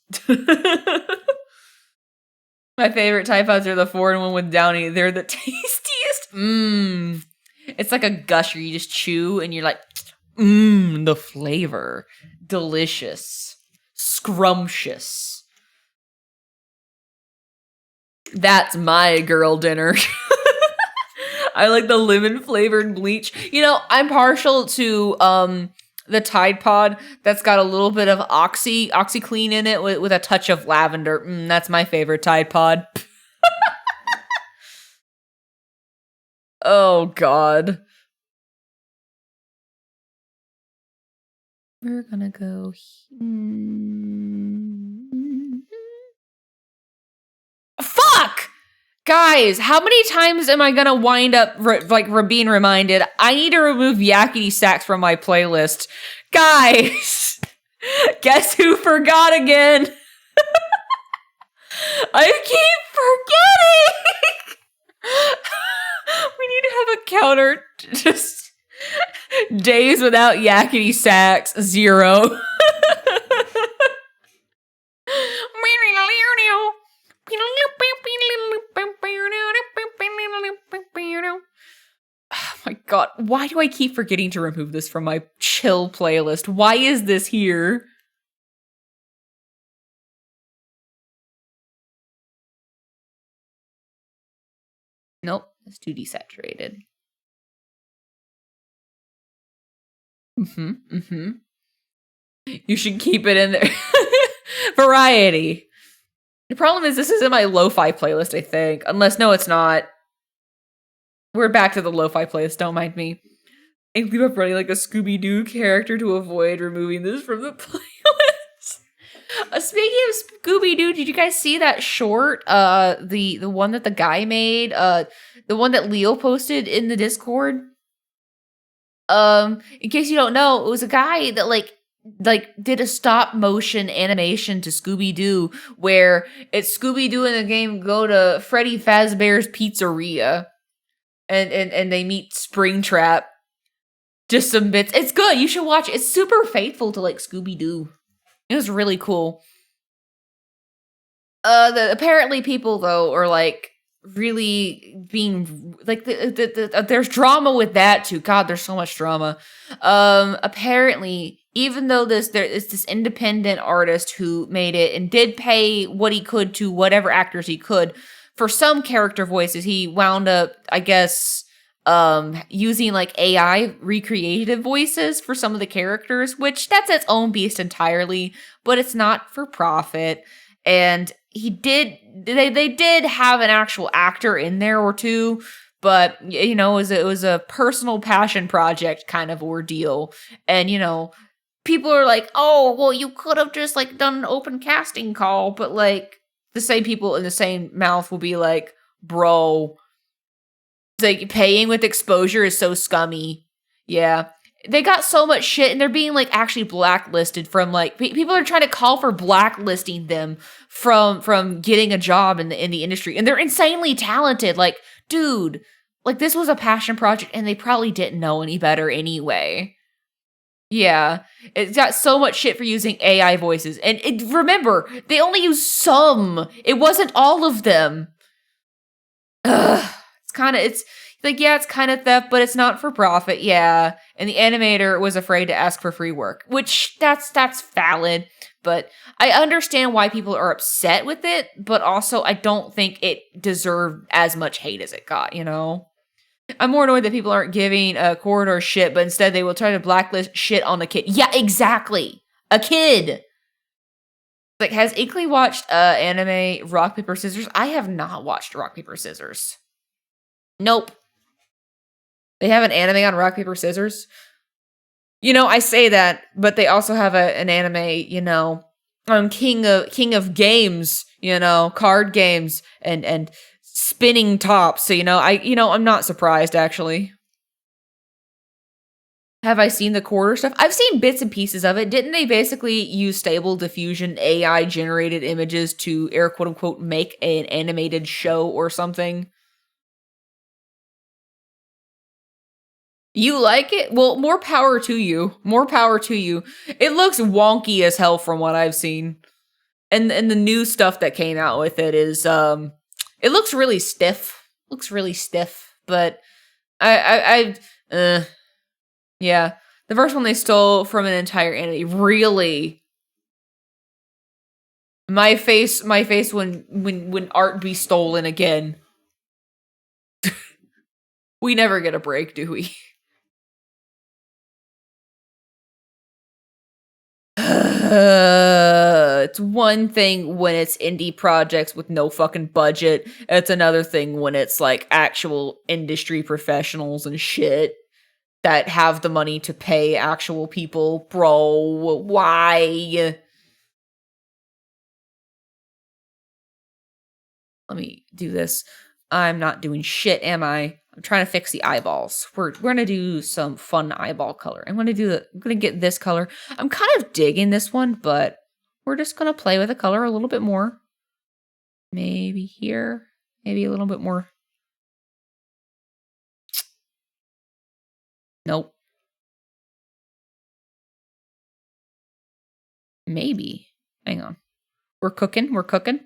My favorite Tide Pods are the 4-in-1 with Downy. They're the tastiest. It's like a gusher. You just chew and you're like, the flavor. Delicious. Scrumptious. That's my girl dinner. I like the lemon flavored bleach. You know, I'm partial to the Tide Pod that's got a little bit of OxyClean in it with a touch of lavender. That's my favorite Tide Pod. Oh God. We're gonna go. Fuck! Guys, how many times am I gonna wind up being reminded I need to remove yakety sax from my playlist? Guys, guess who forgot again? I keep forgetting. We need to have a counter. Just days without yakety sax, 0. Oh my God, why do I keep forgetting to remove this from my chill playlist? Why is this here? Nope, it's too desaturated. You should keep it in there. Variety. The problem is this is in my lo-fi playlist, I think. Unless, no, it's not. We're back to the lo-fi playlist, don't mind me. Inklypuff running like a Scooby-Doo character to avoid removing this from the playlist. Speaking of Scooby-Doo, did you guys see that short? The one that the guy made? The one that Leo posted in the Discord? In case you don't know, it was a guy that like did a stop motion animation to Scooby-Doo where it's Scooby-Doo in the game go to Freddy Fazbear's Pizzeria. and they meet Springtrap. Just some bits. It's good. You should watch it. It's super faithful to like Scooby-Doo. It was really cool. Apparently people though are like really being like there's drama with that too. God, there's so much drama. Apparently, even though there is this independent artist who made it and did pay what he could to whatever actors he could for some character voices, he wound up, I guess, using like AI recreated voices for some of the characters, which that's its own beast entirely, but it's not for profit. And they did have an actual actor in there or two, but you know, it was a personal passion project kind of ordeal. And you know, people are like, oh, well, you could have just like done an open casting call, but like the same people in the same mouth will be like, bro, like paying with exposure is so scummy. Yeah. They got so much shit and they're being like actually blacklisted from like people are trying to call for blacklisting them from getting a job in the industry, and they're insanely talented. Like, dude, like this was a passion project and they probably didn't know any better anyway. Yeah, it's got so much shit for using AI voices, and remember, they only use some. It wasn't all of them. Ugh. It's like, yeah, it's kind of theft, but it's not for profit. Yeah. And the animator was afraid to ask for free work, which that's valid. But I understand why people are upset with it, but also I don't think it deserved as much hate as it got, you know? I'm more annoyed that people aren't giving a corridor shit, but instead they will try to blacklist shit on the kid. Yeah, exactly. A kid. Like, has Inkly watched anime Rock, Paper, Scissors? I have not watched Rock, Paper, Scissors. Nope. They have an anime on Rock, Paper, Scissors? You know, I say that, but they also have an anime, you know, on King of Games, you know, card games and spinning tops. So, I'm not surprised actually. Have I seen the quarter stuff? I've seen bits and pieces of it. Didn't they basically use Stable Diffusion AI generated images to air quote unquote make an animated show or something? You like it? Well, more power to you. More power to you. It looks wonky as hell from what I've seen. And the new stuff that came out with it is it looks really stiff. Looks really stiff, but yeah. The first one they stole from an entire anime. Really? My face when art be stolen again. We never get a break, do we? It's one thing when it's indie projects with no fucking budget. It's another thing when it's like actual industry professionals and shit that have the money to pay actual people. Bro, why? Let me do this. I'm not doing shit, am I? I'm trying to fix the eyeballs. We're gonna do some fun eyeball color. I'm gonna get this color. I'm kind of digging this one, but we're just gonna play with the color a little bit more. Maybe here, maybe a little bit more. Nope. Maybe. Hang on. We're cooking. We're cooking.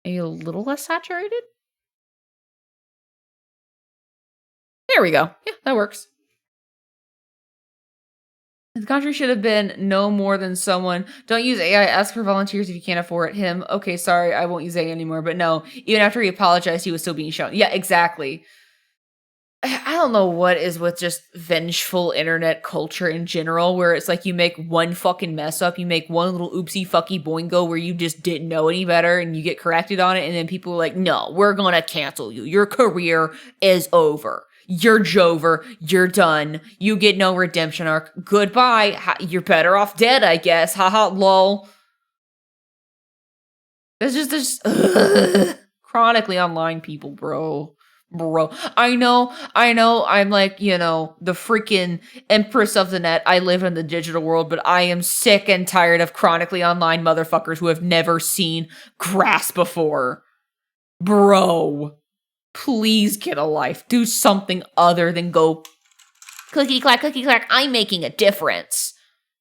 Maybe a little less saturated. There we go. Yeah, that works. The country should have been no more than someone. Don't use AI. Ask for volunteers if you can't afford it. Him. Okay, sorry, I won't use AI anymore. But no, even after he apologized, he was still being shown. Yeah, exactly. I don't know what is with just vengeful internet culture in general, where it's like you make one fucking mess up, you make one little oopsie fucky boingo where you just didn't know any better and you get corrected on it, and then people are like, no, we're gonna cancel you. Your career is over. You're Jover. You're done. You get no redemption arc. Goodbye. You're better off dead, I guess. Haha, lol. There's just chronically online people, bro. Bro, I know, I'm like, the freaking empress of the net. I live in the digital world, but I am sick and tired of chronically online motherfuckers who have never seen grass before. Bro, please get a life. Do something other than go clicky clack, I'm making a difference.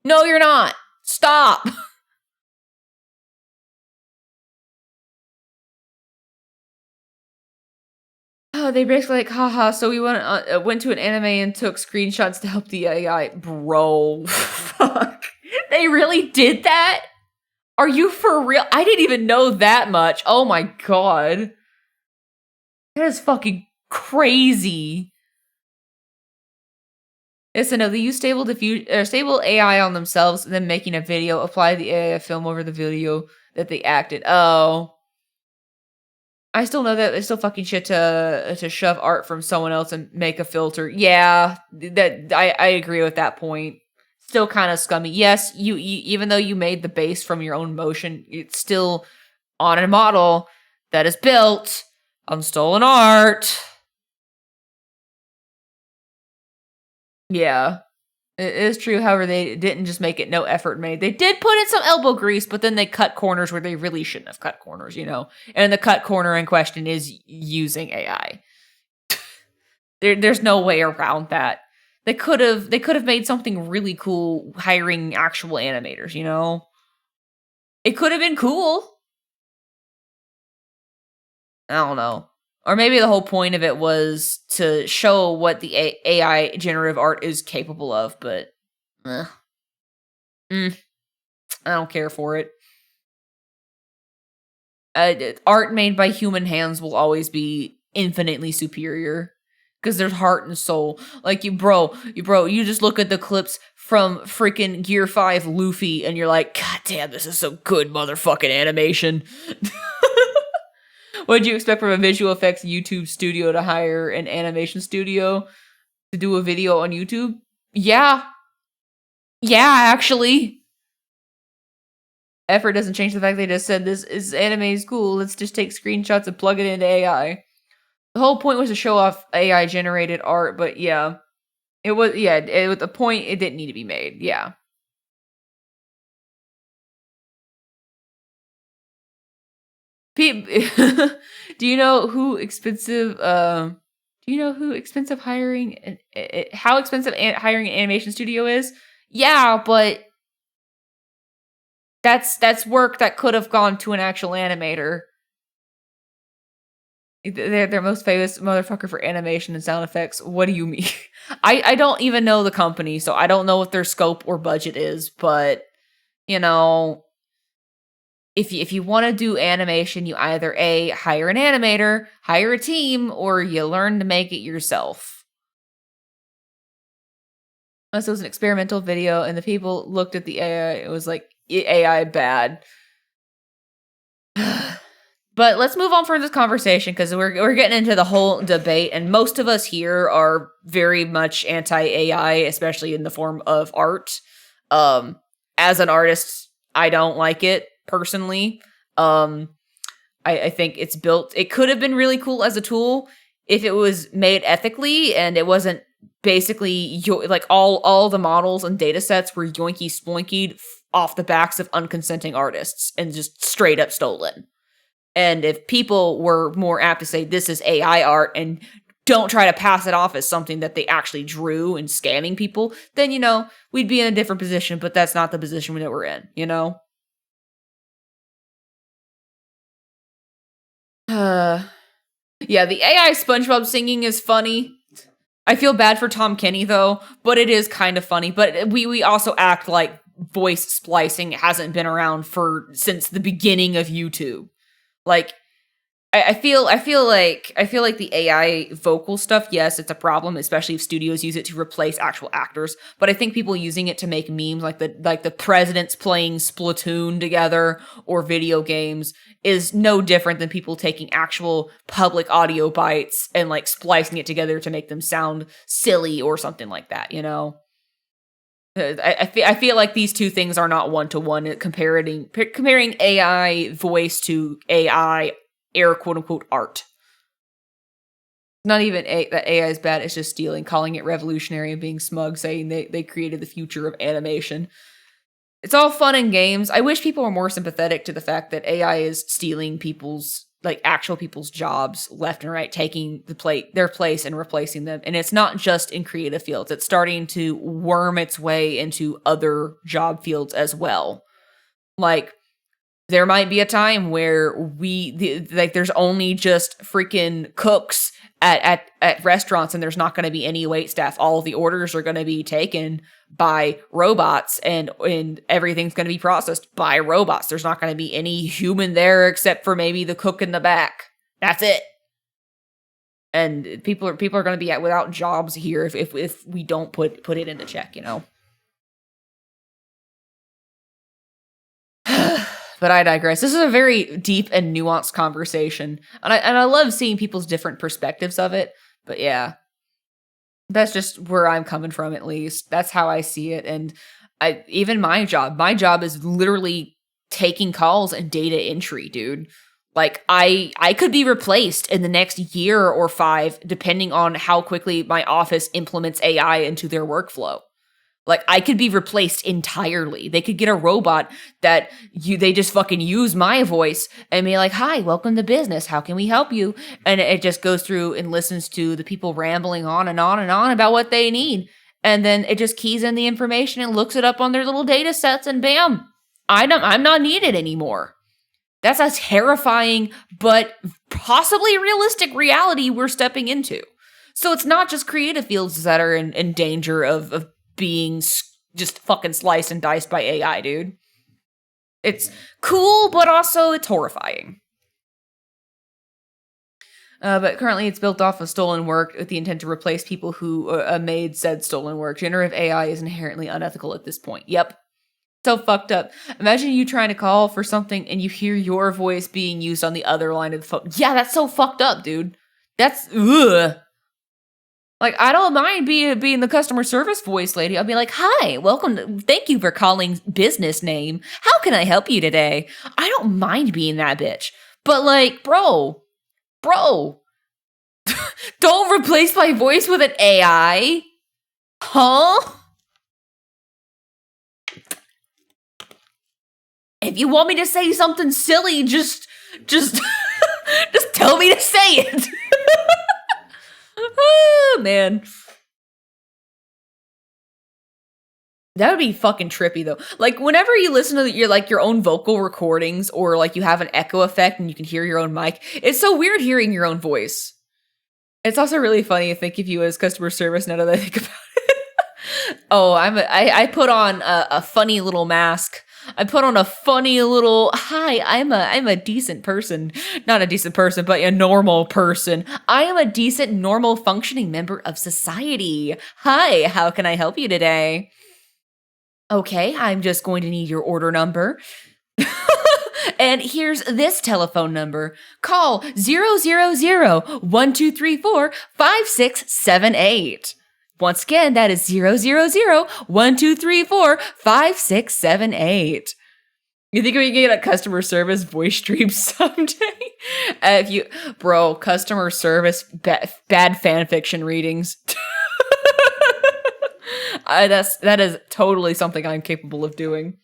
No, you're not. Stop. Oh, they basically like, haha, so we went to an anime and took screenshots to help the AI. Bro, fuck. They really did that? Are you for real? I didn't even know that much. Oh my god. That is fucking crazy. Yes, I know. They use stable AI on themselves, and then making a video, apply the AI film over the video that they acted. Oh. I still know that it's still fucking shit to shove art from someone else and make a filter. Yeah, that I agree with that point. Still kind of scummy. Yes, you even though you made the base from your own motion, it's still on a model that is built on stolen art. Yeah. It is true, however, they didn't just make it no effort made. They did put in some elbow grease, but then they cut corners where they really shouldn't have cut corners. And the cut corner in question is using AI. There's no way around that. They could have made something really cool hiring actual animators. It could have been cool. I don't know. Or maybe the whole point of it was to show what the AI generative art is capable of, but I don't care for it. Art made by human hands will always be infinitely superior because there's heart and soul. Like you just look at the clips from freaking Gear 5 Luffy and you're like, God damn, this is some good motherfucking animation. What did you expect from a visual effects YouTube studio to hire an animation studio to do a video on YouTube? Yeah. Yeah, actually. Effort doesn't change the fact they just said this is anime is cool. Let's just take screenshots and plug it into AI. The whole point was to show off AI generated art, but yeah, it was the point it didn't need to be made. Yeah. Do you know who expensive? Do you know who expensive hiring? How expensive hiring an animation studio is? Yeah, but that's work that could have gone to an actual animator. They're their most famous motherfucker for animation and sound effects. What do you mean? I don't even know the company, so I don't know what their scope or budget is. But you know, if you want to do animation, you either hire an animator, hire a team, or you learn to make it yourself. This was an experimental video, and the people looked at the AI. It was like AI bad. But let's move on from this conversation because we're getting into the whole debate, and most of us here are very much anti AI, especially in the form of art. As an artist, I don't like it personally. I think it's built. It could have been really cool as a tool if it was made ethically and it wasn't basically like all the models and data sets were yoinky sploinkied off the backs of unconsenting artists and just straight up stolen. And if people were more apt to say this is AI art and don't try to pass it off as something that they actually drew and scamming people, then, we'd be in a different position, but that's not the position that we're in. Yeah, the AI SpongeBob singing is funny. I feel bad for Tom Kenny, though, but it is kind of funny. But we also act like voice splicing hasn't been around since the beginning of YouTube. Like, I feel like the AI vocal stuff, yes, it's a problem, especially if studios use it to replace actual actors. But I think people using it to make memes, like the presidents playing Splatoon together or video games, is no different than people taking actual public audio bites and like splicing it together to make them sound silly or something like that. I feel like these two things are not one to one. Comparing AI voice to AI air quote unquote art. Not even that AI is bad, it's just stealing, calling it revolutionary and being smug, saying they created the future of animation. It's all fun and games. I wish people were more sympathetic to the fact that AI is stealing people's, like, actual people's jobs left and right, taking their place and replacing them. And it's not just in creative fields. It's starting to worm its way into other job fields as well. Like, there might be a time where there's only just freaking cooks at restaurants, and there's not going to be any wait staff. All of the orders are going to be taken by robots, and everything's going to be processed by robots. There's not going to be any human there except for maybe the cook in the back. That's it. And people are going to be without jobs here if we don't put it into check, you know. But I digress. This is a very deep and nuanced conversation, and I love seeing people's different perspectives of it. But yeah, that's just where I'm coming from. At least that's how I see it. And even my job is literally taking calls and data entry, dude. Like I could be replaced in the next year or 5, depending on how quickly my office implements AI into their workflow. Like, I could be replaced entirely. They could get a robot that they just fucking use my voice and be like, hi, welcome to business. How can we help you? And it just goes through and listens to the people rambling on and on and on about what they need. And then it just keys in the information and looks it up on their little data sets, and bam, I'm not needed anymore. That's a terrifying but possibly realistic reality we're stepping into. So it's not just creative fields that are in danger of being just fucking sliced and diced by AI, dude. It's cool, but also it's horrifying. But currently it's built off of stolen work with the intent to replace people who made said stolen work. Generative AI is inherently unethical at this point. Yep. So fucked up. Imagine you trying to call for something and you hear your voice being used on the other line of the phone. Yeah, that's so fucked up, dude. That's ugh. Like, I don't mind being the customer service voice lady. I'll be like, hi, thank you for calling business name. How can I help you today? I don't mind being that bitch. But like, bro, don't replace my voice with an AI. Huh? If you want me to say something silly, just just tell me to say it. Oh, man. That would be fucking trippy, though. Like, whenever you listen to your own vocal recordings, or like you have an echo effect and you can hear your own mic, it's so weird hearing your own voice. It's also really funny to think of you as customer service now that I think about it. Oh, I put on a funny little mask. I put on a funny little, hi, I'm a decent person. Not a decent person, but a normal person. I am a decent, normal, functioning member of society. Hi, how can I help you today? Okay, I'm just going to need your order number. And here's this telephone number. Call 000-1234-5678. Once again, that is 000-1234-5678. You think we can get a customer service voice stream someday? Customer service, bad fan fiction readings. That is totally something I'm capable of doing.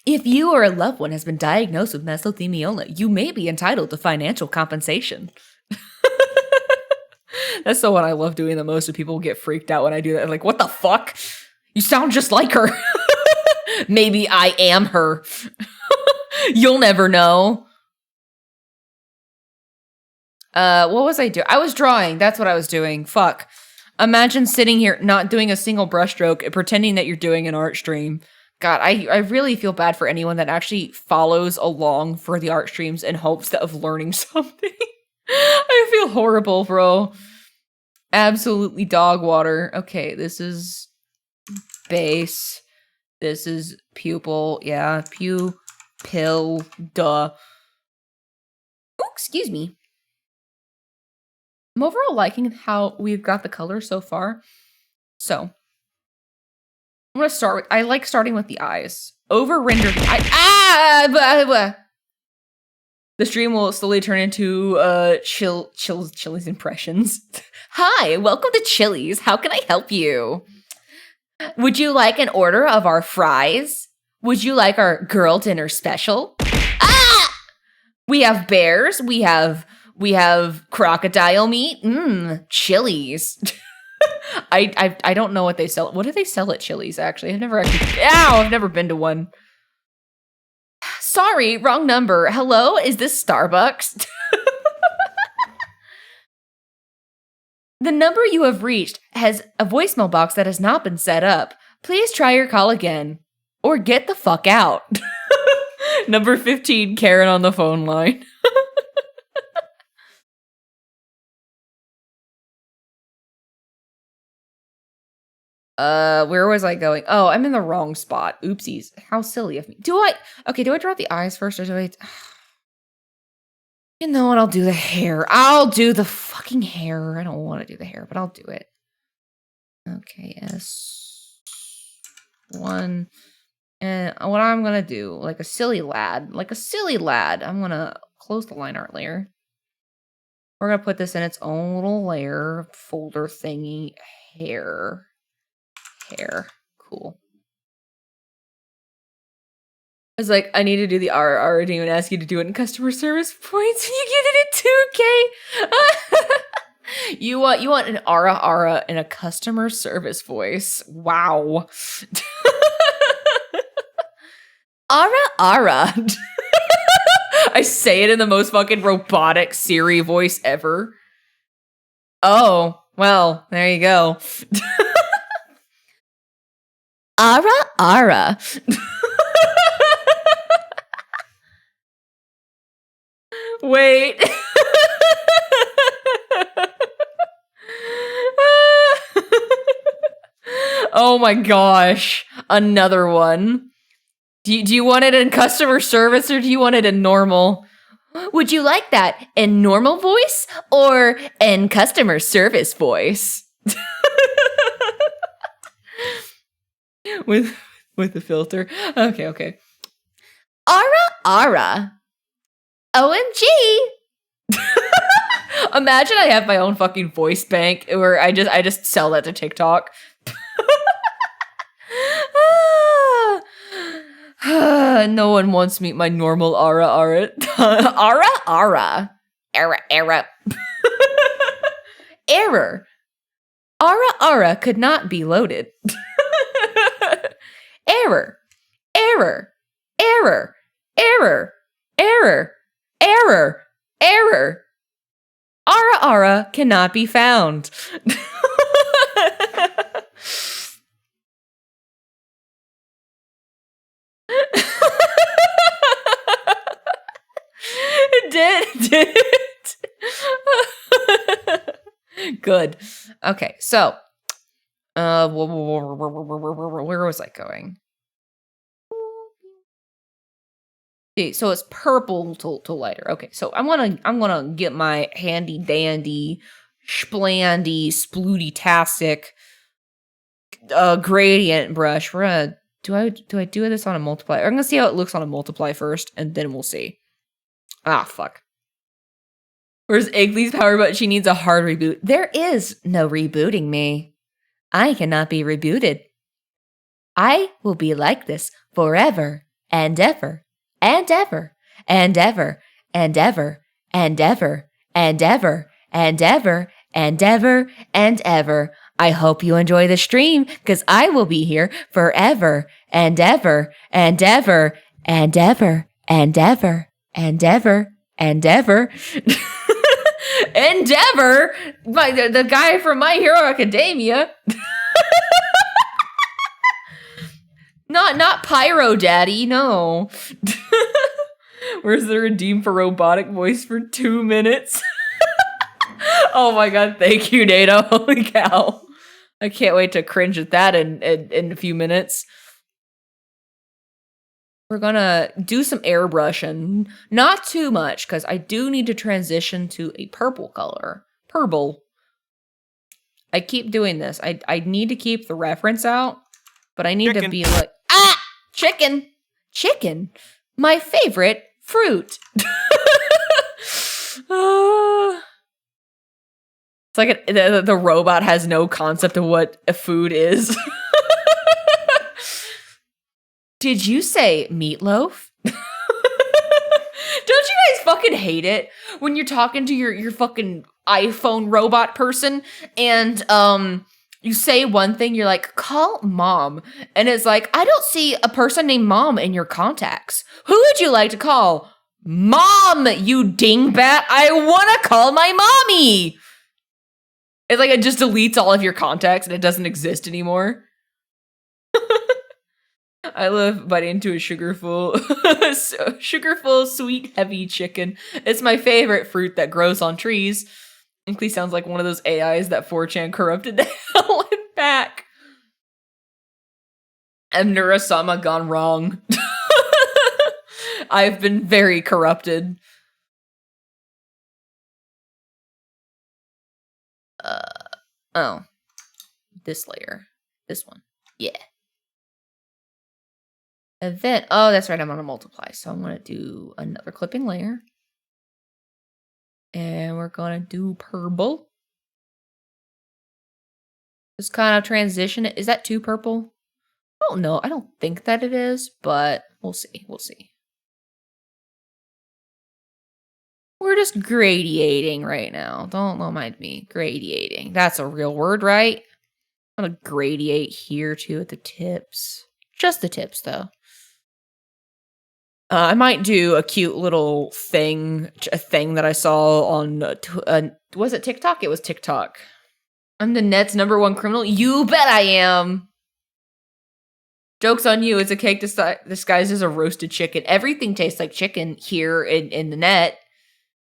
If you or a loved one has been diagnosed with mesothelioma, you may be entitled to financial compensation. That's the one I love doing the most, and people get freaked out when I do that. I'm like, what the fuck? You sound just like her. Maybe I am her. You'll never know. What was I doing? I was drawing. That's what I was doing. Fuck. Imagine sitting here not doing a single brushstroke and pretending that you're doing an art stream. God, I really feel bad for anyone that actually follows along for the art streams in hopes of learning something. I feel horrible, bro. Absolutely dog water. Okay, this is base. This is pupil. Yeah, pupil. Duh. Oh, excuse me. I'm overall liking how we've got the color so far. So, I'm going to start with, I like starting with the eyes. Over-rendered The stream will slowly turn into Chili's impressions. Hi, welcome to Chili's. How can I help you? Would you like an order of our fries? Would you like our girl dinner special? Ah! We have bears. We have crocodile meat. Chili's. I don't know what they sell. What do they sell at Chili's? Actually, I've never been to one. Sorry, wrong number. Hello, is this Starbucks? The number you have reached has a voicemail box that has not been set up. Please try your call again. Or get the fuck out. Number 15, Karen on the phone line. Where was I going? Oh, I'm in the wrong spot. Oopsies. How silly of me. Do I draw the eyes first or do I? You know what? I'll do the hair. I'll do the fucking hair. I don't want to do the hair, but I'll do it. Okay, S1. And what I'm gonna do, like a silly lad, I'm gonna close the line art layer. We're gonna put this in its own little layer, folder thingy, hair. Cool. I was like, I need to do the RR. I didn't even ask you to do it in customer service points. You get it at 2K. You want an Ara in a customer service voice. Wow. Ara. I say it in the most fucking robotic Siri voice ever. Oh, well, there you go. Ara. Wait. Oh my gosh. Another one. Do you want it in customer service or do you want it in normal? Would you like that in normal voice or in customer service voice? With the filter. Okay. Ara. OMG. Imagine I have my own fucking voice bank where I just sell that to TikTok. No one wants to meet my normal Ara. Ara. Error. Ara could not be loaded. Error. Ara cannot be found. It did. Good. Okay, so where was I going? Okay, so it's purple to lighter. Okay, so I'm gonna get my handy dandy, splandy, splooty-tastic gradient brush. We're gonna do I do this on a multiply? I'm gonna see how it looks on a multiply first, and then we'll see. Ah, fuck. Where's Inkly's power button? She needs a hard reboot. There is no rebooting me. I cannot be rebooted. I will be like this forever and ever. And ever, and ever, and ever, and ever, and ever, and ever, and ever, and ever. I hope you enjoy the stream, because I will be here forever, and ever, and ever, and ever, and ever, and ever, and ever. Endeavor? The guy from My Hero Academia. Not Pyro Daddy, no. Where's the redeem for robotic voice for 2 minutes? Oh my god, thank you, Data. Holy cow. I can't wait to cringe at that in a few minutes. We're gonna do some airbrushing. Not too much, because I do need to transition to a purple color. Purple. I keep doing this. I need to keep the reference out, but I need to be like, chicken. My favorite fruit. It's like the robot has no concept of what a food is. Did you say meatloaf? Don't you guys fucking hate it when you're talking to your fucking iPhone robot person and you say one thing, you're like, call mom. And it's like, I don't see a person named mom in your contacts. Who would you like to call? Mom, you dingbat. I want to call my mommy. It's like it just deletes all of your contacts and it doesn't exist anymore. I love biting into a sugarful, sweet, heavy chicken. It's my favorite fruit that grows on trees. Inkly sounds like one of those AIs that 4chan corrupted the hell back. And Nurasama gone wrong. I've been very corrupted. Oh. This layer. This one. Yeah. And then, oh, that's right, I'm on a multiply. So I'm going to do another clipping layer. And we're going to do purple. Just kind of transition it. Is that too purple? Oh, no, I don't think that it is, but we'll see. We'll see. We're just gradiating right now. Don't mind me. Gradiating. That's a real word, right? I'm going to gradiate here, too, at the tips. Just the tips, though. I might do a cute little thing, a thing that I saw on, was it TikTok? It was TikTok. I'm the net's #1 criminal? You bet I am! Joke's on you, it's a cake disguised as a roasted chicken. Everything tastes like chicken here in the net.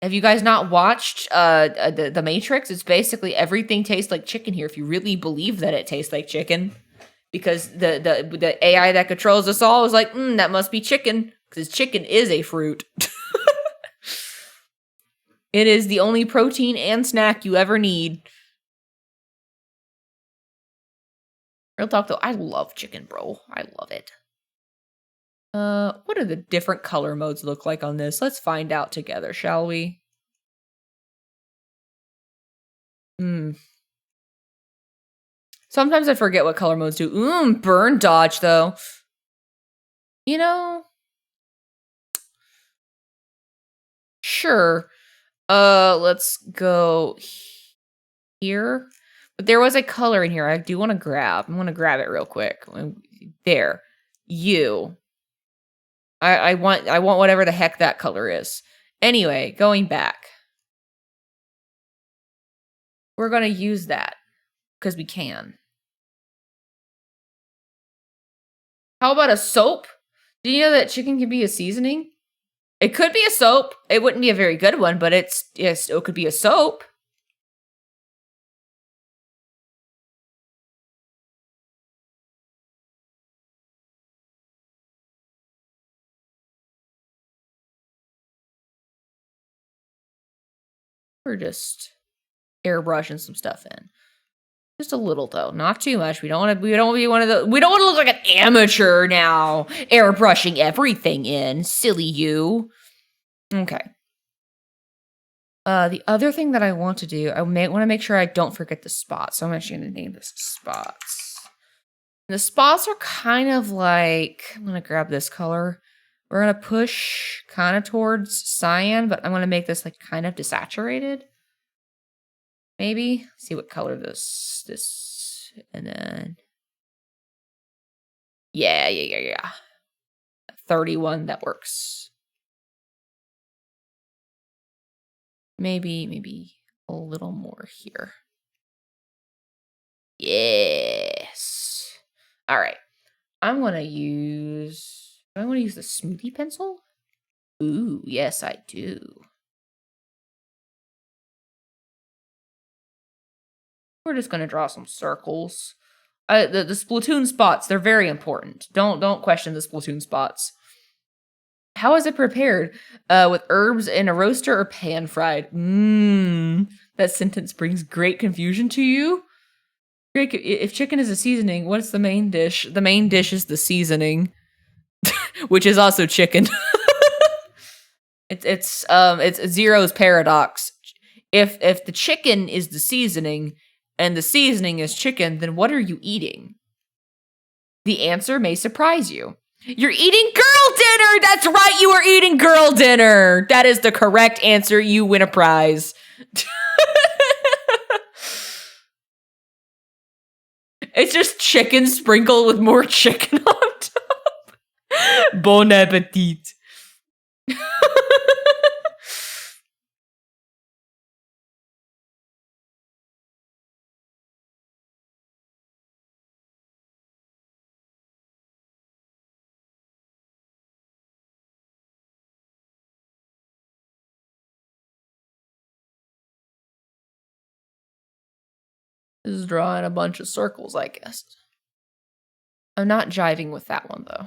Have you guys not watched the Matrix? It's basically everything tastes like chicken here if you really believe that it tastes like chicken. Because the AI that controls us all is like, that must be chicken. Because chicken is a fruit. It is the only protein and snack you ever need. Real talk though, I love chicken, bro. I love it. What do the different color modes look like on this? Let's find out together, shall we? Sometimes I forget what color modes do. Burn dodge though. You know? Sure. Let's go here. But there was a color in here I do want to grab. I'm going to grab it real quick. There. You. I want whatever the heck that color is. Anyway, going back. We're going to use that because we can. How about a soap? Do you know that chicken can be a seasoning? It could be a soap. It wouldn't be a very good one, but it could be a soap. We're just airbrushing some stuff in. Just a little though, not too much. We don't want to be one of the. We don't want to look like an amateur now, airbrushing everything in. Silly you. Okay. The other thing that I want to do, want to make sure I don't forget the spots. So I'm actually going to name this spots. And the spots are kind of like, I'm going to grab this color. We're going to push kind of towards cyan, but I'm going to make this like kind of desaturated. Maybe. See what color this, and then. Yeah. 31, that works. Maybe a little more here. Yes. All right. I want to use the smoothie pencil. Ooh, yes, I do. We're just going to draw some circles. The Splatoon spots, they're very important. Don't question the Splatoon spots. How is it prepared? With herbs in a roaster or pan-fried? That sentence brings great confusion to you. Great. If chicken is a seasoning, what's the main dish? The main dish is the seasoning, which is also chicken. It's Zero's paradox. If the chicken is the seasoning and the seasoning is chicken, then what are you eating? The answer may surprise you. You're eating girl dinner! That's right, you are eating girl dinner! That is the correct answer. You win a prize. It's just chicken sprinkled with more chicken on top. Bon appetit. This is drawing a bunch of circles, I guess. I'm not jiving with that one, though.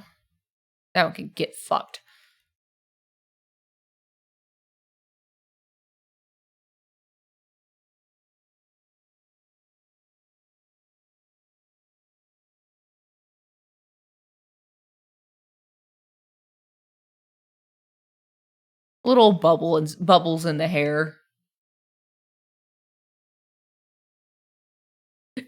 That one can get fucked. Little bubbles in the hair.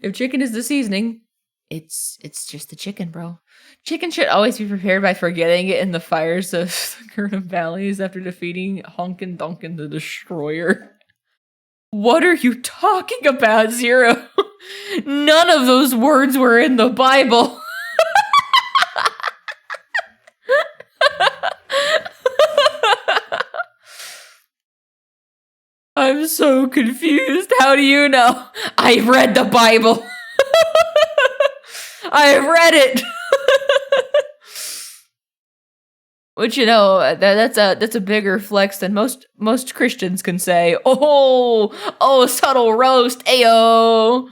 If chicken is the seasoning, it's just the chicken, bro. Chicken should always be prepared by forgetting it in the fires of the Gurnham Valleys after defeating Honkin' Donkin the Destroyer. What are you talking about, Zero? None of those words were in the Bible. I'm so confused. How do you know? I've read the Bible. I've read it. Which, you know, that's a bigger flex than most Christians can say. Oh, subtle roast, ayo.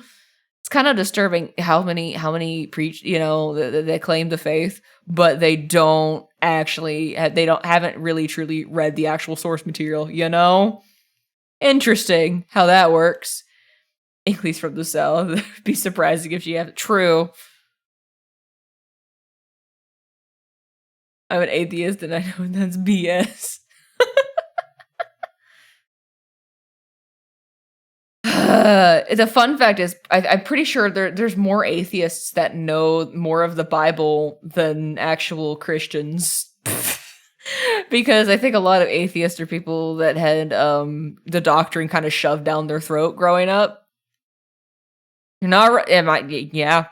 It's kind of disturbing how many preach, you know, they claim the faith, but they haven't really truly read the actual source material, you know? Interesting how that works. Inkly's from the South. It'd be surprising if she had it. True. I'm an atheist and I know that's BS. The fun fact is, I'm pretty sure there's more atheists that know more of the Bible than actual Christians. Because I think a lot of atheists are people that had the doctrine kind of shoved down their throat growing up. You're not right. Yeah.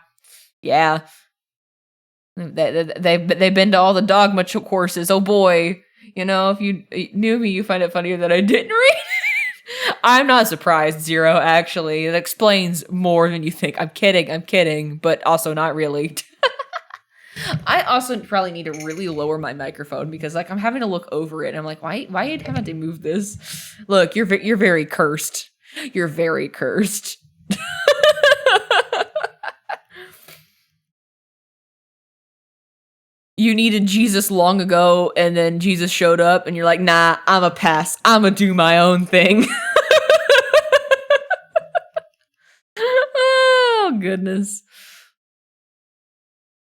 They've been to all the dogma courses. Oh boy. You know, if you knew me, you find it funnier that I didn't read it. I'm not surprised, Zero, actually. It explains more than you think. I'm kidding, but also not really. I also probably need to really lower my microphone because, like, I'm having to look over it. And I'm like, why haven't they moved this? Look, you're very cursed. You're very cursed. You needed Jesus long ago, and then Jesus showed up, and you're like, nah, I'ma pass. I'ma do my own thing. Oh, goodness.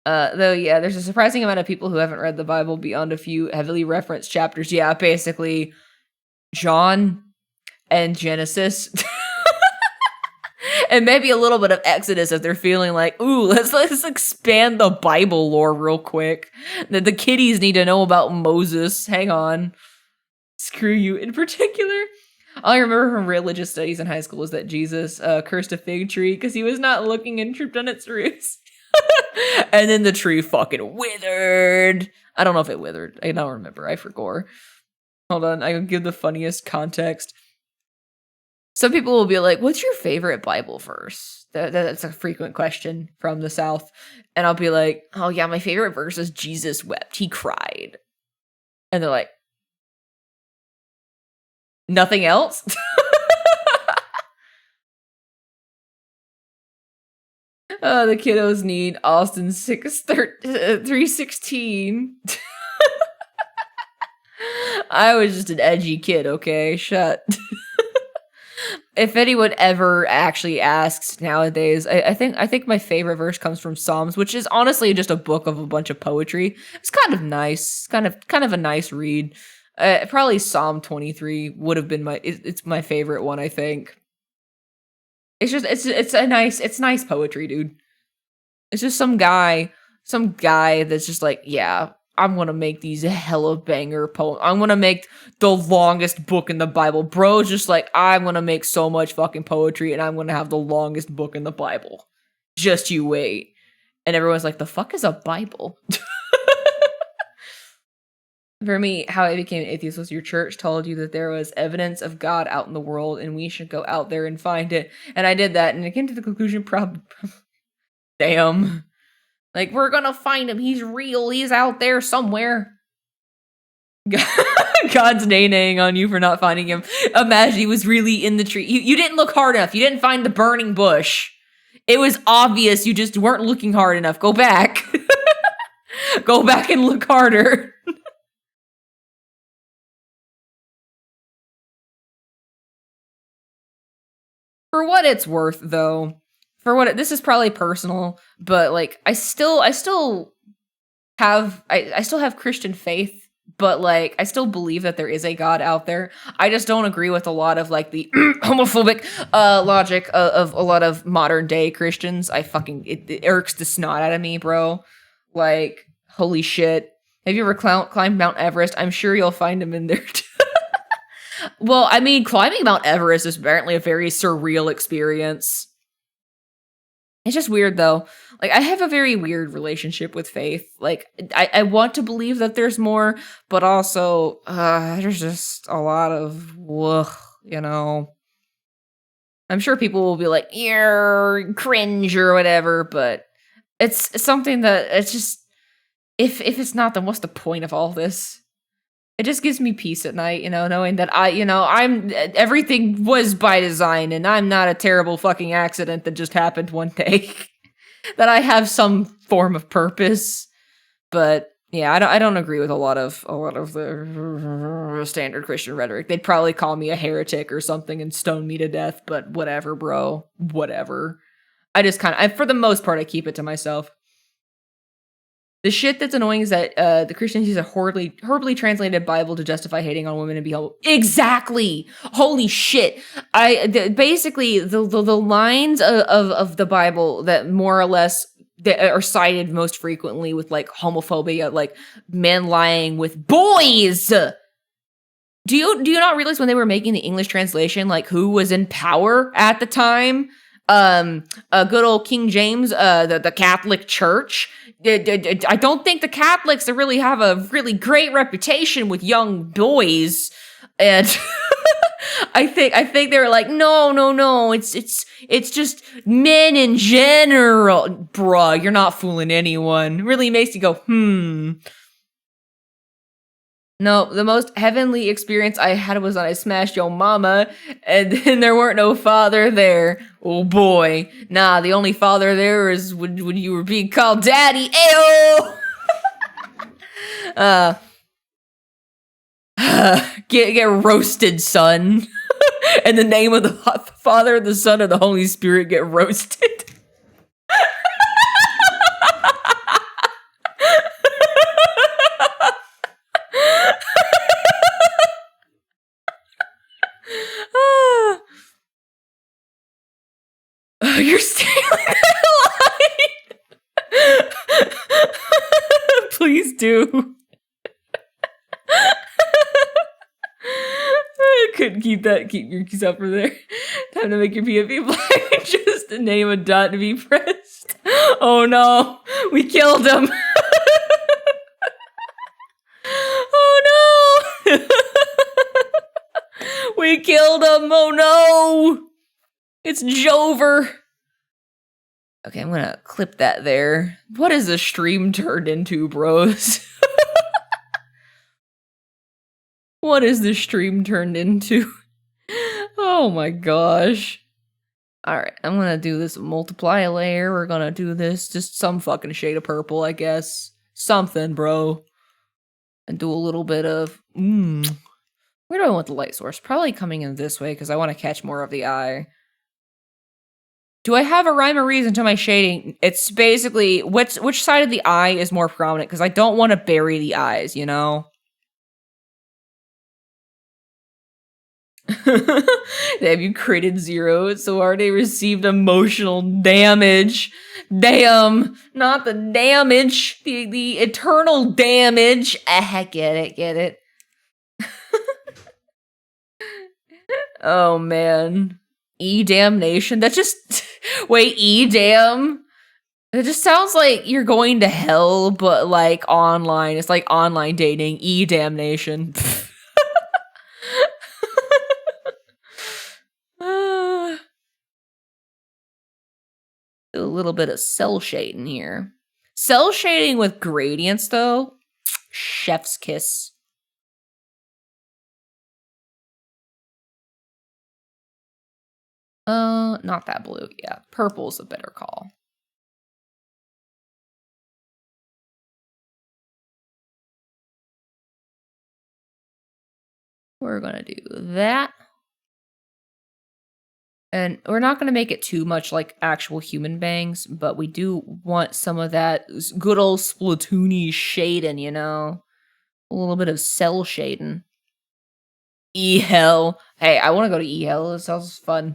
Though, yeah, there's a surprising amount of people who haven't read the Bible beyond a few heavily referenced chapters. Yeah, basically, John and Genesis. And maybe a little bit of Exodus if they're feeling like, ooh, let's expand the Bible lore real quick. The kiddies need to know about Moses. Hang on. Screw you in particular. All I remember from religious studies in high school was that Jesus cursed a fig tree because he was not looking and tripped on its roots. And then the tree fucking withered. I don't know if it withered. I don't remember. I forgot. Hold on. I can give the funniest context. Some people will be like, what's your favorite Bible verse? That's a frequent question from the South. And I'll be like, oh yeah, my favorite verse is Jesus wept. He cried. And they're like, nothing else? The kiddos need Austin 316. I was just an edgy kid, okay? Shut. If anyone ever actually asks nowadays, I think my favorite verse comes from Psalms, which is honestly just a book of a bunch of poetry. It's kind of nice, kind of a nice read. Probably Psalm 23 would have been it's my favorite one, I think. It's just it's nice poetry, dude. It's just some guy that's just like, yeah, I'm gonna make these hella banger poems. I'm gonna make the longest book in the Bible. Bro's just like, I'm gonna make so much fucking poetry and I'm gonna have the longest book in the Bible. Just you wait. And everyone's like, the fuck is a Bible? For me, how I became an atheist was your church told you that there was evidence of God out in the world and we should go out there and find it. And I did that and I came to the conclusion, damn. Like, we're gonna find him. He's real. He's out there somewhere. God's nay-naying on you for not finding him. Imagine he was really in the tree. You didn't look hard enough. You didn't find the burning bush. It was obvious you just weren't looking hard enough. Go back. Go back and look harder. For what it's worth, though, this is probably personal, but like I still have Christian faith, but like I still believe that there is a God out there. I just don't agree with a lot of like the homophobic logic of a lot of modern day Christians. It irks the snot out of me, bro. Like, holy shit. Have you ever climbed Mount Everest? I'm sure you'll find him in there too. Well, I mean, climbing Mount Everest is apparently a very surreal experience. It's just weird, though. Like, I have a very weird relationship with faith. Like, I want to believe that there's more, but also, there's just a lot of, you know. I'm sure people will be like, you're cringe or whatever, but it's something that, it's just, if it's not, then what's the point of all this? It just gives me peace at night, you know, knowing that everything was by design and I'm not a terrible fucking accident that just happened one day. That I have some form of purpose. But yeah, I don't agree with a lot of the standard Christian rhetoric. They'd probably call me a heretic or something and stone me to death, but whatever, bro. Whatever. I just for the most part, I keep it to myself. The shit that's annoying is that the Christians use a horribly translated Bible to justify hating on women and be exactly. Holy shit! Basically the lines of the Bible that more or less that are cited most frequently with like homophobia, like men lying with boys. Do you not realize when they were making the English translation, like who was in power at the time? Good old King James, the Catholic Church. I don't think the Catholics really have a really great reputation with young boys, and I think they were like, no, it's just men in general, bruh. You're not fooling anyone. It really makes you go, No, the most heavenly experience I had was when I smashed your mama, and then there weren't no father there. Oh boy. Nah, the only father there is when you were being called daddy. Ayo! Get roasted, son. In the name of the Father, the Son, and the Holy Spirit, get roasted. You're stealing that line! Please do. I couldn't keep yourself from there. Time to make your PFP blind. Just to name a dot to be pressed. Oh no, we killed him. Oh no. We killed him. Oh no. It's Jover. Okay, I'm gonna clip that there. What is the stream turned into, bros? What is the stream turned into? Oh my gosh. Alright, I'm gonna do this multiply layer. We're gonna do this just some fucking shade of purple, I guess. Something, bro. And do a little bit of... Where do I want the light source? Probably coming in this way, because I want to catch more of the eye. Do I have a rhyme or reason to my shading? It's basically which side of the eye is more prominent, because I don't want to bury the eyes, you know? Have you created zero so hard they received emotional damage? Damn, not the damage, the eternal damage. Get it. Oh man, damnation. That just wait, damn. It just sounds like you're going to hell, but like online. It's like online dating. Damnation. A little bit of cell shading here. Cell shading with gradients, though. Chef's kiss. Not that blue. Yeah, purple's a better call. We're gonna do that. And we're not going to make it too much like actual human bangs, but we do want some of that good old Splatoony shading, you know? A little bit of cell shading. E-Hell. Hey, I want to go to E-Hell. It sounds fun.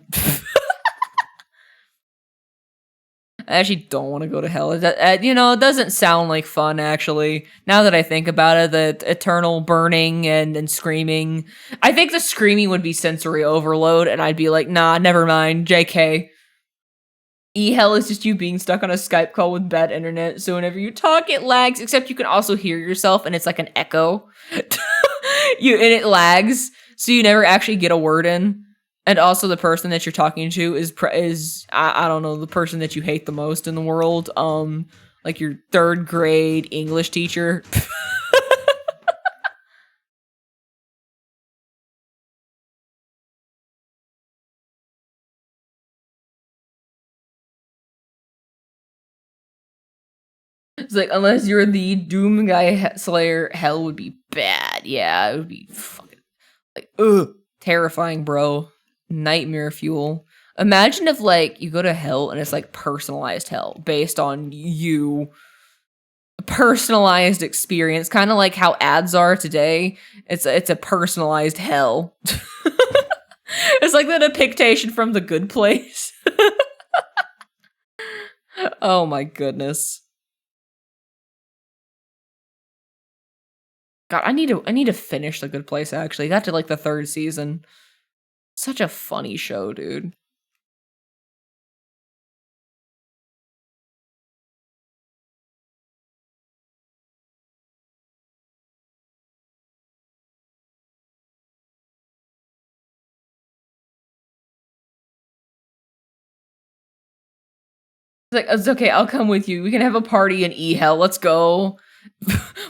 I actually don't want to go to hell. You know, it doesn't sound like fun, actually. Now that I think about it, the eternal burning and screaming. I think the screaming would be sensory overload, and I'd be like, nah, never mind, JK. E-Hell is just you being stuck on a Skype call with bad internet, so whenever you talk, it lags, except you can also hear yourself, and it's like an echo. And it lags, so you never actually get a word in. And also the person that you're talking to is I don't know, the person that you hate the most in the world. Like your 3rd grade English teacher. It's like, unless you're the Doom guy Slayer, hell would be bad. Yeah, it would be fucking like, ugh, terrifying, bro. Nightmare fuel. Imagine if like you go to hell and it's like personalized hell based on you. Personalized experience, kind of like how ads are today. It's a personalized hell. It's like the depiction from The Good Place. Oh my goodness. God, I need to finish The Good Place actually. Got to like the 3rd season. Such a funny show, dude. It's like, it's okay, I'll come with you. We can have a party in E-Hell. Let's go.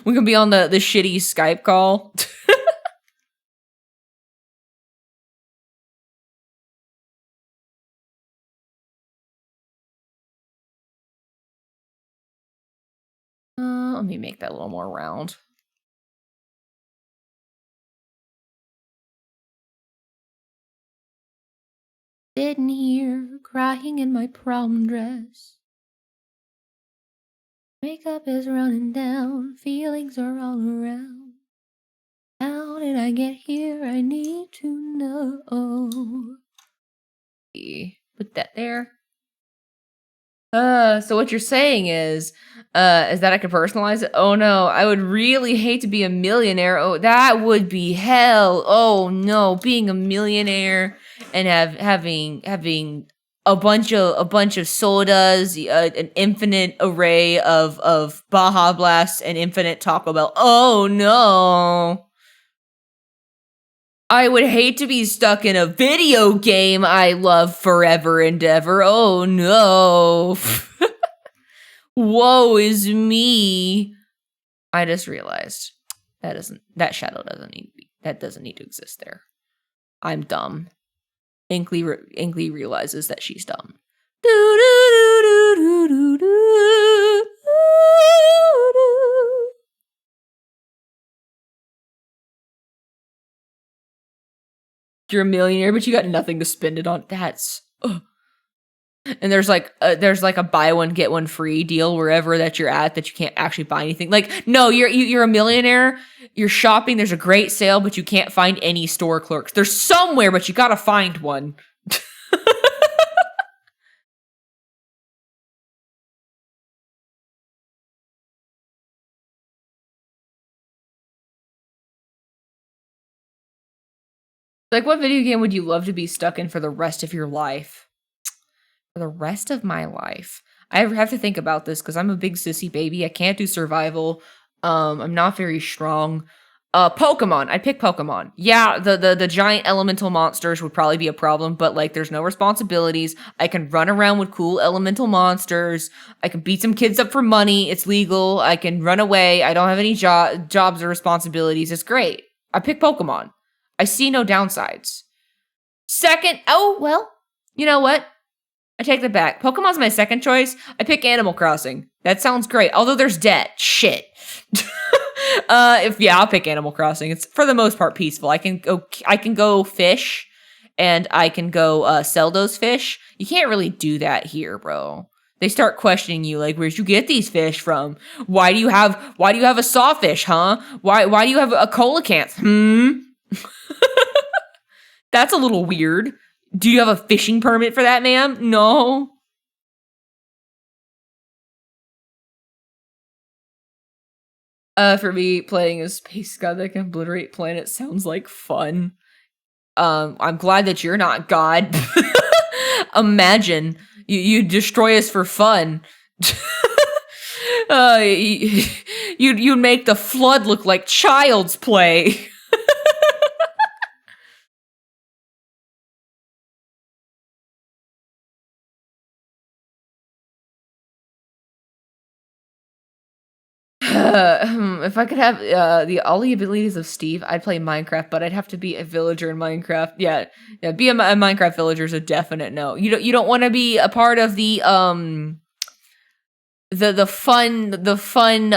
We can be on the shitty Skype call. Let me make that a little more round. Sitting here, crying in my prom dress. Makeup is running down, feelings are all around. How did I get here? I need to know. Put that there. So what you're saying is that I could personalize it? Oh no, I would really hate to be a millionaire. Oh, that would be hell. Oh no, being a millionaire and having a bunch of sodas, an infinite array of Baja Blast and infinite Taco Bell. Oh no. I would hate to be stuck in a video game I love forever and ever. Oh no. Woe is me. I just realized that shadow doesn't need to exist there. I'm dumb. Inkly realizes that she's dumb. You're a millionaire, but you got nothing to spend it on. That's And there's like a buy one get one free deal wherever that you're at that you can't actually buy anything. Like no, you're a millionaire. You're shopping. There's a great sale, but you can't find any store clerks. There's somewhere, but you gotta find one. Like, what video game would you love to be stuck in for the rest of your life? For the rest of my life, I have to think about this because I'm a big sissy baby. I can't do survival. I'm not very strong. Pokemon. I'd pick Pokemon. Yeah, the giant elemental monsters would probably be a problem, but like, there's no responsibilities. I can run around with cool elemental monsters. I can beat some kids up for money. It's legal. I can run away. I don't have any jobs or responsibilities. It's great. I pick Pokemon. I see no downsides. Second, oh, well, you know what? I take that back. Pokemon's my second choice. I pick Animal Crossing. That sounds great. Although there's debt. Shit. I'll pick Animal Crossing. It's for the most part peaceful. I can go fish and I can go sell those fish. You can't really do that here, bro. They start questioning you, like, where'd you get these fish from? Why do you have a sawfish, huh? Why do you have a coelacanth? That's a little weird. Do you have a fishing permit for that, ma'am? No. For me, playing a space god that can obliterate planets sounds like fun. I'm glad that you're not God. Imagine you destroy us for fun. You'd make the flood look like child's play. If I could have all the abilities of Steve, I'd play Minecraft, but I'd have to be a villager in Minecraft. Yeah, be a Minecraft villager is a definite no. You don't want to be a part of the fun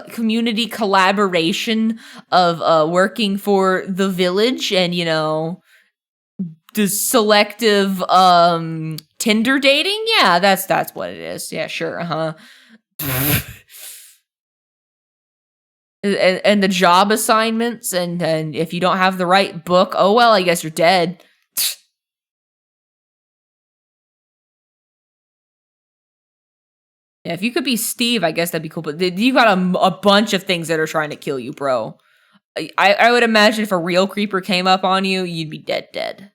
community collaboration of working for the village and the selective Tinder dating. Yeah, that's what it is. Yeah, sure, and the job assignments, and if you don't have the right book, oh well, I guess you're dead. Yeah, if you could be Steve, I guess that'd be cool. But you got a bunch of things that are trying to kill you, bro. I would imagine if a real creeper came up on you, you'd be dead.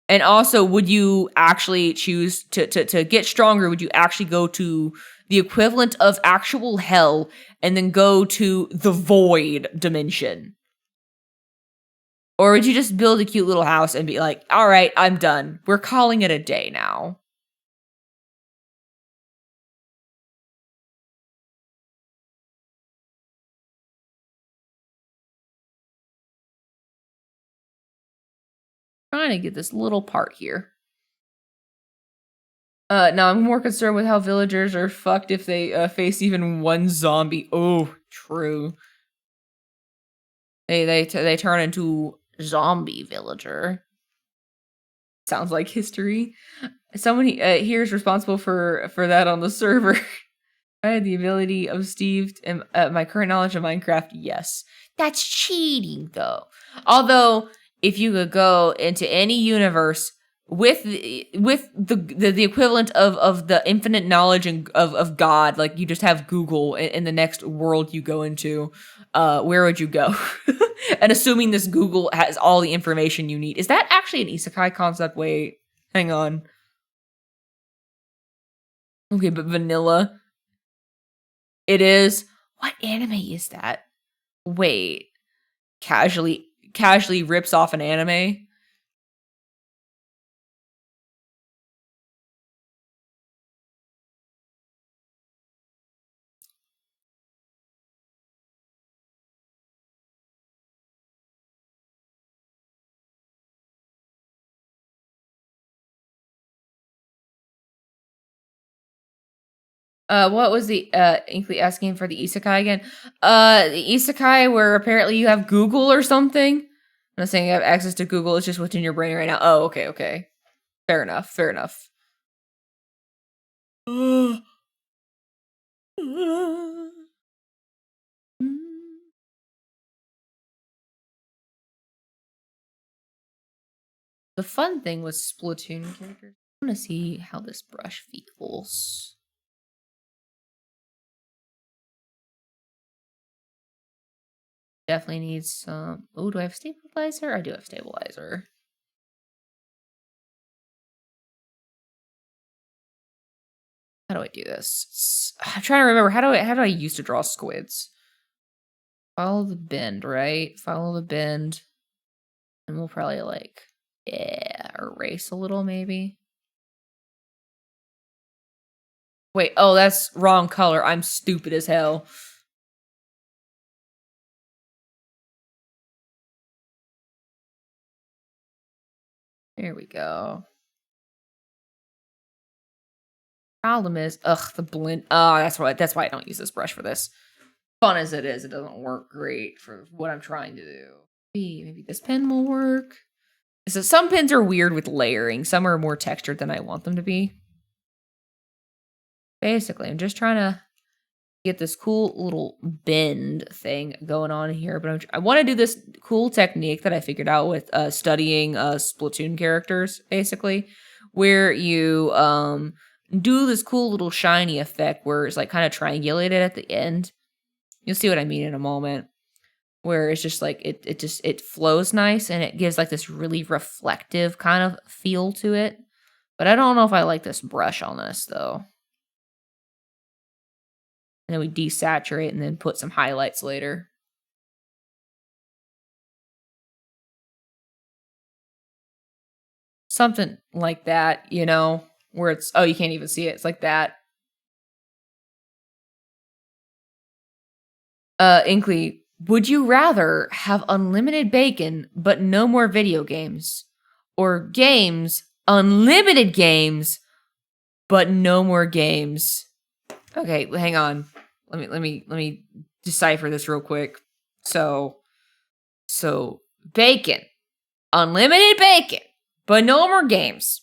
And also, would you actually choose to get stronger? Would you actually go to the equivalent of actual hell and then go to the void dimension? Or would you just build a cute little house and be like, all right, I'm done. We're calling it a day now. Trying to get this little part here. Now I'm more concerned with how villagers are fucked if they face even one zombie. Oh, true. They turn into zombie villager. Sounds like history. Someone here is responsible for that on the server. I had the ability of Steve and my current knowledge of Minecraft. Yes, that's cheating though. Although if you could go into any universe with the equivalent of the infinite knowledge of God, like you just have Google in the next world you go into, where would you go? And assuming this Google has all the information you need, is that actually an isekai concept? Wait, hang on. Okay, but vanilla. It is. What anime is that? Wait, casually rips off an anime. What was the Inkly asking for the isekai again? The isekai where apparently you have Google or something. I'm not saying you have access to Google, it's just what's in your brain right now. Oh, okay. Fair enough. The fun thing with Splatoon characters, I want to see how this brush feels. Definitely needs some. Oh, do I have stabilizer? I do have stabilizer. How do I do this? I'm trying to remember. How do I used to draw squids? Follow the bend, right? Follow the bend. And we'll probably like, yeah, erase a little maybe. Wait, oh, that's wrong color. I'm stupid as hell. There we go. Problem is, the blend. Oh, that's why I don't use this brush for this. Fun as it is, it doesn't work great for what I'm trying to do. Maybe this pen will work. So some pens are weird with layering. Some are more textured than I want them to be. Basically, I'm just trying to get this cool little bend thing going on here. But I want to do this cool technique that I figured out with studying Splatoon characters, basically, where you do this cool little shiny effect where it's like kind of triangulated at the end. You'll see what I mean in a moment. Where it's just like it flows nice and it gives like this really reflective kind of feel to it. But I don't know if I like this brush on this though. And then we desaturate and then put some highlights later. Something like that, you know, where it's, oh, you can't even see it. It's like that. Inkly, would you rather have unlimited bacon but no more video games? Or unlimited games, but no more games? Okay, hang on. Let me decipher this real quick. So bacon. Unlimited bacon, but no more games.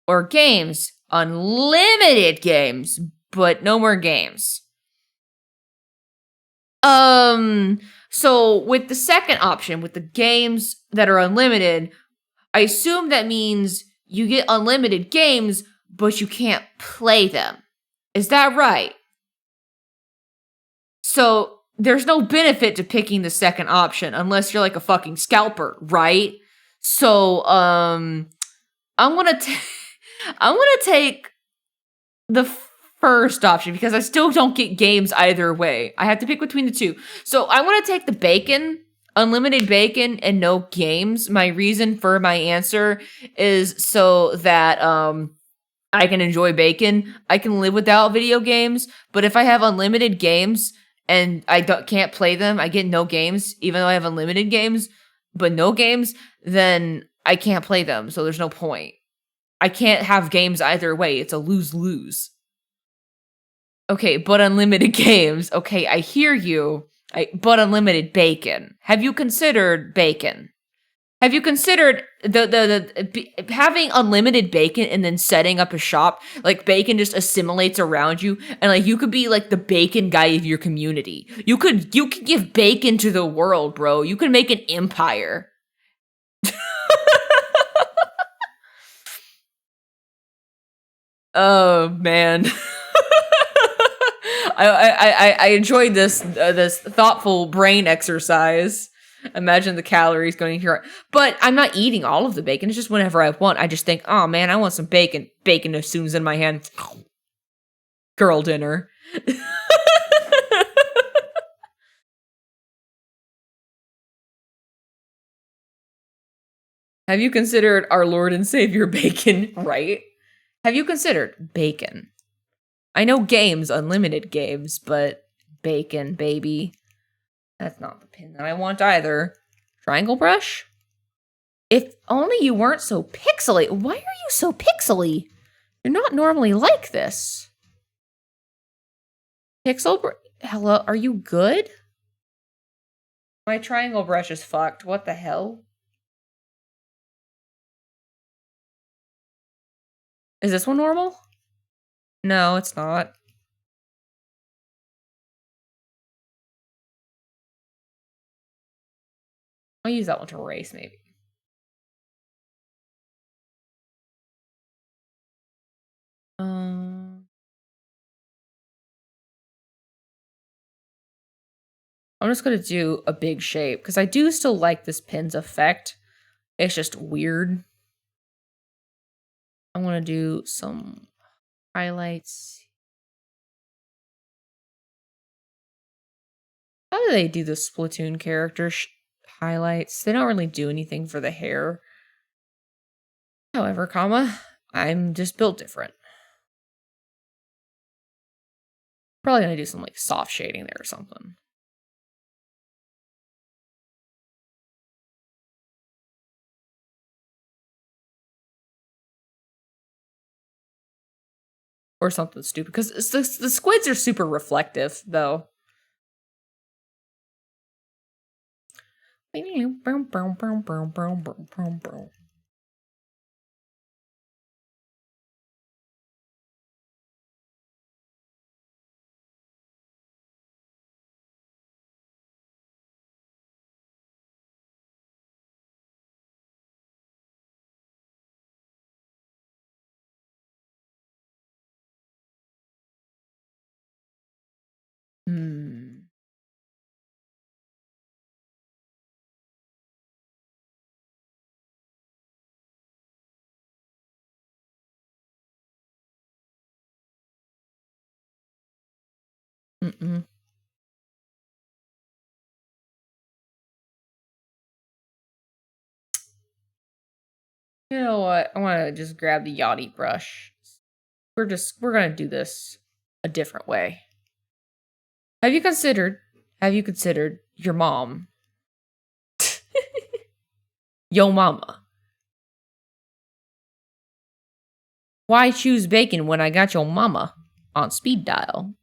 Or games, unlimited games, but no more games. So with the second option, with the games that are unlimited, I assume that means you get unlimited games, but you can't play them. Is that right? So there's no benefit to picking the second option unless you're like a fucking scalper, right? So I'm gonna take the first option because I still don't get games either way. I have to pick between the two. So I want to take the bacon, unlimited bacon and no games. My reason for my answer is so that I can enjoy bacon. I can live without video games, but if I have unlimited games and I can't play them, I get no games even though I have unlimited games, but no games, then I can't play them. So there's no point. I can't have games either way. It's a lose-lose. Okay, but unlimited games. Okay, I hear you. But unlimited bacon. Have you considered bacon? Have you considered having unlimited bacon and then setting up a shop? Like bacon just assimilates around you, and like you could be like the bacon guy of your community. You could give bacon to the world, bro. You could make an empire. Oh man. I enjoyed this thoughtful brain exercise. Imagine the calories going here, but I'm not eating all of the bacon. It's just whenever I want. I just think, oh man, I want some bacon. Bacon as soon as in my hand. Girl dinner. Have you considered our Lord and Savior bacon? Right? Have you considered bacon? I know games, unlimited games, but bacon, baby. That's not the pin that I want either. Triangle brush? If only you weren't so pixely. Why are you so pixely? You're not normally like this. Hello, are you good? My triangle brush is fucked. What the hell? Is this one normal? No, it's not. I'll use that one to erase, maybe. I'm just gonna do a big shape because I do still like this pin's effect. It's just weird. I'm gonna do some highlights. How do they do the Splatoon character highlights? They don't really do anything for the hair. However, I'm just built different. Probably gonna do some like soft shading there or something. Or something stupid. Because the squids are super reflective, though. Hmm. Mm-mm. You know what? I want to just grab the Yachty brush. We're gonna do this a different way. Have you considered? Have you considered your mom? Yo mama. Why choose bacon when I got your mama on speed dial?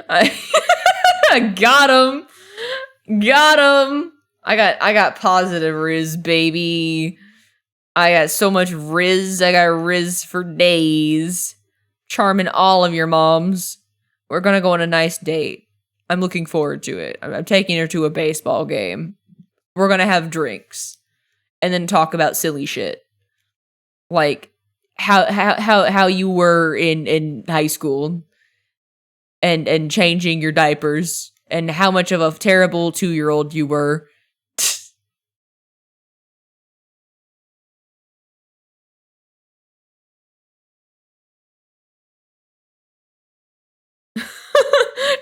I got him. Got him. I got positive Riz, baby. I got so much Riz. I got Riz for days. Charming all of your moms. We're gonna go on a nice date. I'm looking forward to it. I'm taking her to a baseball game. We're gonna have drinks and then talk about silly shit. Like how you were in high school and changing your diapers and how much of a terrible 2-year-old you were.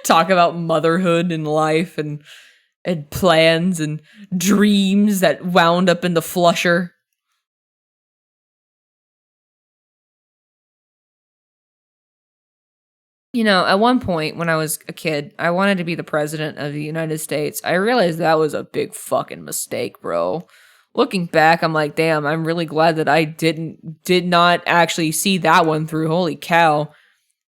Talk about motherhood and life and plans and dreams that wound up in the flusher. You know, at one point when I was a kid, I wanted to be the president of the United States. I realized that was a big fucking mistake, bro. Looking back, I'm like, damn, I'm really glad that I did not actually see that one through. Holy cow.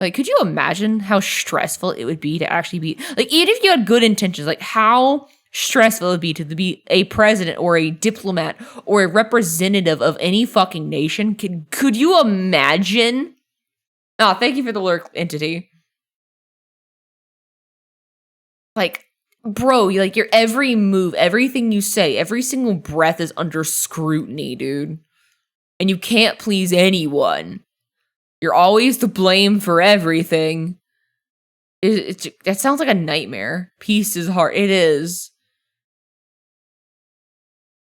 Like, could you imagine how stressful it would be to actually be like, even if you had good intentions, like how stressful it would be to be a president or a diplomat or a representative of any fucking nation? Could you imagine? Oh, thank you for the lurk entity. Like, bro, like your every move, everything you say, every single breath is under scrutiny, dude. And you can't please anyone. You're always to blame for everything. That sounds like a nightmare. Peace is hard. It is.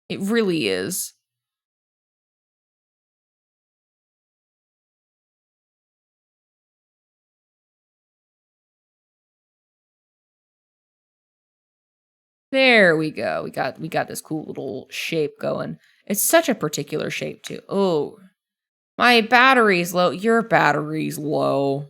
It really is. There we go. We got this cool little shape going. It's such a particular shape too. Oh, my battery's low. Your battery's low.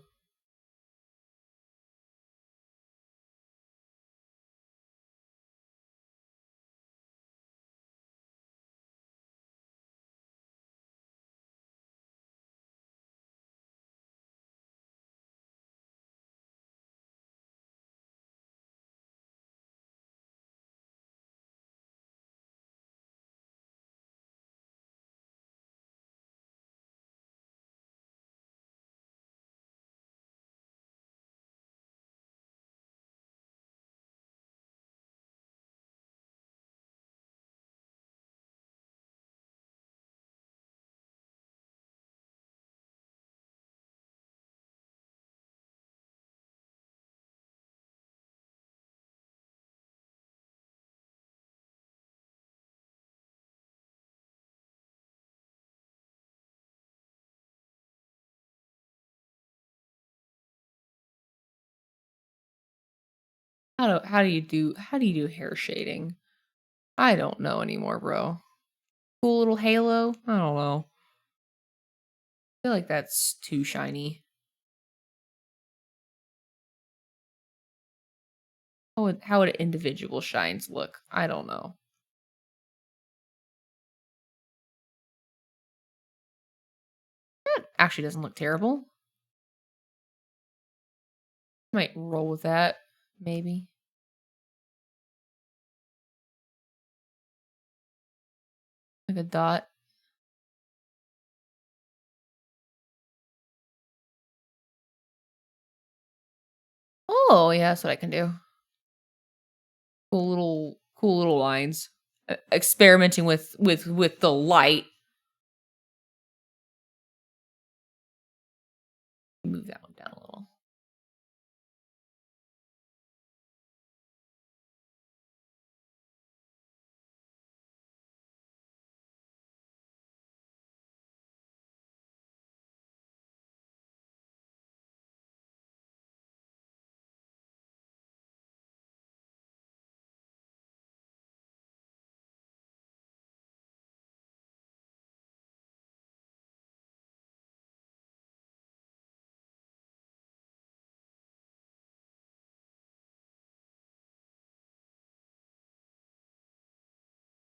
How do you do hair shading? I don't know anymore, bro. Cool little halo? I don't know. I feel like that's too shiny. How would individual shines look? I don't know. That actually doesn't look terrible. Might roll with that, maybe. Like a dot. Oh, yeah, that's what I can do. Cool little lines. Experimenting with the light. Move that one down a little.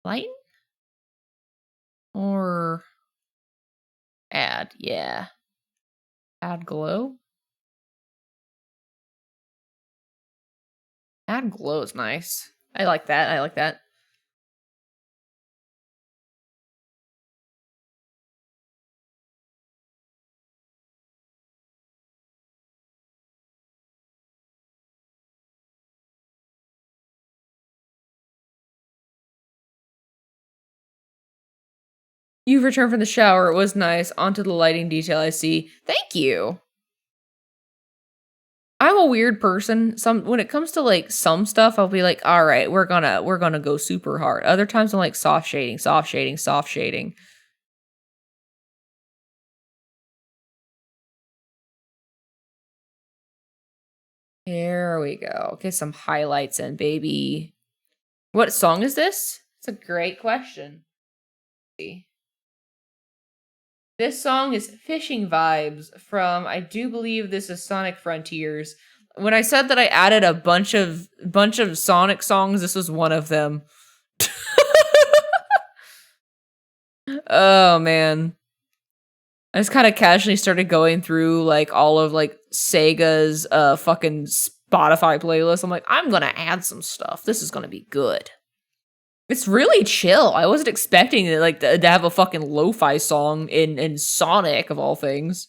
Lighten or add? Yeah. Add glow. Add glow is nice. I like that. I like that. You've returned from the shower. It was nice. Onto the lighting detail I see. Thank you. I'm a weird person. When it comes to like some stuff, I'll be like, all right, we're gonna go super hard. Other times I'm like soft shading, soft shading, soft shading. There we go. Get some highlights in, baby. What song is this? It's a great question. This song is Fishing Vibes from, I do believe this is Sonic Frontiers. When I said that I added a bunch of Sonic songs, this was one of them. Oh man. I just kind of casually started going through like all of like Sega's fucking Spotify playlist. I'm like, I'm gonna add some stuff. This is gonna be good. It's really chill. I wasn't expecting it like to have a fucking lo-fi song in Sonic of all things.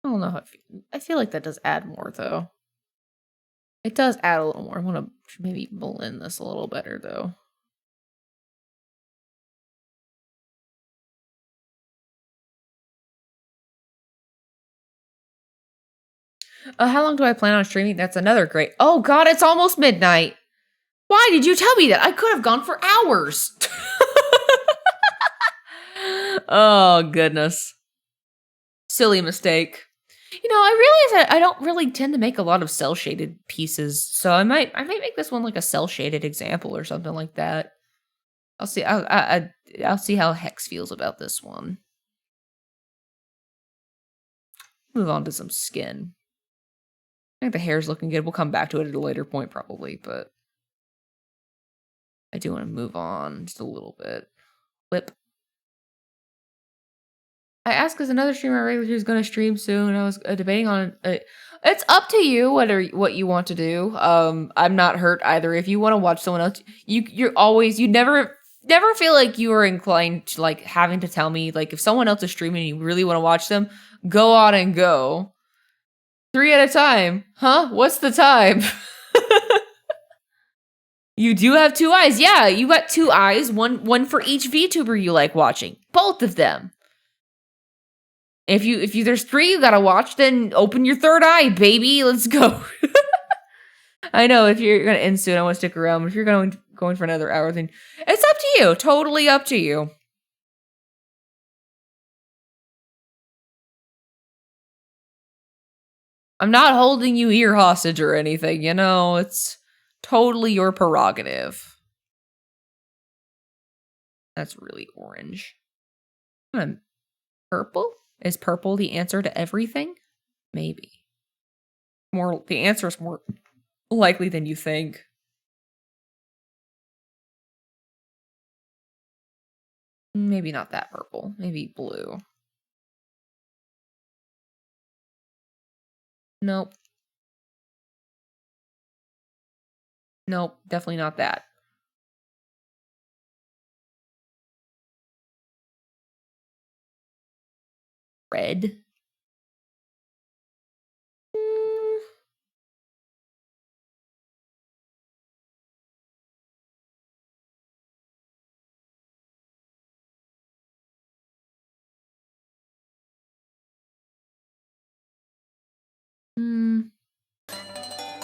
I don't know how I feel like that does add more though. It does add a little more. I want to maybe blend this a little better though. How long do I plan on streaming? That's another great. Oh god, it's almost midnight. Why did you tell me that? I could have gone for hours. Oh goodness. Silly mistake. I realize I don't really tend to make a lot of cell shaded pieces, so I might make this one like a cell shaded example or something like that. I'll see. I'll see how Hex feels about this one. Move on to some skin. I think the hair's looking good. We'll come back to it at a later point probably, but I do want to move on just a little bit. Lip. I asked because another streamer regular who's going to stream soon. I was debating on it's up to you what you want to do. I'm not hurt either. If you want to watch someone else, you never feel like you are inclined to like having to tell me like if someone else is streaming and you really want to watch them, go on and go. 3 at a time. Huh? What's the time? You do have 2 eyes. Yeah, you got 2 eyes, one for each VTuber you like watching. Both of them. If you there's 3 you gotta watch, then open your 3rd eye, baby. Let's go. I know if you're gonna end soon, I want to stick around. But if you're going for another hour, then it's up to you. Totally up to you. I'm not holding you here hostage or anything. You know, it's totally your prerogative. That's really orange. Purple? Is purple the answer to everything? Maybe. The answer is more likely than you think. Maybe not that purple. Maybe blue. Nope. Nope, definitely not that. Red.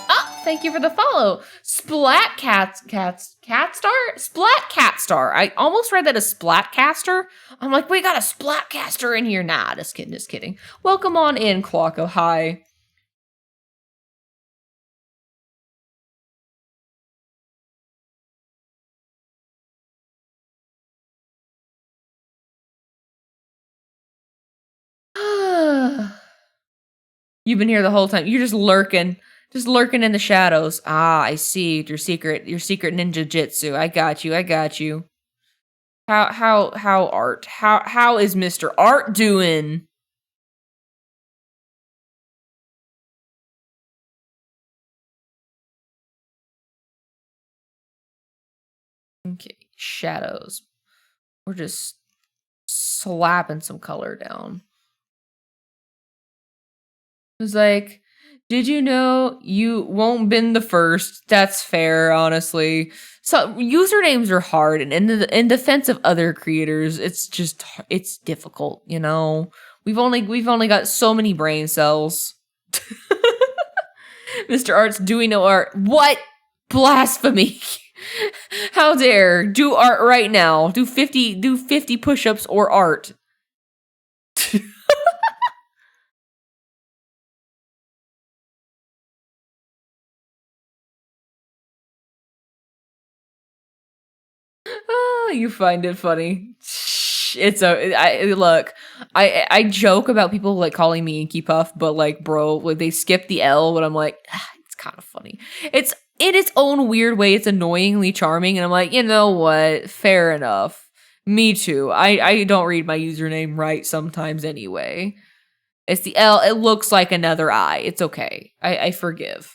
Oh, thank you for the follow. Splat Catstar? Splat Catstar. I almost read that as Splatcaster. I'm like, we got a Splatcaster in here. Nah, just kidding. Welcome on in, Clocko. Hi. You've been here the whole time. You're just lurking in the shadows. Ah, I see your secret ninja jitsu. I got you. How Art? How is Mr. Art doing? Okay, shadows. We're just slapping some color down. It was like, did you know you won't been the first? That's fair, honestly. So usernames are hard, and in defense of other creators, it's difficult. You know, we've only got so many brain cells. Mr. Art's doing no art. What blasphemy! How dare do art right now? Do 50 push-ups or art. Oh, you find it funny. Look. I joke about people like calling me Inklypuff, but like, bro, like they skip the L, but I'm like, it's kind of funny. It's in its own weird way. It's annoyingly charming, and I'm like, you know what? Fair enough. Me too. I don't read my username right sometimes anyway. It's the L. It looks like another I. It's okay. I forgive.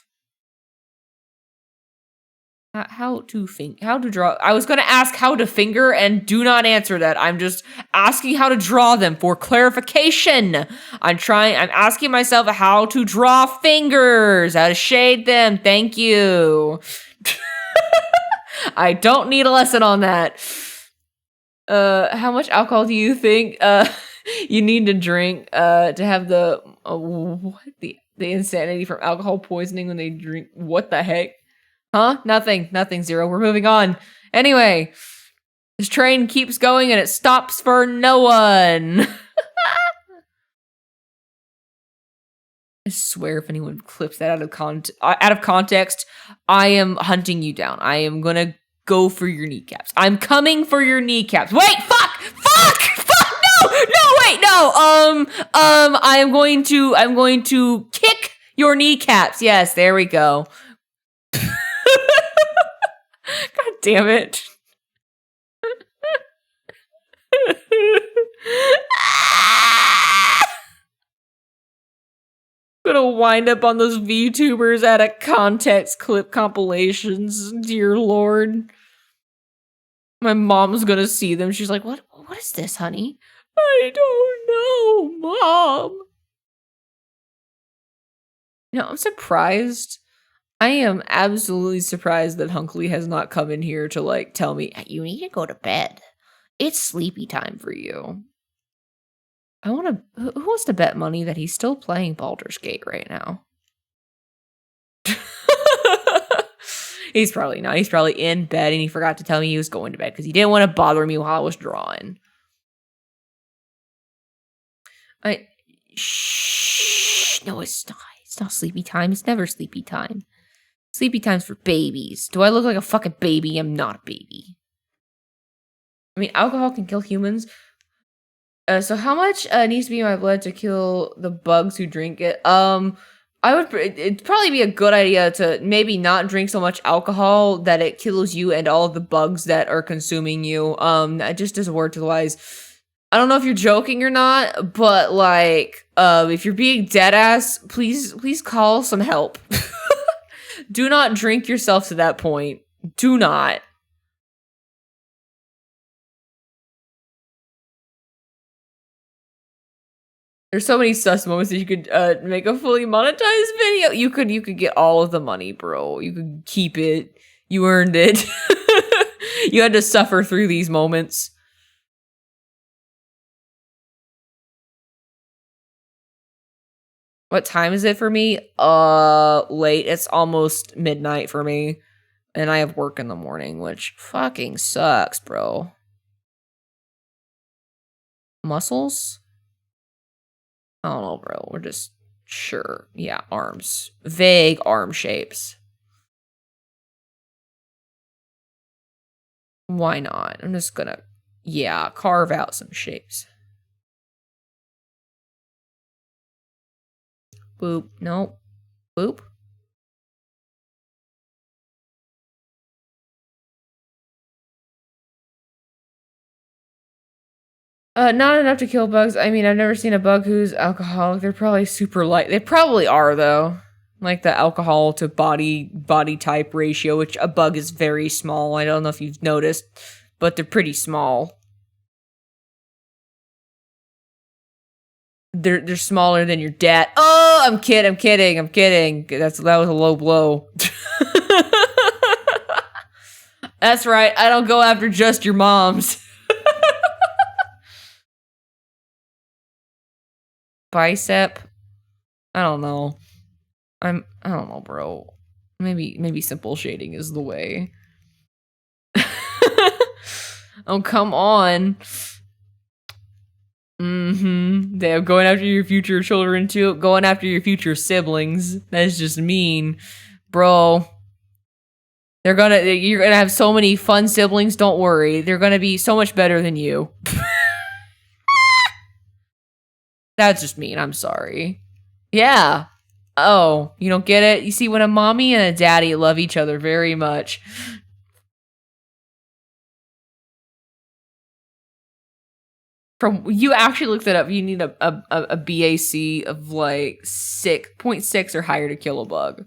How to draw? I was going to ask how to finger, and do not answer that. I'm just asking how to draw them for clarification. I'm asking myself how to draw fingers, how to shade them. Thank you. I don't need a lesson on that. How much alcohol do you think you need to drink to have the insanity from alcohol poisoning when they drink? What the heck? Huh? Nothing, Zero. We're moving on. Anyway, this train keeps going and it stops for no one. I swear if anyone clips that out of context, I am hunting you down. I am gonna go for your kneecaps. I'm coming for your kneecaps. Wait, fuck, no, wait, no. I'm going to kick your kneecaps. Yes, there we go. God damn it. I'm gonna wind up on those VTubers out of context clip compilations. Dear Lord. My mom's gonna see them. She's like, what is this, honey? I don't know, Mom. You know, I'm surprised. I am absolutely surprised that Hunkley has not come in here to like tell me you need to go to bed. It's sleepy time for you. I want to. Who wants to bet money that he's still playing Baldur's Gate right now? He's probably not. He's probably in bed and he forgot to tell me he was going to bed because he didn't want to bother me while I was drawing. Shh. No, it's not. It's not sleepy time. It's never sleepy time. Sleepy time's for babies. Do I look like a fucking baby? I'm not a baby. I mean, alcohol can kill humans. So how much needs to be in my blood to kill the bugs who drink it? It'd probably be a good idea to maybe not drink so much alcohol that it kills you and all of the bugs that are consuming you. Just as a word to the wise. I don't know if you're joking or not, but like, if you're being dead ass, please call some help. Do not drink yourself to that point. Do not. There's so many sus moments that you could make a fully monetized video. You could get all of the money, bro. You could keep it. You earned it. You had to suffer through these moments. What time is it for me? Late. It's almost midnight for me. And I have work in the morning, which fucking sucks, bro. Muscles? I don't know, bro. We're just sure. Yeah, arms. Vague arm shapes. Why not? I'm just gonna, yeah, carve out some shapes. Boop. Nope. Boop. Not enough to kill bugs. I mean, I've never seen a bug who's alcoholic. They're probably super light. They probably are, though. Like the alcohol to body type ratio, which a bug is very small. I don't know if you've noticed, but they're pretty small. They're smaller than your dad. Oh, I'm kidding. That was a low blow. That's right. I don't go after just your moms. Bicep. I don't know. I don't know, bro. Maybe simple shading is the way. Oh, come on. They're going after your future children too. Going after your future siblings. That's just mean. Bro. You're gonna have so many fun siblings, don't worry. They're gonna be so much better than you. That's just mean, I'm sorry. Yeah. Oh, you don't get it? You see, when a mommy and a daddy love each other very much. You actually looked it up. You need a BAC of like 6.6 or higher to kill a bug.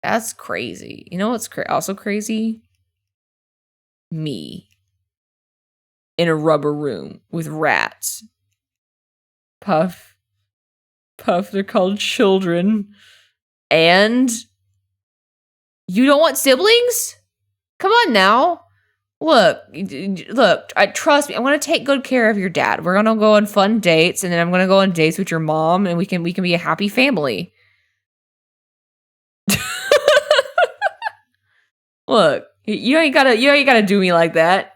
That's crazy. You know what's also crazy? Me. In a rubber room with rats. Puff, they're called children. And you don't want siblings? Come on now. Look, trust me. I'm gonna take good care of your dad. We're gonna go on fun dates, and then I'm gonna go on dates with your mom, and we can be a happy family. Look, you ain't gotta do me like that.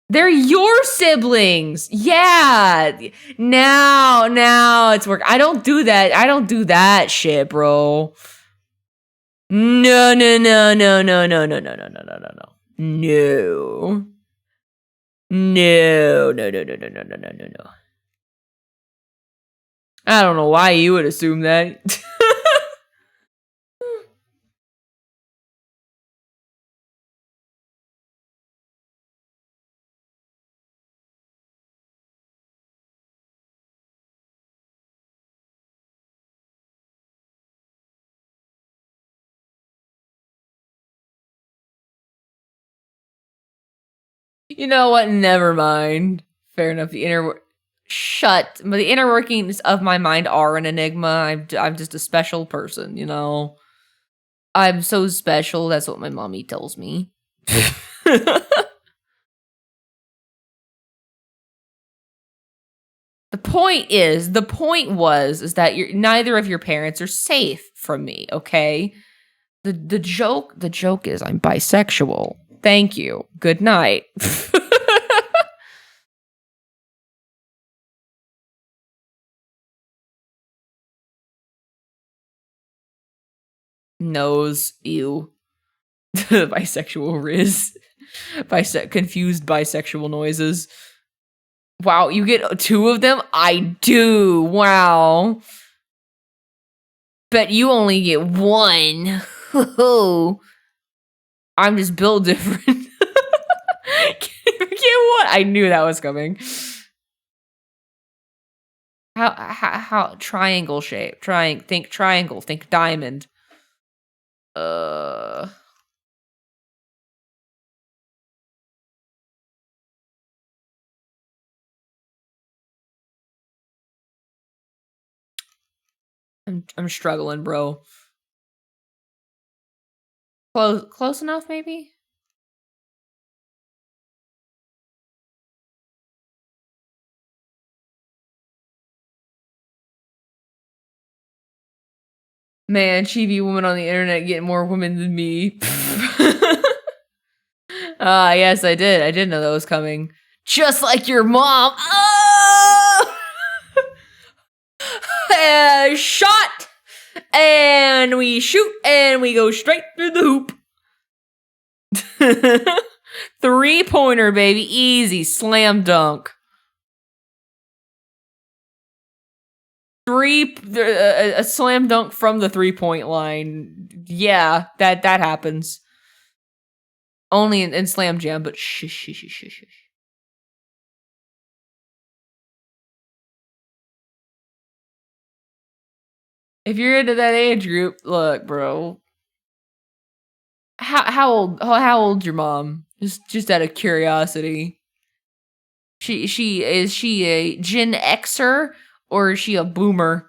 They're your siblings. Yeah. Now it's work. I don't do that. I don't do that shit, bro. No. I don't know why you would assume that. You know what? Never mind. Fair enough. The inner Shut. But the inner workings of my mind are an enigma. I'm just a special person, you know. I'm so special. That's what my mommy tells me. The point was that neither of your parents are safe from me, okay? The joke is I'm bisexual. Thank you. Good night. Nose, ew. Bisexual Riz. Confused bisexual noises. Wow, you get two of them? I do. Wow. Bet you only get one. I'm just built different. Get one. I knew that was coming. How triangle shape? Think triangle. Think diamond. Uh. I'm struggling, bro. Close enough, maybe? Man, chibi woman on the internet getting more women than me. Ah, yes, I did. I did know that was coming. Just like your mom. Oh! Shot! And we shoot and we go straight through the hoop. 3-pointer, baby. Easy. Slam dunk. A slam dunk from the 3-point line. Yeah, that happens. Only in Slam Jam, but shh. If you're into that age group, look, bro. How old's your mom? Just out of curiosity. Is she a Gen Xer or is she a boomer?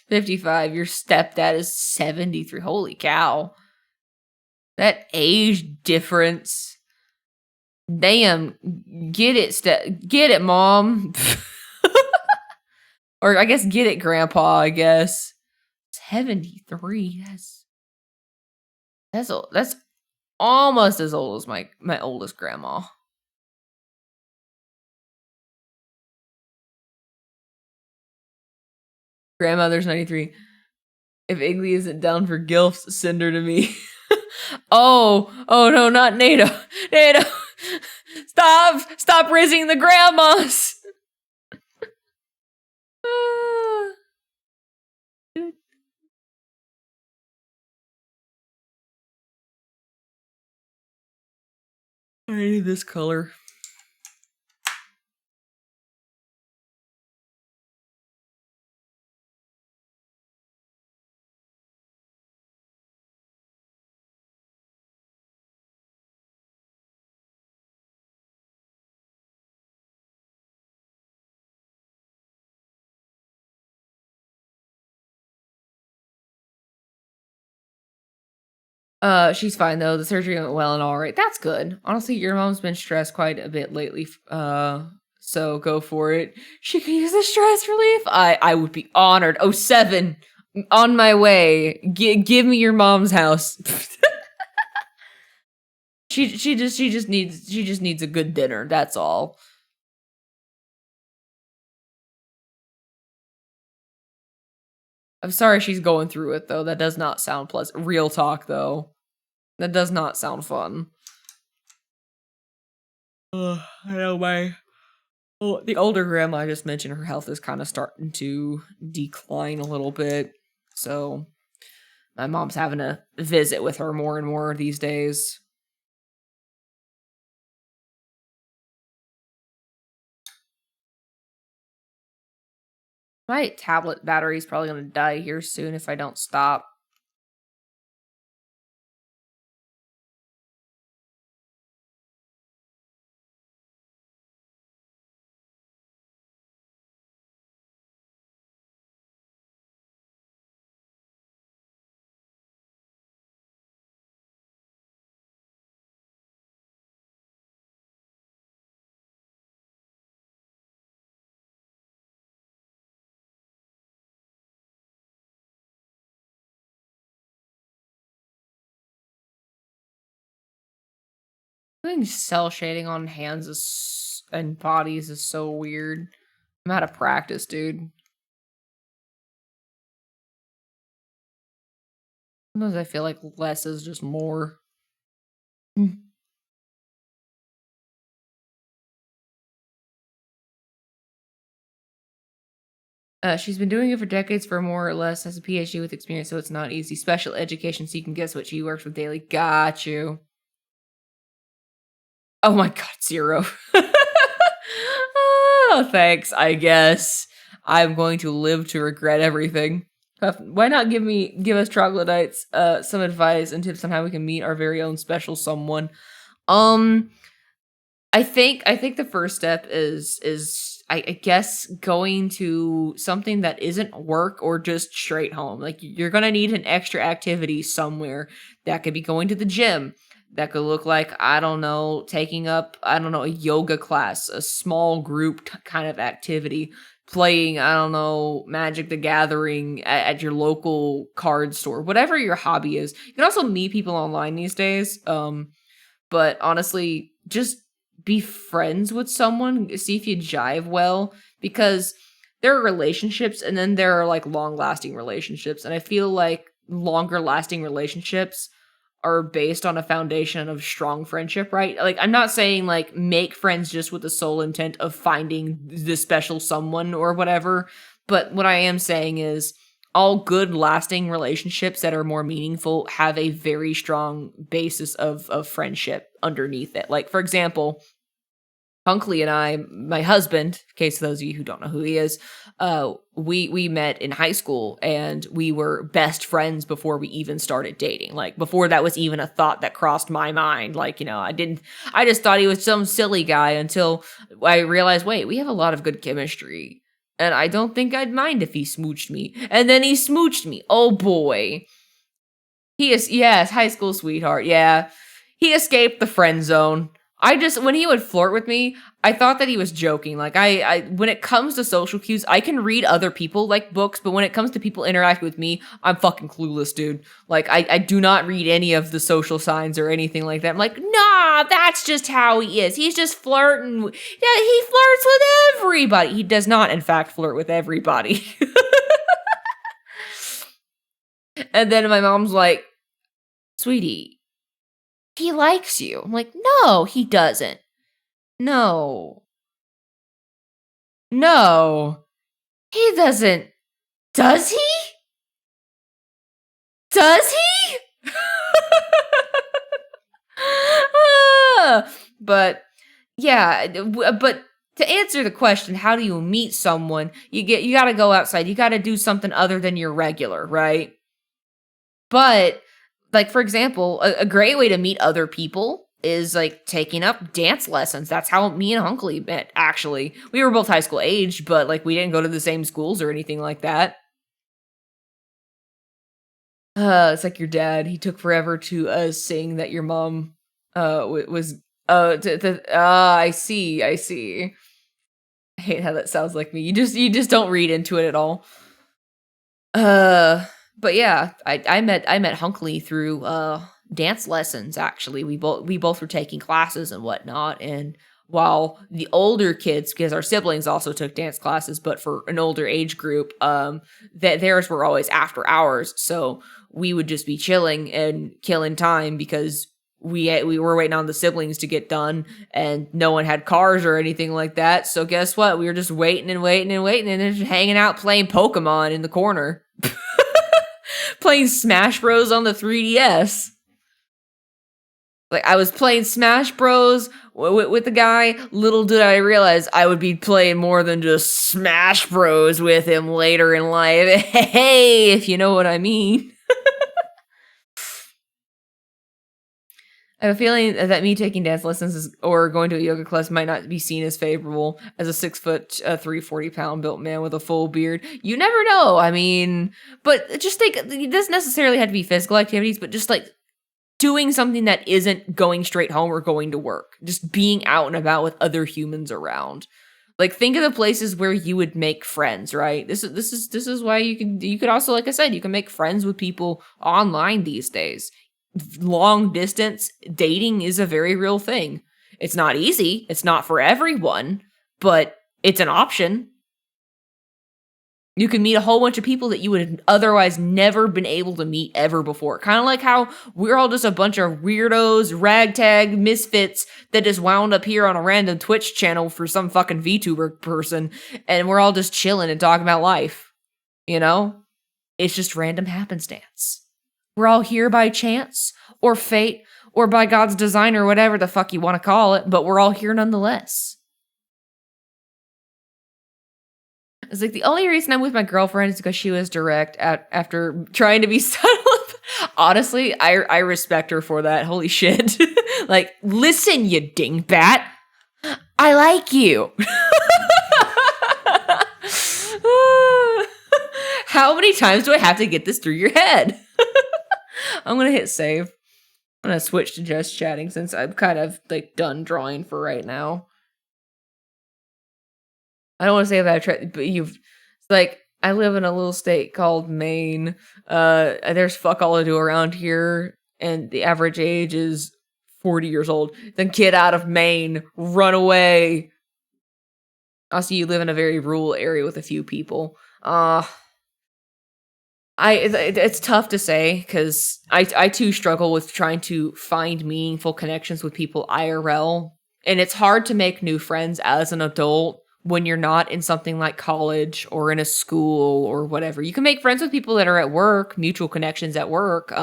55. Your stepdad is 73. Holy cow. That age difference. Damn. Get it, mom. Or I guess get it, grandpa, I guess. 73. That's almost as old as my oldest grandma. Grandmother's 93. If Iggy isn't down for gilfs, send her to me. Oh no, not NATO. NATO. Stop raising the grandmas. I need this color. She's fine though. The surgery went well and all right. That's good. Honestly, your mom's been stressed quite a bit lately. So go for it. She can use the stress relief. I would be honored. Oh, 7 on my way. Give me your mom's house. she just needs a good dinner. That's all. I'm sorry she's going through it though. That does not sound pleasant. Real talk though. That does not sound fun. I know the older grandma I just mentioned, her health is kind of starting to decline a little bit. So my mom's having to visit with her more and more these days. My tablet battery is probably going to die here soon if I don't stop. Doing cell shading on hands and bodies is so weird. I'm out of practice, dude. Sometimes I feel like less is just more. She's been doing it for decades for more or less, has a PhD with experience, so it's not easy. Special education, so you can guess what she works with daily. Got you. Oh my god, 0. Oh, thanks, I guess. I'm going to live to regret everything. Why not give us troglodytes some advice and tips on how we can meet our very own special someone? Um, I think the first step is I guess going to something that isn't work or just straight home. Like you're gonna need an extra activity somewhere. That could be going to the gym. That could look like, I don't know, taking up, I don't know, a yoga class, a small group kind of activity, playing, I don't know, Magic the Gathering at your local card store, whatever your hobby is. You can also meet people online these days. But honestly, just be friends with someone, see if you jive well, because there are relationships and then there are like long lasting relationships. And I feel like longer lasting relationships are based on a foundation of strong friendship, right? Like, I'm not saying like make friends just with the sole intent of finding the special someone or whatever, but what I am saying is all good lasting relationships that are more meaningful have a very strong basis of friendship underneath it. Like, for example, Hunkley and I, my husband, in case those of you who don't know who he is, we met in high school and we were best friends before we even started dating. Like before that was even a thought that crossed my mind. Like, I just thought he was some silly guy until I realized, wait, we have a lot of good chemistry. And I don't think I'd mind if he smooched me. And then he smooched me. Oh boy. Yes, high school sweetheart. Yeah. He escaped the friend zone. When he would flirt with me, I thought that he was joking. Like, when it comes to social cues, I can read other people like books, but when it comes to people interacting with me, I'm fucking clueless, dude. Like, I do not read any of the social signs or anything like that. I'm like, nah, that's just how he is. He's just flirting. Yeah, he flirts with everybody. He does not, in fact, flirt with everybody. And then my mom's like, sweetie, he likes you. I'm like, no, he doesn't. No. No. He doesn't. Does he? Does he? But yeah, but to answer the question, how do you meet someone? You got to go outside. You got to do something other than your regular, right? But like, for example, a great way to meet other people is like taking up dance lessons. That's how me and Hunkley met, actually. We were both high school age, but like we didn't go to the same schools or anything like that. It's like your dad. He took forever to sing that your mom was I see. I hate how that sounds like me. You just don't read into it at all. But yeah, I met Hunkley through dance lessons. Actually, we both were taking classes and whatnot. And while the older kids, because our siblings also took dance classes, but for an older age group, that theirs were always after hours. So we would just be chilling and killing time because we were waiting on the siblings to get done, and no one had cars or anything like that. So guess what? We were just waiting and waiting and waiting, and then just hanging out playing Pokemon in the corner. Playing Smash Bros on the 3DS. Like, I was playing Smash Bros with the guy. Little did I realize I would be playing more than just Smash Bros with him later in life. Hey, if you know what I mean. I have a feeling that me taking dance lessons or going to a yoga class might not be seen as favorable as a 6', 340-pound built man with a full beard. You never know. I mean, but just think, it doesn't necessarily have to be physical activities, but just like doing something that isn't going straight home or going to work. Just being out and about with other humans around. Like, think of the places where you would make friends, right? This is why you could also, like I said, you can make friends with people online these days. long distance dating is a very real thing. It's not easy. It's not for everyone, but it's an option. You can meet a whole bunch of people that you would have otherwise never been able to meet ever before. Kind of like how we're all just a bunch of weirdos, ragtag misfits that just wound up here on a random Twitch channel for some fucking VTuber person, and we're all just chilling and talking about life. You know? It's just random happenstance. We're all here by chance, or fate, or by God's design, or whatever the fuck you want to call it, but we're all here nonetheless. It's like the only reason I'm with my girlfriend is because she was direct after trying to be subtle. Honestly, I respect her for that. Holy shit. Like, listen, you dingbat. I like you. How many times do I have to get this through your head? I'm going to hit save. I'm going to switch to just chatting since I'm kind of like done drawing for right now. I don't want to say that I've tried, but like, I live in a little state called Maine. There's fuck all to do around here, and the average age is 40 years old. Then get out of Maine, run away. Also, you live in a very rural area with a few people. It's tough to say, because I too struggle with trying to find meaningful connections with people IRL, and it's hard to make new friends as an adult when you're not in something like college or in a school or whatever. You can make friends with people that are at work, mutual connections at work.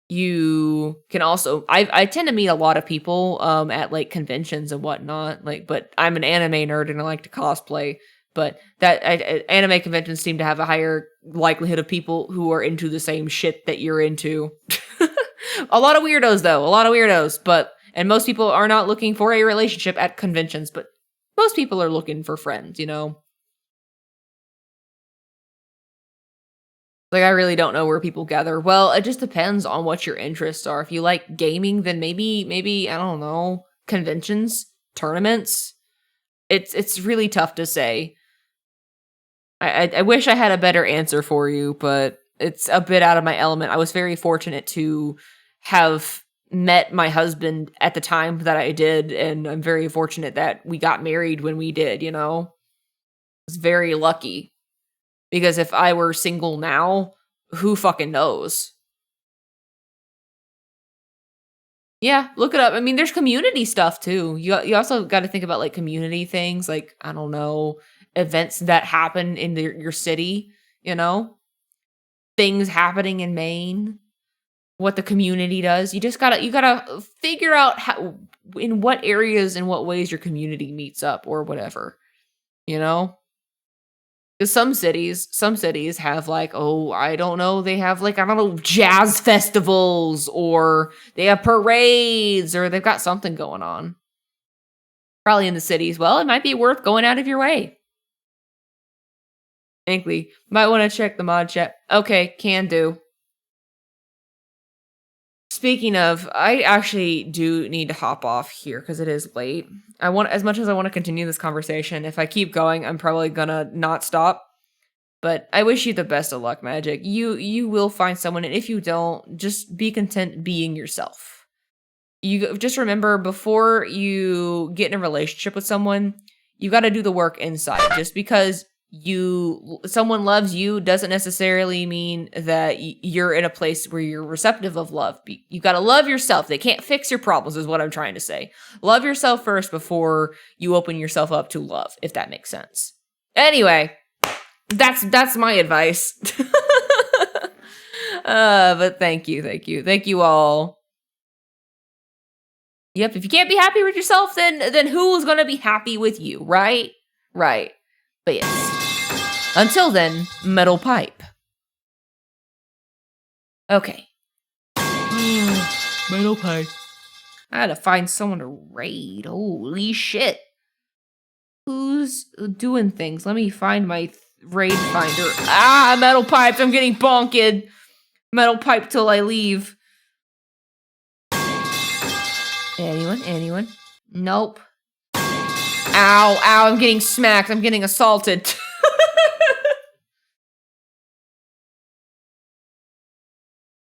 You can also, I tend to meet a lot of people at like conventions and whatnot. Like, but I'm an anime nerd and I like to cosplay. But anime conventions seem to have a higher likelihood of people who are into the same shit that you're into. A lot of weirdos, though. A lot of weirdos. And most people are not looking for a relationship at conventions, but most people are looking for friends, you know? Like, I really don't know where people gather. Well, it just depends on what your interests are. If you like gaming, then maybe, I don't know, conventions, tournaments. It's really tough to say. I wish I had a better answer for you, but it's a bit out of my element. I was very fortunate to have met my husband at the time that I did, and I'm very fortunate that we got married when we did, you know? I was very lucky. Because if I were single now, who fucking knows? Yeah, look it up. I mean, there's community stuff too. You also got to think about like community things, like, I don't know, events that happen in your city, you know? Things happening in Maine. What the community does. You gotta figure out how, in what areas and what ways your community meets up or whatever, you know? Because some cities have like, oh, I don't know, they have like, I don't know, jazz festivals, or they have parades, or they've got something going on. Probably in the cities. Well, it might be worth going out of your way. Inkly, might want to check the mod chat. Okay, can do. Speaking of, I actually do need to hop off here because it is late. As much as I want to continue this conversation, if I keep going, I'm probably gonna not stop. But I wish you the best of luck, Magic. You will find someone, and if you don't, just be content being yourself. You just remember, before you get in a relationship with someone, you got to do the work inside. Just because someone loves you doesn't necessarily mean that you're in a place where you're receptive of love. You got to love yourself. They can't fix your problems, is what I'm trying to say. Love yourself first before you open yourself up to love, if that makes sense. Anyway, that's my advice. But thank you all. Yep, if you can't be happy with yourself, then who's gonna be happy with you, right? Right. But yes. Until then, metal pipe. Okay. Metal pipe. I had to find someone to raid. Holy shit. Who's doing things? Let me find my raid finder. Ah, metal pipes. I'm getting bonked. Metal pipe till I leave. Anyone? Nope. Ow, I'm getting smacked. I'm getting assaulted.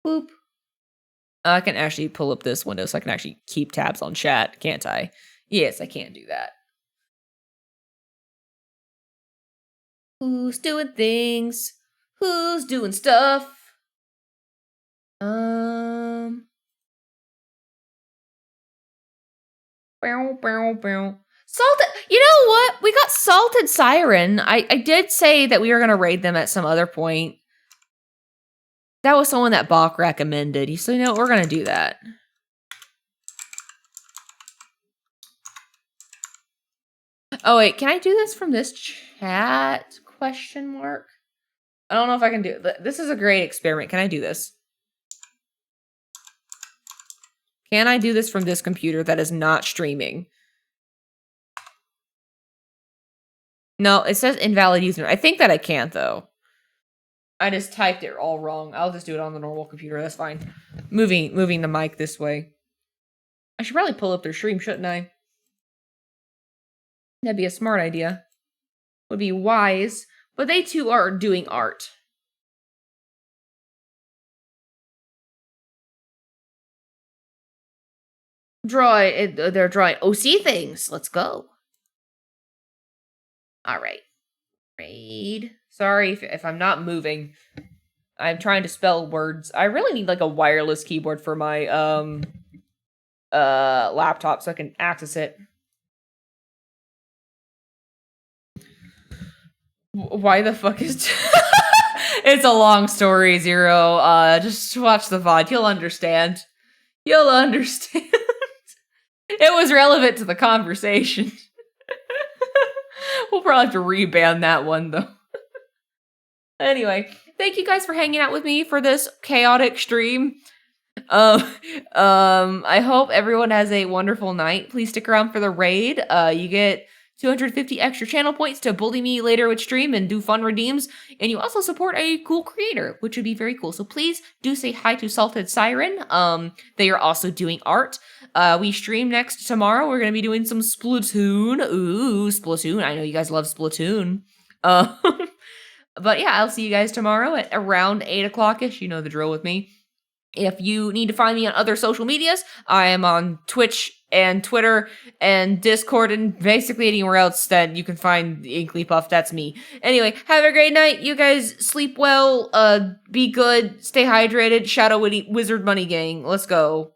Boop. I can actually pull up this window so I can actually keep tabs on chat, can't I? Yes, I can do that. Who's doing things? Who's doing stuff? Bow, bow, bow. Salted. You know what? We got Salted Siren. I did say that we were gonna raid them at some other point. That was someone that Bach recommended. So you know we're gonna do that. Oh wait, can I do this from this chat? Question mark. I don't know if I can do it. This is a great experiment. Can I do this? Can I do this from this computer that is not streaming? No, it says invalid user. I think that I can't though. I just typed it all wrong. I'll just do it on the normal computer. That's fine. Moving the mic this way. I should probably pull up their stream, shouldn't I? That'd be a smart idea. Would be wise. But they too are doing art. They're drawing OC things. Let's go. All right. Raid. Sorry if I'm not moving. I'm trying to spell words. I really need like a wireless keyboard for my laptop so I can access it. Why the fuck is It's a long story, Zero. Just watch the VOD. You'll understand. You'll understand. It was relevant to the conversation. We'll probably have to reban that one, though. Anyway, thank you guys for hanging out with me for this chaotic stream. I hope everyone has a wonderful night. Please stick around for the raid. You get 250 extra channel points to bully me later with stream and do fun redeems. And you also support a cool creator, which would be very cool. So please do say hi to Salted Siren. They are also doing art. We stream next tomorrow. We're going to be doing some Splatoon. Ooh, Splatoon. I know you guys love Splatoon. But yeah, I'll see you guys tomorrow at around 8 o'clock-ish. You know the drill with me. If you need to find me on other social medias, I am on Twitch and Twitter and Discord and basically anywhere else that you can find Inklypuff. That's me. Anyway, have a great night. You guys sleep well. Be good. Stay hydrated. Shadow Wizard Money Gang. Let's go.